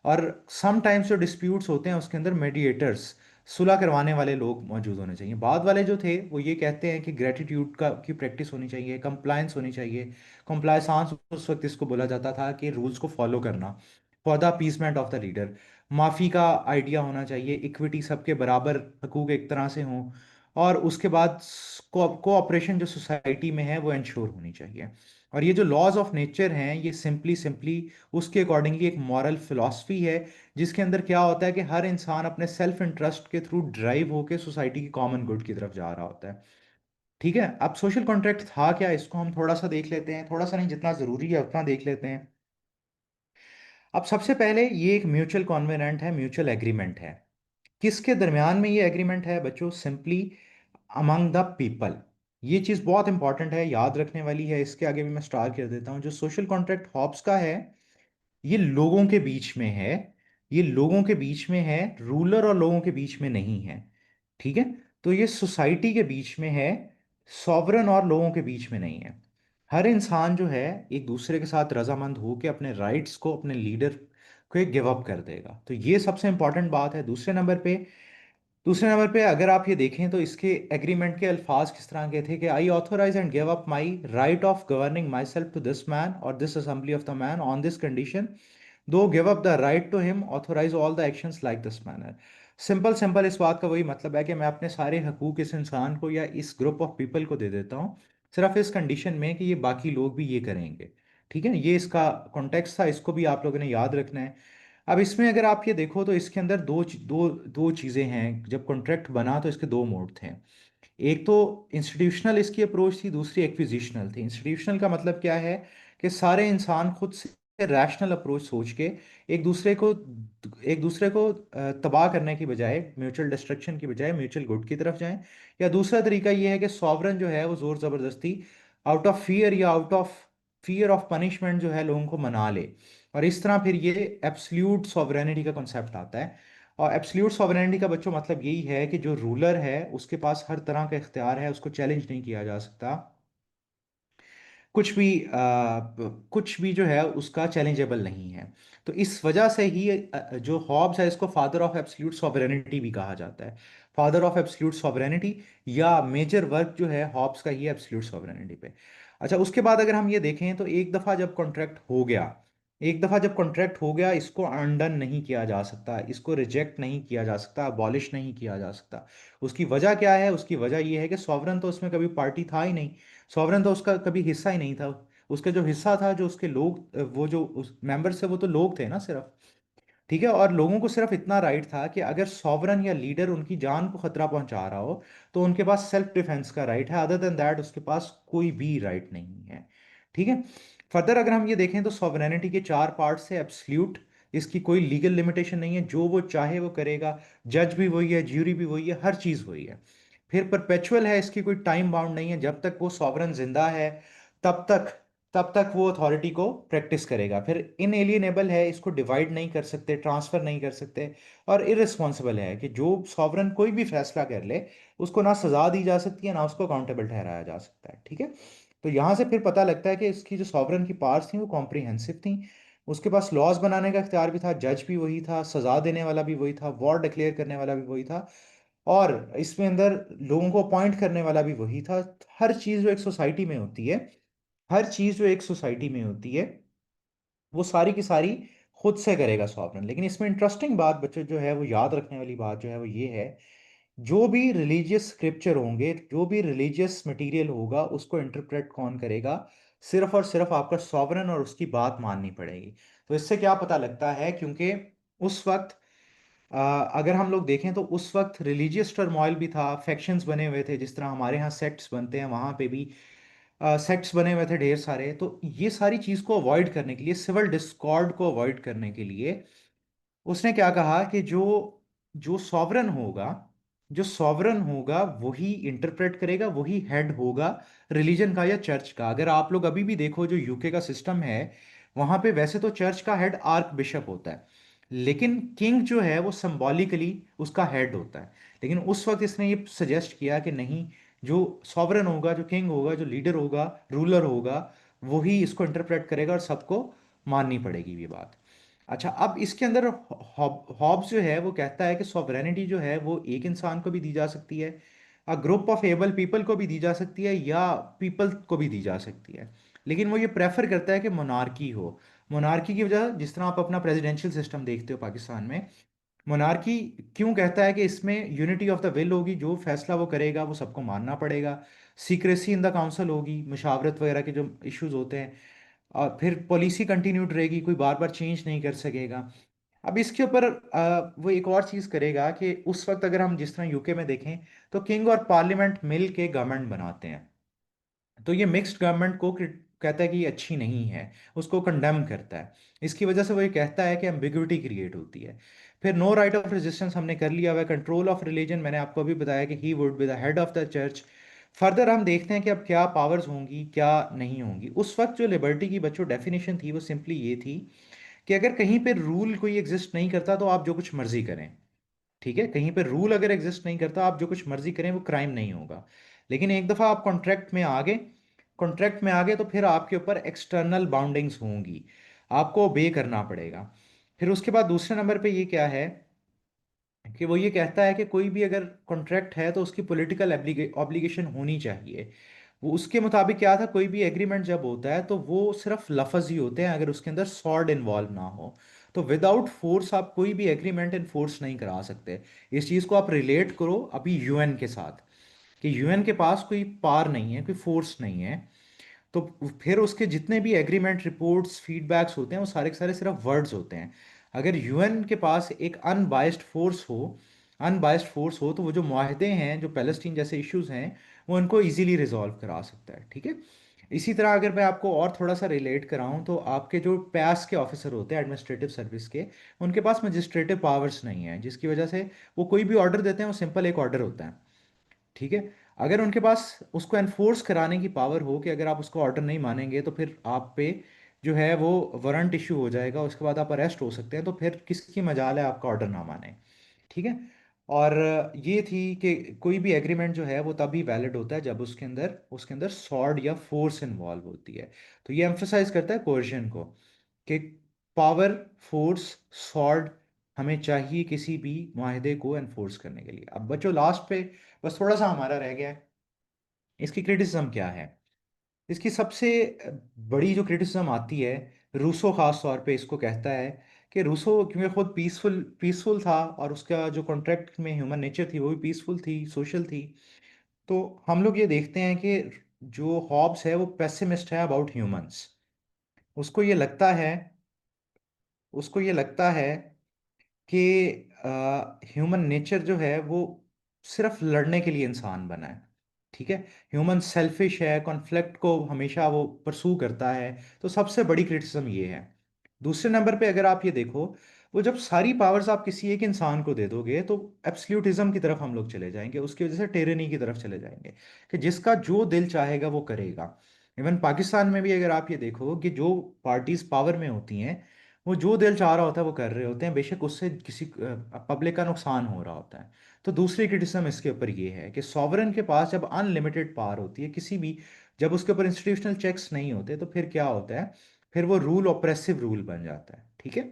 और समटाइम्स जो डिस्प्यूट्स होते हैं उसके अंदर मेडिएटर्स, सुलह करवाने वाले लोग मौजूद होने चाहिए। बाद वाले जो थे वो ये कहते हैं कि ग्रेटिट्यूड का की प्रैक्टिस होनी चाहिए, कंप्लायंस होनी चाहिए। कंप्लायंस उस वक्त इसको बोला जाता था कि रूल्स को फॉलो करना for the appeasement of the leader. माफ़ी का आइडिया होना चाहिए, इक्विटी सबके बराबर हकूक एक तरह से हों। और उसके बाद कोऑपरेशन जो सोसाइटी में है वो इंश्योर होनी चाहिए। और ये जो लॉज ऑफ नेचर हैं ये सिंपली सिंपली उसके अकॉर्डिंगली एक मॉरल फिलॉसफी है, जिसके अंदर क्या होता है कि हर इंसान अपने सेल्फ इंटरेस्ट के थ्रू ड्राइव होकर सोसाइटी की कॉमन गुड की तरफ जा रहा होता है, ठीक है। अब सोशल कॉन्ट्रैक्ट था क्या, इसको हम थोड़ा सा देख लेते हैं, थोड़ा सा नहीं, जितना ज़रूरी है उतना देख लेते हैं। अब सबसे पहले ये एक म्यूचुअल कॉन्वेनेंट है, म्यूचुअल एग्रीमेंट है। किसके दरमियान में ये एग्रीमेंट है बच्चों, सिंपली अमंग द पीपल। ये चीज़ बहुत इंपॉर्टेंट है, याद रखने वाली है। इसके आगे भी मैं स्टार कर देता हूँ। जो सोशल कॉन्ट्रैक्ट हॉब्स का है ये लोगों के बीच में है, ये लोगों के बीच में है, रूलर और लोगों के बीच में नहीं है, ठीक है। तो ये सोसाइटी के बीच में है, सॉवरन और लोगों के बीच में नहीं है। हर इंसान जो है एक दूसरे के साथ रजामंद होकर अपने राइट्स को, अपने लीडर को गिव अप कर देगा। तो ये सबसे इंपॉर्टेंट बात है। दूसरे नंबर पे अगर आप ये देखें तो इसके एग्रीमेंट के अल्फाज किस तरह के थे कि I authorise and give up my right of governing myself to this man और this assembly of the man on this condition, thou give up the right to him authorise all the actions like this manner. Simple simple इस बात का वही मतलब है कि मैं अपने सारे हकूक इस इंसान को या इस ग्रुप ऑफ पीपल को दे देता हूँ, सिर्फ इस कंडीशन में कि ये बाकी लोग भी ये करेंगे, ठीक है। ये इसका कॉन्टेक्स्ट था, इसको भी आप लोगों ने याद रखना है। अब इसमें अगर आप ये देखो तो इसके अंदर दो चीज़ें हैं। जब कॉन्ट्रैक्ट बना तो इसके दो मोड थे। एक तो इंस्टीट्यूशनल इसकी अप्रोच थी, दूसरी एक्विजिशनल थी। इंस्टीट्यूशनल का मतलब क्या है कि सारे इंसान खुद से रैशनल अप्रोच सोच के एक दूसरे को तबाह करने की बजाय, म्यूचुअल डिस्ट्रक्शन की बजाय म्यूचुअल गुड की तरफ जाएं। या दूसरा तरीका ये है कि सॉवरन जो है वो जोर ज़बरदस्ती आउट ऑफ फियर या out of fear of punishment जो है लोगों को मना ले। और इस तरह फिर ये एब्सल्यूट सॉवरेनिटी का कॉन्सेप्ट आता है। और एब्सोल्यूट सॉवरेनिटी का बच्चों मतलब यही है कि जो रूलर है उसके पास हर तरह का इख्तियार है, उसको चैलेंज नहीं किया जा सकता। कुछ भी कुछ भी जो है उसका चैलेंजेबल नहीं है। तो इस वजह से ही जो हॉब्स है इसको फादर ऑफ एब्सोल्यूट सॉवरेनिटी भी कहा जाता है। फादर ऑफ एब्सोल्यूट सॉवरेनिटी, या मेजर वर्क जो है हॉब्स का ही है एब्सोल्यूट सॉवरेनिटी पे। अच्छा, उसके बाद अगर हम ये देखें तो एक दफा जब कॉन्ट्रैक्ट हो गया, इसको अनडन नहीं किया जा सकता, इसको रिजेक्ट नहीं किया जा सकता, अबॉलिश नहीं किया जा सकता। उसकी वजह क्या है? उसकी वजह यह है कि सॉवरन तो उसमें कभी पार्टी था ही नहीं। सॉवरन तो उसका कभी हिस्सा ही नहीं था। उसका जो हिस्सा था, जो उसके लोग, वो जो उस मेंबर्स थे, वो तो लोग थे ना सिर्फ। ठीक है, और लोगों को सिर्फ इतना राइट था कि अगर सॉवरन या लीडर उनकी जान को खतरा पहुंचा रहा हो तो उनके पास सेल्फ डिफेंस का राइट है। अदर देन दैट उसके पास कोई भी राइट नहीं है। ठीक है। फर्दर अगर हम ये देखें तो सॉवरेनिटी के चार पार्ट्स है। एब्सल्यूट, इसकी कोई लीगल लिमिटेशन नहीं है, जो वो चाहे वो करेगा। जज भी वही है, ज्यूरी भी वही है, हर चीज वही है। फिर परपेचुअल है, इसकी कोई टाइम बाउंड नहीं है, जब तक वो सॉवरन जिंदा है तब तक तब तक वो अथॉरिटी को प्रैक्टिस करेगा। फिर इनएलिएनेबल है, इसको डिवाइड नहीं कर सकते, ट्रांसफर नहीं कर सकते। और इररिस्पॉन्सिबल है कि जो सॉवरन कोई भी फैसला कर ले उसको ना सजा दी जा सकती है, ना उसको अकाउंटेबल ठहराया जा सकता है। ठीक है। तो यहां से फिर पता लगता है कि इसकी जो सॉवरन की पावर्स थी वो कॉम्प्रिहेंसिव थी। उसके पास लॉज बनाने का इख्तियार भी था, जज भी वही था, सजा देने वाला भी वही था, वॉर डिक्लेयर करने वाला भी वही था, और इसमें अंदर लोगों को अपॉइंट करने वाला भी वही था। हर चीज जो एक सोसाइटी में होती है, हर चीज जो एक सोसाइटी में होती है, वो सारी की सारी खुद से करेगा सॉवरन। लेकिन इसमें इंटरेस्टिंग बात बच्चों जो है वो याद रखने वाली बात जो है वो ये है, जो भी रिलीजियस स्क्रिप्चर होंगे, जो भी रिलीजियस मटेरियल होगा, उसको इंटरप्रेट कौन करेगा? सिर्फ और सिर्फ आपका सॉवरन, और उसकी बात माननी पड़ेगी। तो इससे क्या पता लगता है? क्योंकि उस वक्त अगर हम लोग देखें तो उस वक्त रिलीजियस टर्मोइल भी था, फैक्शंस बने हुए थे, जिस तरह हमारे यहाँ सेक्ट्स बनते हैं वहां पे भी सेक्ट्स बने हुए थे ढेर सारे। तो ये सारी चीज को अवॉइड करने के लिए, सिविल डिस्कॉर्ड को अवॉइड करने के लिए, उसने क्या कहा कि जो जो सॉवरन होगा जो सॉवरन होगा वही इंटरप्रेट करेगा, वही हेड होगा रिलीजन का या चर्च का। अगर आप लोग अभी भी देखो जो यूके का सिस्टम है, वहां पे वैसे तो चर्च का हेड आर्क बिशप होता है, लेकिन किंग जो है वो सिंबॉलिकली उसका हेड होता है। लेकिन उस वक्त इसने ये सजेस्ट किया कि नहीं, जो सॉवरन होगा, जो किंग होगा, जो लीडर होगा, रूलर होगा, वही इसको इंटरप्रेट करेगा और सबको माननी पड़ेगी ये बात। अच्छा, अब इसके अंदर हॉब्स जो है वो कहता है कि सॉवरेनिटी जो है वो एक इंसान को भी दी जा सकती है, a group of able people को भी दी जा सकती है, या पीपल को भी दी जा सकती है। लेकिन वो ये प्रेफर करता है कि मोनार्की हो। मोनार्की की वजह, जिस तरह आप अपना प्रेसिडेंशियल सिस्टम देखते हो पाकिस्तान में, मोनार्की क्यों कहता है कि इसमें यूनिटी ऑफ द विल होगी, जो फैसला वो करेगा वो सबको मानना पड़ेगा। सीक्रेसी इन द काउंसिल होगी, मुशावरत वगैरह के जो इश्यूज होते हैं, और फिर पॉलिसी कंटिन्यूड रहेगी, कोई बार बार चेंज नहीं कर सकेगा। अब इसके ऊपर वो एक और चीज करेगा कि उस वक्त अगर हम जिस तरह यूके में देखें तो किंग और पार्लियामेंट मिल के गवर्नमेंट बनाते हैं। तो ये मिक्स्ड गवर्नमेंट को कहता है कि ये अच्छी नहीं है, उसको कंडेम करता है। इसकी वजह से वो ये कहता है कि एम्बिग्विटी क्रिएट होती है। फिर नो राइट ऑफ रेजिस्टेंस हमने कर लिया हुआ है। कंट्रोल ऑफ रिलीजन, मैंने आपको अभी बताया कि he would be the head of the church. Further हम देखते हैं कि अब क्या पावर्स होंगी, क्या नहीं होंगी। उस वक्त जो लिबर्टी की बच्चों डेफिनेशन थी वो सिंपली ये थी कि अगर कहीं पे रूल कोई एग्जिस्ट नहीं करता तो आप जो कुछ मर्जी करें। ठीक है, कहीं पे रूल अगर एग्जिस्ट नहीं करता, आप जो कुछ मर्जी करें, वो क्राइम नहीं होगा। लेकिन एक दफा आप कॉन्ट्रैक्ट में आ गए तो फिर आपके ऊपर एक्सटर्नल बाउंडिंग्स होंगी, आपको ओबे करना पड़ेगा। फिर उसके बाद दूसरे नंबर पे ये क्या है कि वो ये कहता है कि कोई भी अगर कॉन्ट्रैक्ट है तो उसकी पॉलिटिकल ऑब्लिगेशन होनी चाहिए। वो उसके मुताबिक क्या था, कोई भी एग्रीमेंट जब होता है तो वो सिर्फ लफ्ज ही होते हैं अगर उसके अंदर सॉर्ड इन्वॉल्व ना हो। तो विदाउट फोर्स आप कोई भी एग्रीमेंट इन्फोर्स नहीं करा सकते। इस चीज़ को आप रिलेट करो अभी यूएन के साथ, कि यूएन के पास कोई पार नहीं है, कोई फोर्स नहीं है। तो फिर उसके जितने भी एग्रीमेंट, रिपोर्ट्स, फीडबैक्स होते हैं वो सारे के सारे सिर्फ वर्ड्स होते हैं। अगर यूएन के पास एक अनबाइस्ड फोर्स हो तो वो जो माहदे हैं, जो पैलेस्टीन जैसे इश्यूज हैं, वो उनको इजीली रिजॉल्व करा सकता है। ठीक है। इसी तरह अगर मैं आपको और थोड़ा सा रिलेट कराऊं तो आपके जो पैस के ऑफिसर होते हैं एडमिनिस्ट्रेटिव सर्विस के, उनके पास मजिस्ट्रेटिव पावर्स नहीं है, जिसकी वजह से वो कोई भी ऑर्डर देते हैं वो सिंपल एक ऑर्डर होता है। ठीक है। अगर उनके पास उसको एनफोर्स कराने की पावर हो कि अगर आप उसको ऑर्डर नहीं मानेंगे तो फिर आप पे जो है वो वारंट इशू हो जाएगा, उसके बाद आप अरेस्ट हो सकते हैं, तो फिर किसकी मजाल है आपका ऑर्डर ना माने। ठीक है। और ये थी कि कोई भी एग्रीमेंट जो है वो तभी वैलिड होता है जब उसके अंदर सॉर्ड या फोर्स इन्वॉल्व होती है। तो ये एम्फोसाइज करता है कोercion को, कि पावर, फोर्स, सॉर्ड हमें चाहिए किसी भी माहदे को एनफोर्स करने के लिए। अब बच्चों लास्ट पे बस थोड़ा सा हमारा रह गया है, इसकी क्रिटिसिज्म क्या है। इसकी सबसे बड़ी जो क्रिटिसिज्म आती है, रूसो खास तौर पे इसको कहता है कि रूसो क्योंकि खुद पीसफुल पीसफुल था और उसका जो कॉन्ट्रैक्ट में ह्यूमन नेचर थी वो भी पीसफुल थी, सोशल थी। तो हम लोग ये देखते हैं कि जो हॉब्स है वो पेसिमिस्ट है अबाउट ह्यूमंस। उसको ये लगता है उसको ये लगता है कि ह्यूमन नेचर जो है वो सिर्फ लड़ने के लिए इंसान बना है। ठीक है। ह्यूमन सेल्फिश है, कॉन्फ्लिक्ट को हमेशा वो परसू करता है। तो सबसे बड़ी क्रिटिसिज्म ये है। दूसरे नंबर पे अगर आप ये देखो, वो जब सारी पावर्स आप किसी एक इंसान को दे दोगे तो एब्सल्यूटिज्म की तरफ हम लोग चले जाएंगे, उसकी वजह से टेरनी की तरफ चले जाएंगे कि जिसका जो दिल चाहेगा वो करेगा। इवन पाकिस्तान में भी अगर आप ये देखो कि जो पार्टीज पावर में होती हैं वो जो दिल चाह रहा होता है वो कर रहे होते हैं, बेशक उससे किसी पब्लिक का नुकसान हो रहा होता है। तो दूसरी क्रिटिसिज्म इसके ऊपर ये है कि सॉवरन के पास जब अनलिमिटेड पावर होती है किसी भी, जब उसके ऊपर इंस्टीट्यूशनल चेक्स नहीं होते तो फिर क्या होता है, फिर वो रूल ऑप्रेसिव रूल बन जाता है। ठीक है।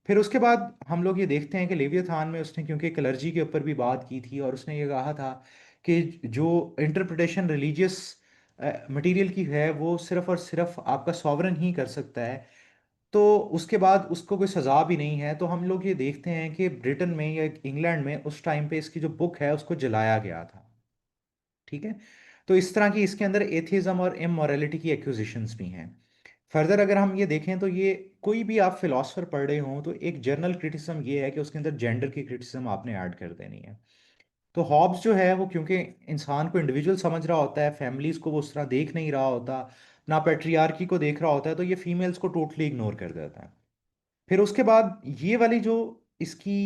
फिर उसके बाद हम लोग ये देखते हैं कि लेवियाथान में उसने क्योंकि क्लर्जी के ऊपर भी बात की थी और उसने ये कहा था कि जो इंटरप्रिटेशन रिलीजियस मटेरियल की है वो सिर्फ और सिर्फ आपका सॉवरन ही कर सकता है। तो उसके बाद उसको कोई सज़ा भी नहीं है। तो हम लोग ये देखते हैं कि ब्रिटेन में या इंग्लैंड में उस टाइम पे इसकी जो बुक है उसको जलाया गया था। ठीक है। तो इस तरह की इसके अंदर एथिज्म और इमोरलिटी की एक्यूजिशंस भी हैं। फर्दर अगर हम ये देखें तो ये कोई भी आप फिलोसफर पढ़ रहे हो तो एक जर्नल क्रिटिसिज्म ये है कि उसके अंदर जेंडर की क्रिटिसिज्म आपने ऐड कर देनी है। तो हॉब्स जो है वो क्योंकि इंसान को इंडिविजुअल समझ रहा होता है, फैमिलीज को वो उस तरह देख नहीं रहा होता, ना पेट्रियार्की को देख रहा होता है, तो ये फीमेल्स को टोटली इग्नोर कर देता है। फिर उसके बाद ये वाली जो इसकी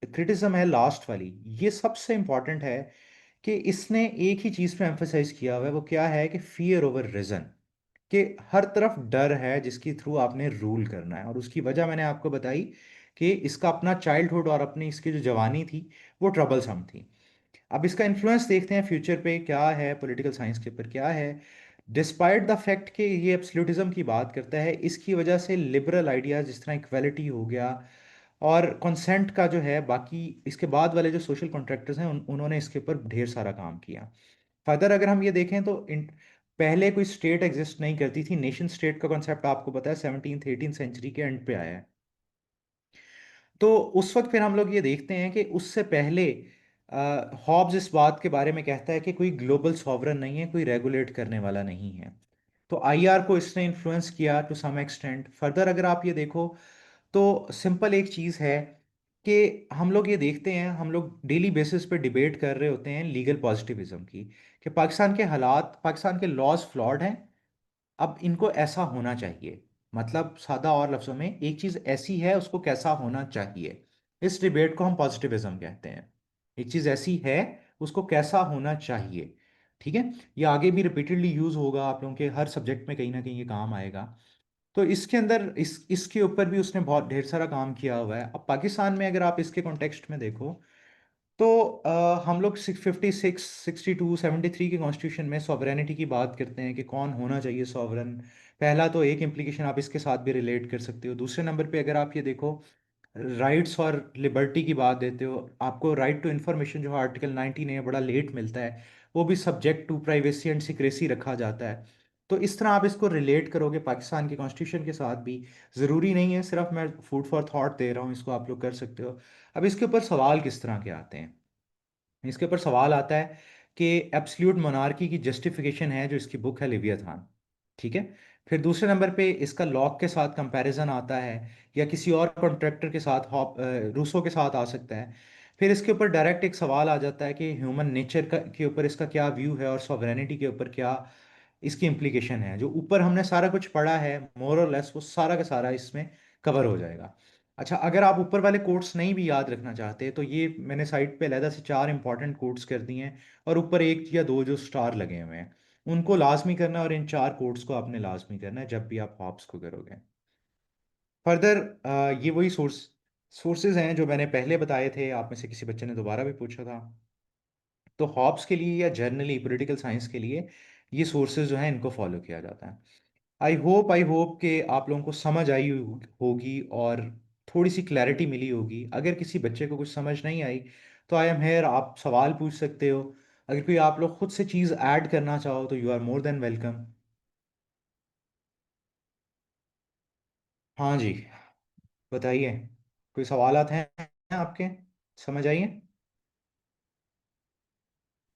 क्रिटिज्म है लास्ट वाली, ये सबसे इंपॉर्टेंट है कि इसने एक ही चीज पे एम्फेसाइज किया हुआ है। वो क्या है कि फियर ओवर रीजन, कि हर तरफ डर है जिसके थ्रू आपने रूल करना है। और उसकी वजह मैंने आपको बताई कि इसका अपना चाइल्डहुड और अपनी इसकी जो जवानी थी वो ट्रबलसम थी। अब इसका इन्फ्लुएंस देखते हैं फ्यूचर पे क्या है, पॉलिटिकल साइंस के ऊपर क्या है। डिस्पाइट द फैक्ट कि ये एब्सोल्यूटिज्म की बात करता है, इसकी वजह से लिबरल आइडियाज जिस तरह इक्वलिटी हो गया और कंसेंट का जो है, बाकी इसके बाद वाले जो सोशल कॉन्ट्रैक्टर्स हैं उन्होंने इसके ऊपर ढेर सारा काम किया। फर्दर अगर हम ये देखें तो पहले कोई स्टेट एग्जिस्ट नहीं करती थी। नेशन स्टेट का कॉन्सेप्ट आपको पता है 17th 18th सेंचुरी के एंड पे आया है। तो उस वक्त फिर हम लोग ये देखते हैं कि उससे पहले हॉब्स इस बात के बारे में कहता है कि कोई ग्लोबल सॉवरन नहीं है, कोई रेगुलेट करने वाला नहीं है। तो आईआर को इसने इन्फ्लुएंस किया टू सम एक्सटेंट। फर्दर अगर आप ये देखो तो सिंपल एक चीज़ है कि हम लोग ये देखते हैं, हम लोग डेली बेसिस पे डिबेट कर रहे होते हैं लीगल पॉजिटिविज्म की, कि पाकिस्तान के हालात, पाकिस्तान के लॉज फ्लॉड हैं, अब इनको ऐसा होना चाहिए। मतलब सादा और लफ्जों में एक चीज ऐसी है उसको कैसा होना चाहिए, इस डिबेट को हम पॉजिटिविज्म कहते हैं। एक चीज ऐसी है उसको कैसा होना चाहिए। ठीक है। ये आगे भी रिपीटेडली यूज होगा, आप लोगों के हर सब्जेक्ट में कहीं ना कहीं ये काम आएगा। तो इसके अंदर इसके ऊपर भी उसने बहुत ढेर सारा काम किया हुआ है। अब पाकिस्तान में अगर आप इसके कॉन्टेक्स्ट में देखो तो हम लोग 656 62 73 के कॉन्स्टिट्यूशन में सॉवरेनिटी की बात करते हैं कि कौन होना चाहिए सॉवरन। पहला तो एक इम्प्लीकेशन आप इसके साथ भी रिलेट कर सकते हो। दूसरे नंबर पे अगर आप ये देखो, राइट्स और लिबर्टी की बात देते हो, आपको राइट टू इन्फॉर्मेशन जो आर्टिकल 19 है बड़ा लेट मिलता है, वो भी subject to privacy and secrecy रखा जाता है। तो इस तरह आप इसको रिलेट करोगे पाकिस्तान के कॉन्स्टिट्यूशन के साथ भी। ज़रूरी नहीं है, सिर्फ मैं फूड फॉर थॉट दे रहा हूँ, इसको आप लोग कर सकते हो। अब इसके ऊपर सवाल किस तरह के आते हैं, इसके ऊपर सवाल आता है कि एब्सल्यूट मोनार्की की जस्टिफिकेशन है जो इसकी बुक है लिवियाथान। ठीक है। फिर दूसरे नंबर पे इसका लॉक के साथ कंपैरिजन आता है, या किसी और कॉन्ट्रैक्टर के साथ रूसो के साथ आ सकता है। फिर इसके ऊपर डायरेक्ट एक सवाल आ जाता है कि ह्यूमन नेचर का के ऊपर इसका क्या व्यू है और सॉवरेनिटी के ऊपर क्या इसकी इम्प्लीकेशन है। जो ऊपर हमने सारा कुछ पढ़ा है मोर और लेस वो सारा का सारा इसमें कवर हो जाएगा। अच्छा, अगर आप ऊपर वाले कोट्स नहीं भी याद रखना चाहते तो ये मैंने साइट पे अलहदा से 4 इंपॉर्टेंट कोट्स कर दिए हैं, और ऊपर एक या दो जो स्टार लगे हुए हैं उनको लाजमी करना, और इन 4 कोट्स को आपने लाजमी करना है जब भी आप हॉब्स को करोगे। फर्दर ये वही सोर्स सोर्सेज हैं जो मैंने पहले बताए थे, आप में से किसी बच्चे ने दोबारा भी पूछा था। तो हॉब्स के लिए या जनरली पॉलिटिकल साइंस के लिए ये सोर्सेज जो हैं इनको फॉलो किया जाता है। आई होप कि आप लोगों को समझ आई होगी और थोड़ी सी क्लैरिटी मिली होगी। अगर किसी बच्चे को कुछ समझ नहीं आई तो आई एम हेयर, आप सवाल पूछ सकते हो। अगर कोई आप लोग खुद से चीज़ ऐड करना चाहो तो you are more than welcome. हाँ जी, बताइए, कोई सवालात हैं आपके, समझ आइए।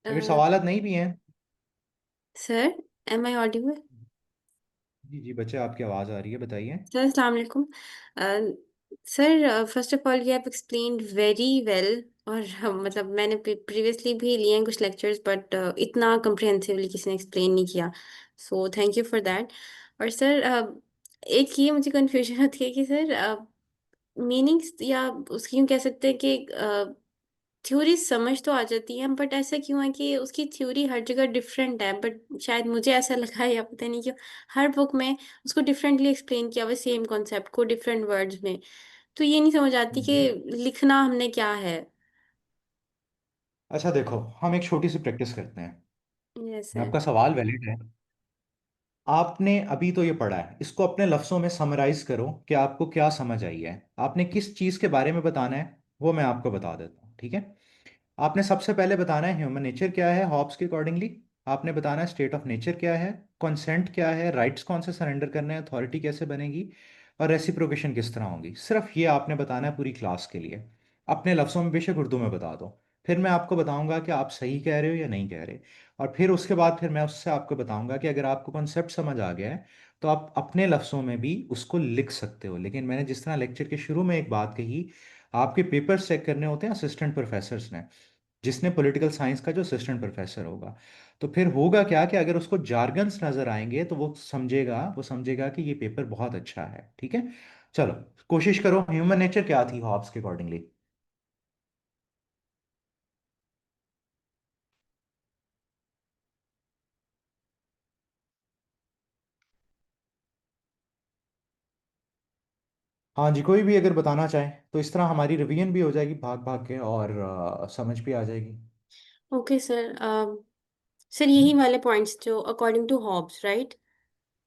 अगर सवालात नहीं भी हैं। Sir, am I audible? जी जी बच्चे, आपकी आवाज़ आ रही है, बताइए। सर, अस्सलाम वालेकुम। Sir, first of all, you have explained very well. और मतलब मैंने प्रीवियसली भी लिए हैं कुछ लेक्चर्स, बट इतना कम्प्रिहेंसिवली किसी ने एक्सप्लेन नहीं किया। So thank you for that. और सर, एक ये मुझे कन्फ्यूजन होती है कि सर, मीनिंग्स या उसकी यूँ कह सकते हैं कि थ्योरी समझ तो आ जाती है, बट ऐसा क्यों है कि उसकी थ्योरी हर जगह डिफरेंट है, बट शायद मुझे ऐसा लगा है या पता नहीं क्यों हर बुक में उसको डिफरेंटली एक्सप्लेन किया हुआ सेम कॉन्सेप्ट को डिफरेंट वर्ड्स में। तो ये नहीं समझ आती कि हम्म। लिखना हमने क्या है। अच्छा देखो, हम एक छोटी सी प्रैक्टिस करते हैं। Yes sir. आपका सवाल वैलिड है। आपने अभी तो ये पढ़ा है, इसको अपने लफ्ज़ों में समराइज करो कि आपको क्या समझ आई है, आपने किस चीज़ के बारे में बताना है, वो मैं आपको बता देता हूँ, ठीक है। आपने सबसे पहले बताना है ह्यूमन नेचर क्या है हॉब्स के अकॉर्डिंगली। आपने बताना है स्टेट ऑफ नेचर क्या है, कंसेंट क्या है, राइट्स कौन से सरेंडर करने हैं, अथॉरिटी कैसे बनेगी, और रेसिप्रोकेशन किस तरह होगी। सिर्फ ये आपने बताना है पूरी क्लास के लिए। अपने लफ्ज़ों में बेशक उर्दू में बता दो। फिर मैं आपको बताऊंगा कि आप सही कह रहे हो या नहीं कह रहे। और फिर उसके बाद फिर मैं उससे आपको बताऊंगा कि अगर आपको कॉन्सेप्ट समझ आ गया है तो आप अपने लफ्ज़ों में भी उसको लिख सकते हो। लेकिन मैंने जिस तरह लेक्चर के शुरू में एक बात कही, आपके पेपर्स चेक करने होते हैं असिस्टेंट प्रोफेसर्स ने, जिसने पॉलिटिकल साइंस का जो असिस्टेंट प्रोफेसर होगा। तो फिर होगा क्या कि अगर उसको जार्गन्स नजर आएंगे तो वो समझेगा कि ये पेपर बहुत अच्छा है, ठीक है। चलो, कोशिश करो, ह्यूमन नेचर क्या थी हॉब्स के अकॉर्डिंगली। हाँ जी, कोई भी अगर बताना चाहे तो इस तरह हमारी रिवीजन भी हो जाएगी भाग भाग के, और समझ भी आ जाएगी। Okay sir. सर, यही वाले पॉइंट्स जो according to Hobbes, right?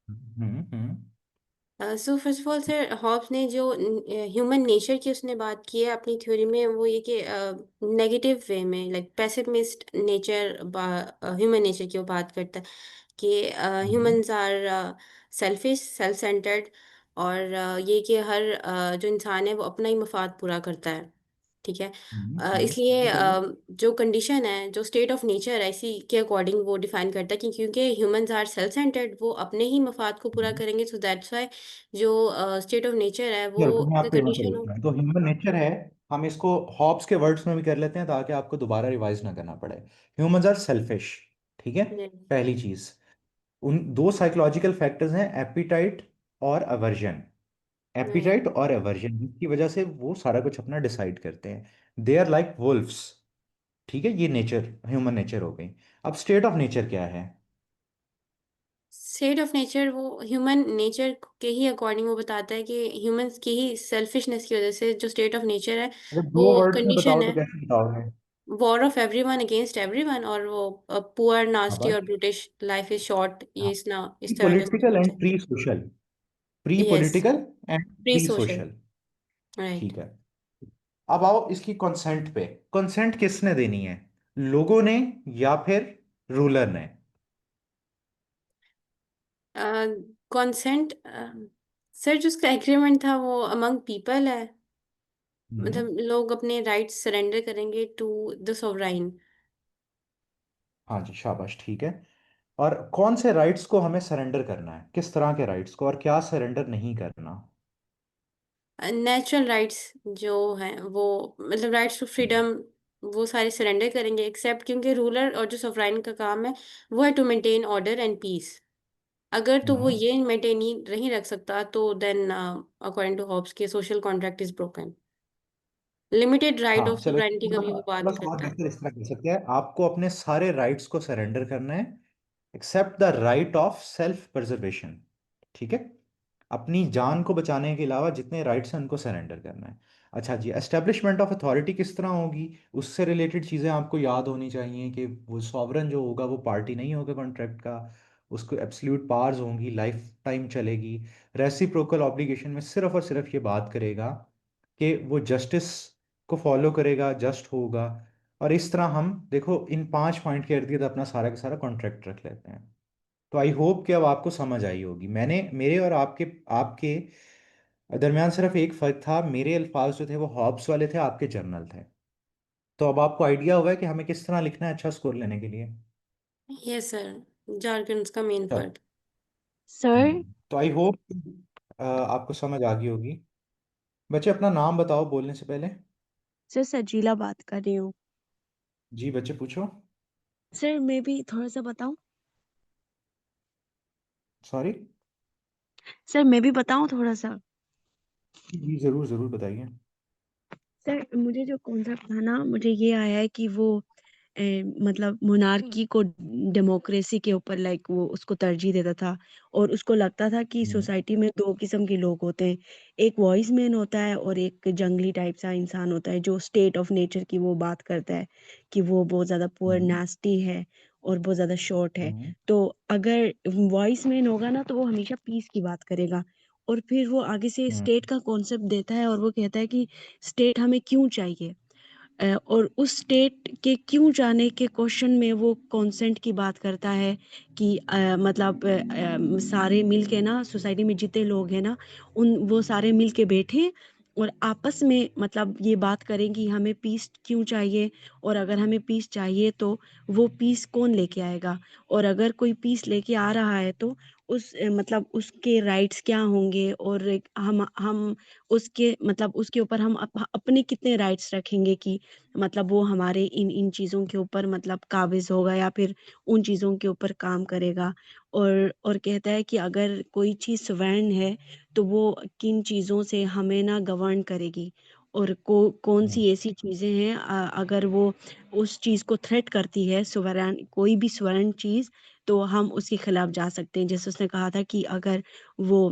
Hmm. So first of all sir, Hobbes ने जो ह्यूमन नेचर की उसने बात की है अपनी थ्योरी में, वो ये कि नेगेटिव वे में, like pessimist nature, human nature की वो बात करता है कि हम्म। Humans are selfish, self centred. और ये कि हर जो इंसान है वो अपना ही मफाद पूरा करता है। ठीक है। इसलिए बिल्कुल। जो कंडीशन है, जो स्टेट ऑफ नेचर है, इसी के अकॉर्डिंग वो डिफाइन करता है कि क्योंकि ह्यूमंस आर सेल्फ सेंटर्ड, वो अपने ही मफाद को पूरा हम्म। करेंगे। सो दैट्स वाई जो स्टेट ऑफ नेचर है वो चलो, तो मैं द आपको यहाँ पे कंडीशन रोकता ऑफ। हूँ। तो ह्यूमन नेचर है, हम इसको हॉब्स के वर्ड्स में भी कर लेते हैं ताकि आपको दोबारा रिवाइज ना करना पड़े। ह्यूमंस आर सेल्फिश, ठीक है। पहली चीज, उन दो साइकोलॉजिकल फैक्टर्स हैं, एपिटाइट और अवर्जन। राइट। एपिटाइट और अवर्जन की वजह से वो सारा कुछ अपना डिसाइड करते हैं। दे आर लाइक वुल्फ्स, ठीक है। ये नेचर, ह्यूमन नेचर हो गई। अब स्टेट ऑफ नेचर क्या है। स्टेट ऑफ नेचर वो ह्यूमन नेचर के ही अकॉर्डिंग वो बताता है कि ह्यूमंस की ही सेल्फिशनेस की वजह से जो स्टेट ऑफ नेचर है अगर वो दो वर्ड्स में कंडीशन बताओ तो है कैसे बताओगे। War of everyone against everyone, और वो पुअर, नास्टी और शाबाश। ब्रिटिश, लाइफ इज शॉर्ट, ये हाँ, इस तरह का पॉलिटिकल एंड सोच है। Pre social, pre yes. Political and pre pre social. Social, right. ठीक है। अब आओ इसकी कंसेंट पे। कंसेंट किसने देनी है, लोगों ने या फिर रूलर ने। कॉन्सेंट, सर, जो उसका एग्रीमेंट था वो अमंग पीपल है। हम्म। मतलब लोग अपने राइट्स सरेंडर करेंगे टू द सोवराइन। हाँ जी, शाबाश, ठीक है। और कौन से राइट्स को हमें सरेंडर करना है, किस तरह के राइट्स को, और क्या सरेंडर नहीं करना। नेचुरल राइट्स जो हैं वो, मतलब राइट्स टू हम्म। फ्रीडम, वो सारे सरेंडर करेंगे एक्सेप्ट, क्योंकि रूलर और जो सोवराइन का काम है वो है to maintain order and peace. अगर तो वो हम्म। ये मेंटेन नहीं रख सकता तो देन अकॉर्डिंग टू हॉब्स के social contract is broken. Limited right of हाँ चलो, सोवरेनिटी का भी वो थोड़ा बात सा और करता है। बेहतर इस तरह कर सकते हैं, आपको अपने सारे राइट्स को सरेंडर करना है except the right of self preservation, ठीक है। अपनी जान को बचाने के अलावा जितने राइट्स हैं उनको सरेंडर करना है। अच्छा जी, एस्टेब्लिशमेंट ऑफ अथॉरिटी किस तरह होगी, उससे रिलेटेड चीज़ें आपको याद होनी चाहिए कि वो सॉवरन जो होगा वो पार्टी नहीं होगा कॉन्ट्रैक्ट का, उसको एब्सोल्यूट पावर्स होंगी, लाइफ टाइम चलेगी। रेसिप्रोकल ऑब्लिगेशन में सिर्फ और सिर्फ ये बात करेगा कि वो जस्टिस को फॉलो करेगा, जस्ट होगा। और इस तरह हम देखो इन 5 पॉइंट के इर्द गिर्द अपना सारा का सारा कॉन्ट्रैक्ट रख लेते हैं। तो आई होप कि अब आपको समझ आई होगी। मैंने मेरे और आपके आपके दरमियान सिर्फ एक फ़र्क था, मेरे अल्फाज जो थे वो हॉब्स वाले थे, आपके जर्नल थे। तो अब आपको आइडिया हुआ है कि हमें किस तरह लिखना है अच्छा स्कोर लेने के लिए। यस सर, जार्गन्स का मेन चल। पार्ट। सर। तो आई होप आपको समझ आ गई होगी। बच्चे अपना नाम बताओ बोलने से पहले। सर सजीला बात कर रही हूँ। जी बच्चे पूछो। सर मैं भी थोड़ा सा बताऊं। सॉरी। सर मैं भी बताऊं थोड़ा सा। जी ज़रूर ज़रूर बताइए। सर मुझे जो कॉन्सेप्ट था ना, मुझे ये आया है कि वो मतलब मोनार्की को डेमोक्रेसी के ऊपर लाइक वो उसको तरजीह देता था। और उसको लगता था कि हम्म। सोसाइटी में दो किस्म के लोग होते हैं। एक वॉइस मैन होता है और एक जंगली टाइप सा इंसान होता है जो स्टेट ऑफ नेचर की वो बात करता है कि वो बहुत ज्यादा पुअर हम्म। नास्टी है और बहुत ज्यादा शॉर्ट है। हम्म। तो अगर वॉइस मैन होगा ना तो वो हमेशा पीस की बात करेगा। और फिर वो आगे से हम्म। स्टेट का कॉन्सेप्ट देता है और वो कहता है कि स्टेट हमें क्यों चाहिए। और उस स्टेट के क्यों जाने के क्वेश्चन में वो कंसेंट की बात करता है कि मतलब सारे मिल के ना सोसाइटी में जितने लोग हैं ना उन वो सारे मिल के बैठे और आपस में मतलब ये बात करें कि हमें पीस क्यों चाहिए। और अगर हमें पीस चाहिए तो वो पीस कौन लेके आएगा। और अगर कोई पीस लेके आ रहा है तो उस मतलब उसके राइट्स क्या होंगे। और हम उसके मतलब उसके ऊपर हम अपने कितने राइट्स रखेंगे कि मतलब वो हमारे इन इन चीज़ों के ऊपर मतलब काबिज होगा या फिर उन चीज़ों के ऊपर काम करेगा। और कहता है कि अगर कोई चीज़ स्वर्ण है तो वो किन चीज़ों से हमें ना गवर्न करेगी। और कौन हम्म। सी ऐसी चीज़ें हैं अगर वो उस चीज़ को थ्रेट करती है स्वर्ण कोई भी स्वर्ण चीज़ तो हम उसके खिलाफ जा सकते हैं। जैसे उसने कहा था कि अगर वो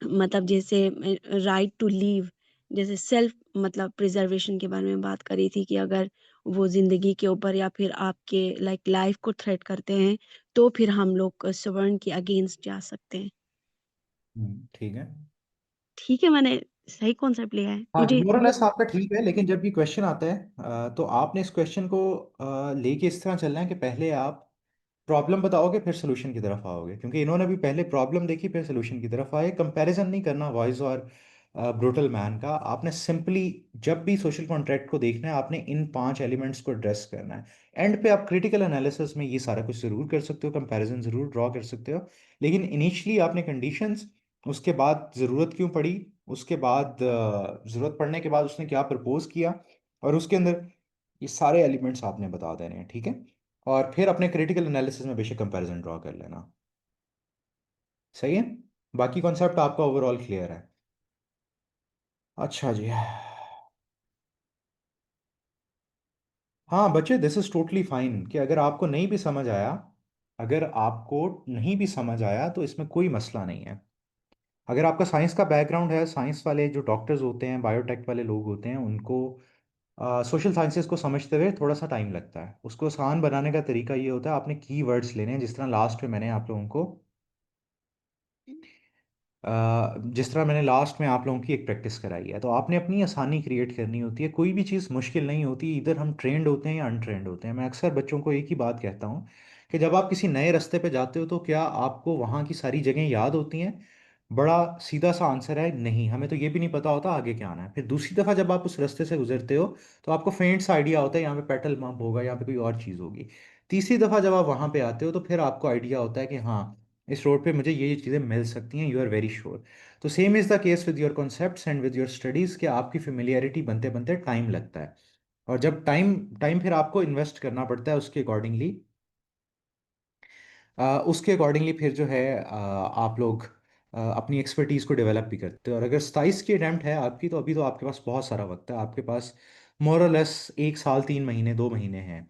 मतलब जैसे राइट टू लीव जैसे सेल्फ मतलब प्रिजर्वेशन के बारे में बात करी थी कि अगर वो जिंदगी के ऊपर या फिर आपके लाइक लाइफ को थ्रेट करते हैं तो फिर हम लोग स्वर्ण के अगेंस्ट जा सकते हैं। ठीक है। ठीक है, मैंने सही कॉन्सेप्ट लिया है हाँ जी, मुझे ये। मोरलेस आपका ठीक है, लेकिन जब ये क्वेश्चन आता है तो आपने इस क्वेश्चन को लेके इस तरह चलना है कि पहले आप प्रॉब्लम बताओगे फिर सोल्यूशन की तरफ आओगे, क्योंकि इन्होंने भी पहले प्रॉब्लम देखी फिर सोल्यूशन की तरफ आए। कंपैरिजन नहीं करना वॉइस और ब्रूटल मैन का। आपने सिंपली जब भी सोशल कॉन्ट्रैक्ट को देखना है आपने इन 5 एलिमेंट्स को एड्रेस करना है। एंड पे आप क्रिटिकल एनालिसिस में ये सारा कुछ जरूर कर सकते हो, कंपैरिजन जरूर ड्रॉ कर सकते हो, लेकिन इनिशियली आपने कंडीशंस, उसके बाद ज़रूरत क्यों पड़ी, उसके बाद ज़रूरत पड़ने के बाद उसने क्या प्रपोज किया, और उसके अंदर ये सारे एलिमेंट्स आपने बता देने हैं, ठीक है। और फिर अपने क्रिटिकल एनालिसिस में बेशक कंपैरिजन ड्रॉ कर लेना। सही है। बाकी कॉन्सेप्ट आपका ओवरऑल क्लियर है। अच्छा जी। हाँ बच्चे, दिस इज टोटली फाइन कि अगर आपको नहीं भी समझ आया, अगर आपको नहीं भी समझ आया तो इसमें कोई मसला नहीं है। अगर आपका साइंस का बैकग्राउंड है, साइंस वाले जो डॉक्टर्स होते हैं, बायोटेक वाले लोग होते हैं, उनको सोशल साइंसेज को समझते हुए थोड़ा सा टाइम लगता है। उसको आसान बनाने का तरीका ये होता है, आपने की वर्ड्स लेने हैं, जिस तरह लास्ट में मैंने आप लोगों को जिस तरह मैंने लास्ट में आप लोगों की एक प्रैक्टिस कराई है, तो आपने अपनी आसानी क्रिएट करनी होती है। कोई भी चीज़ मुश्किल नहीं होती, इधर हम ट्रेंड होते हैं या अनट्रेंड होते हैं। मैं अक्सर बच्चों को एक ही बात कहता हूँ कि जब आप किसी नए रास्ते पे जाते हो तो क्या आपको वहाँ की सारी जगह याद होती हैं? बड़ा सीधा सा आंसर है नहीं, हमें तो ये भी नहीं पता होता आगे क्या आना है। फिर दूसरी दफ़ा जब आप उस रास्ते से गुजरते हो तो आपको फेंट सा आइडिया होता है यहाँ पे पेट्रोल पंप होगा, यहाँ पे कोई और चीज़ होगी। तीसरी दफ़ा जब आप वहाँ पे आते हो तो फिर आपको आइडिया होता है कि हाँ, इस रोड पे मुझे ये चीज़ें मिल सकती हैं, यू आर वेरी श्योर। तो same is the case with your concepts and with your studies, कि आपकी फेमिलियरिटी बनते बनते टाइम लगता है। और जब टाइम टाइम फिर आपको इन्वेस्ट करना पड़ता है उसके अकॉर्डिंगली फिर जो है आप लोग अपनी एक्सपर्टीज़ को डेवलप भी करते हो। और अगर 27 की अटैम्प्ट है आपकी तो अभी तो आपके पास बहुत सारा वक्त है, आपके पास मोर और लेस 1 साल 3 महीने 2 महीने हैं,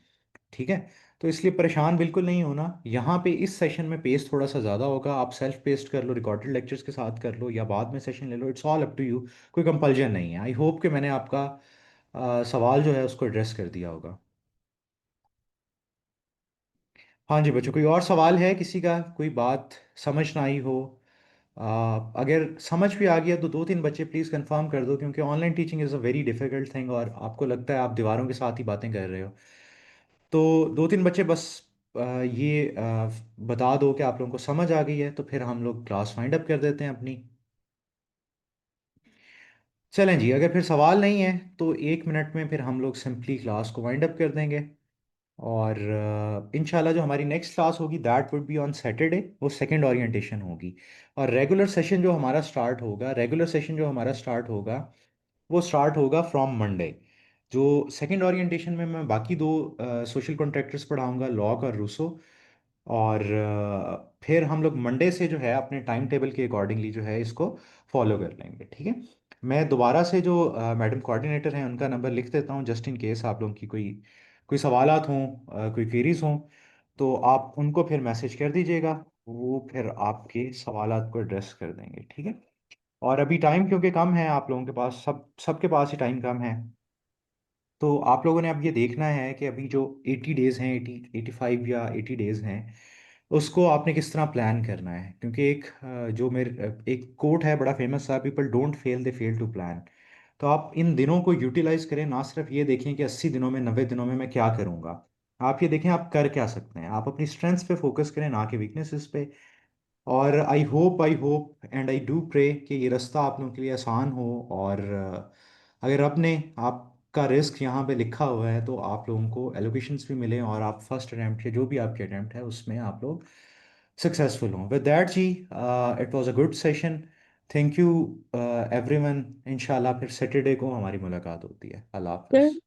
ठीक है। तो इसलिए परेशान बिल्कुल नहीं होना। यहाँ पे इस सेशन में पेस थोड़ा सा ज़्यादा होगा, आप सेल्फ पेस्ट कर लो, रिकॉर्डेड लेक्चर्स के साथ कर लो या बाद में सेशन ले लो, it's all up to you. कोई कंपल्जन नहीं है। आई होप कि मैंने आपका सवाल जो है उसको एड्रेस कर दिया होगा। हाँ जी बच्चों, कोई और सवाल है किसी का? कोई बात समझ ना आई हो? अगर समझ भी आ गया तो दो तीन बच्चे प्लीज़ कंफर्म कर दो, क्योंकि online teaching is a very difficult thing और आपको लगता है आप दीवारों के साथ ही बातें कर रहे हो। तो दो तीन बच्चे बस ये बता दो कि आप लोगों को समझ आ गई है, तो फिर हम लोग क्लास वाइंड अप कर देते हैं अपनी। चलें जी, अगर फिर सवाल नहीं है तो 1 मिनट में फिर हम लोग सिंपली क्लास को वाइंड अप कर देंगे। और इंशाल्लाह जो हमारी नेक्स्ट क्लास होगी that would be on Saturday, वो सेकंड ओरिएंटेशन होगी। और रेगुलर सेशन जो हमारा स्टार्ट होगा वो स्टार्ट होगा फ्रॉम मंडे। जो सेकंड ओरिएंटेशन में मैं बाकी दो सोशल कॉन्ट्रैक्टर्स पढ़ाऊंगा, लॉक और रूसो। और फिर हम लोग मंडे से जो है अपने टाइम टेबल के अकॉर्डिंगली जो है इसको फॉलो कर लेंगे, ठीक है। मैं दोबारा से जो मैडम कोऑर्डिनेटर हैं उनका नंबर लिख देता हूँ, जस्ट इन केस आप लोगों की कोई कोई सवालात हों, कोई क्वेरीज हों, तो आप उनको फिर मैसेज कर दीजिएगा, वो फिर आपके सवालात को एड्रेस कर देंगे, ठीक है। और अभी टाइम क्योंकि कम है, आप लोगों के पास सबके पास ही टाइम कम है, तो आप लोगों ने अब ये देखना है कि अभी जो 80 डेज़ हैं, 85 या 80 डेज़ हैं, उसको आपने किस तरह प्लान करना है। क्योंकि जो मेरे एक कोट है बड़ा फेमस सा, people don't fail they fail to plan. तो आप इन दिनों को यूटिलाइज करें, ना सिर्फ ये देखें कि 80 दिनों में 90 दिनों में मैं क्या करूँगा। आप ये देखें आप कर क्या सकते हैं, आप अपनी स्ट्रेंथ्स पे फोकस करें, ना कि वीकनेसेस पे। और I hope and I do pray कि ये रास्ता आप लोगों के लिए आसान हो। और अगर रब ने आपका रिस्क यहाँ पे लिखा हुआ है तो आप लोगों को एलोकेशंस भी मिलें और आप फर्स्ट अटैम्प्ट या जो भी आपके अटैम्प्ट है उसमें आप लोग सक्सेसफुल हों। With that ji, it was a good session. Thank you everyone. इंशाल्लाह फिर सैटरडे को हमारी मुलाकात होती है। अल्लाह सर हाफ़िज़।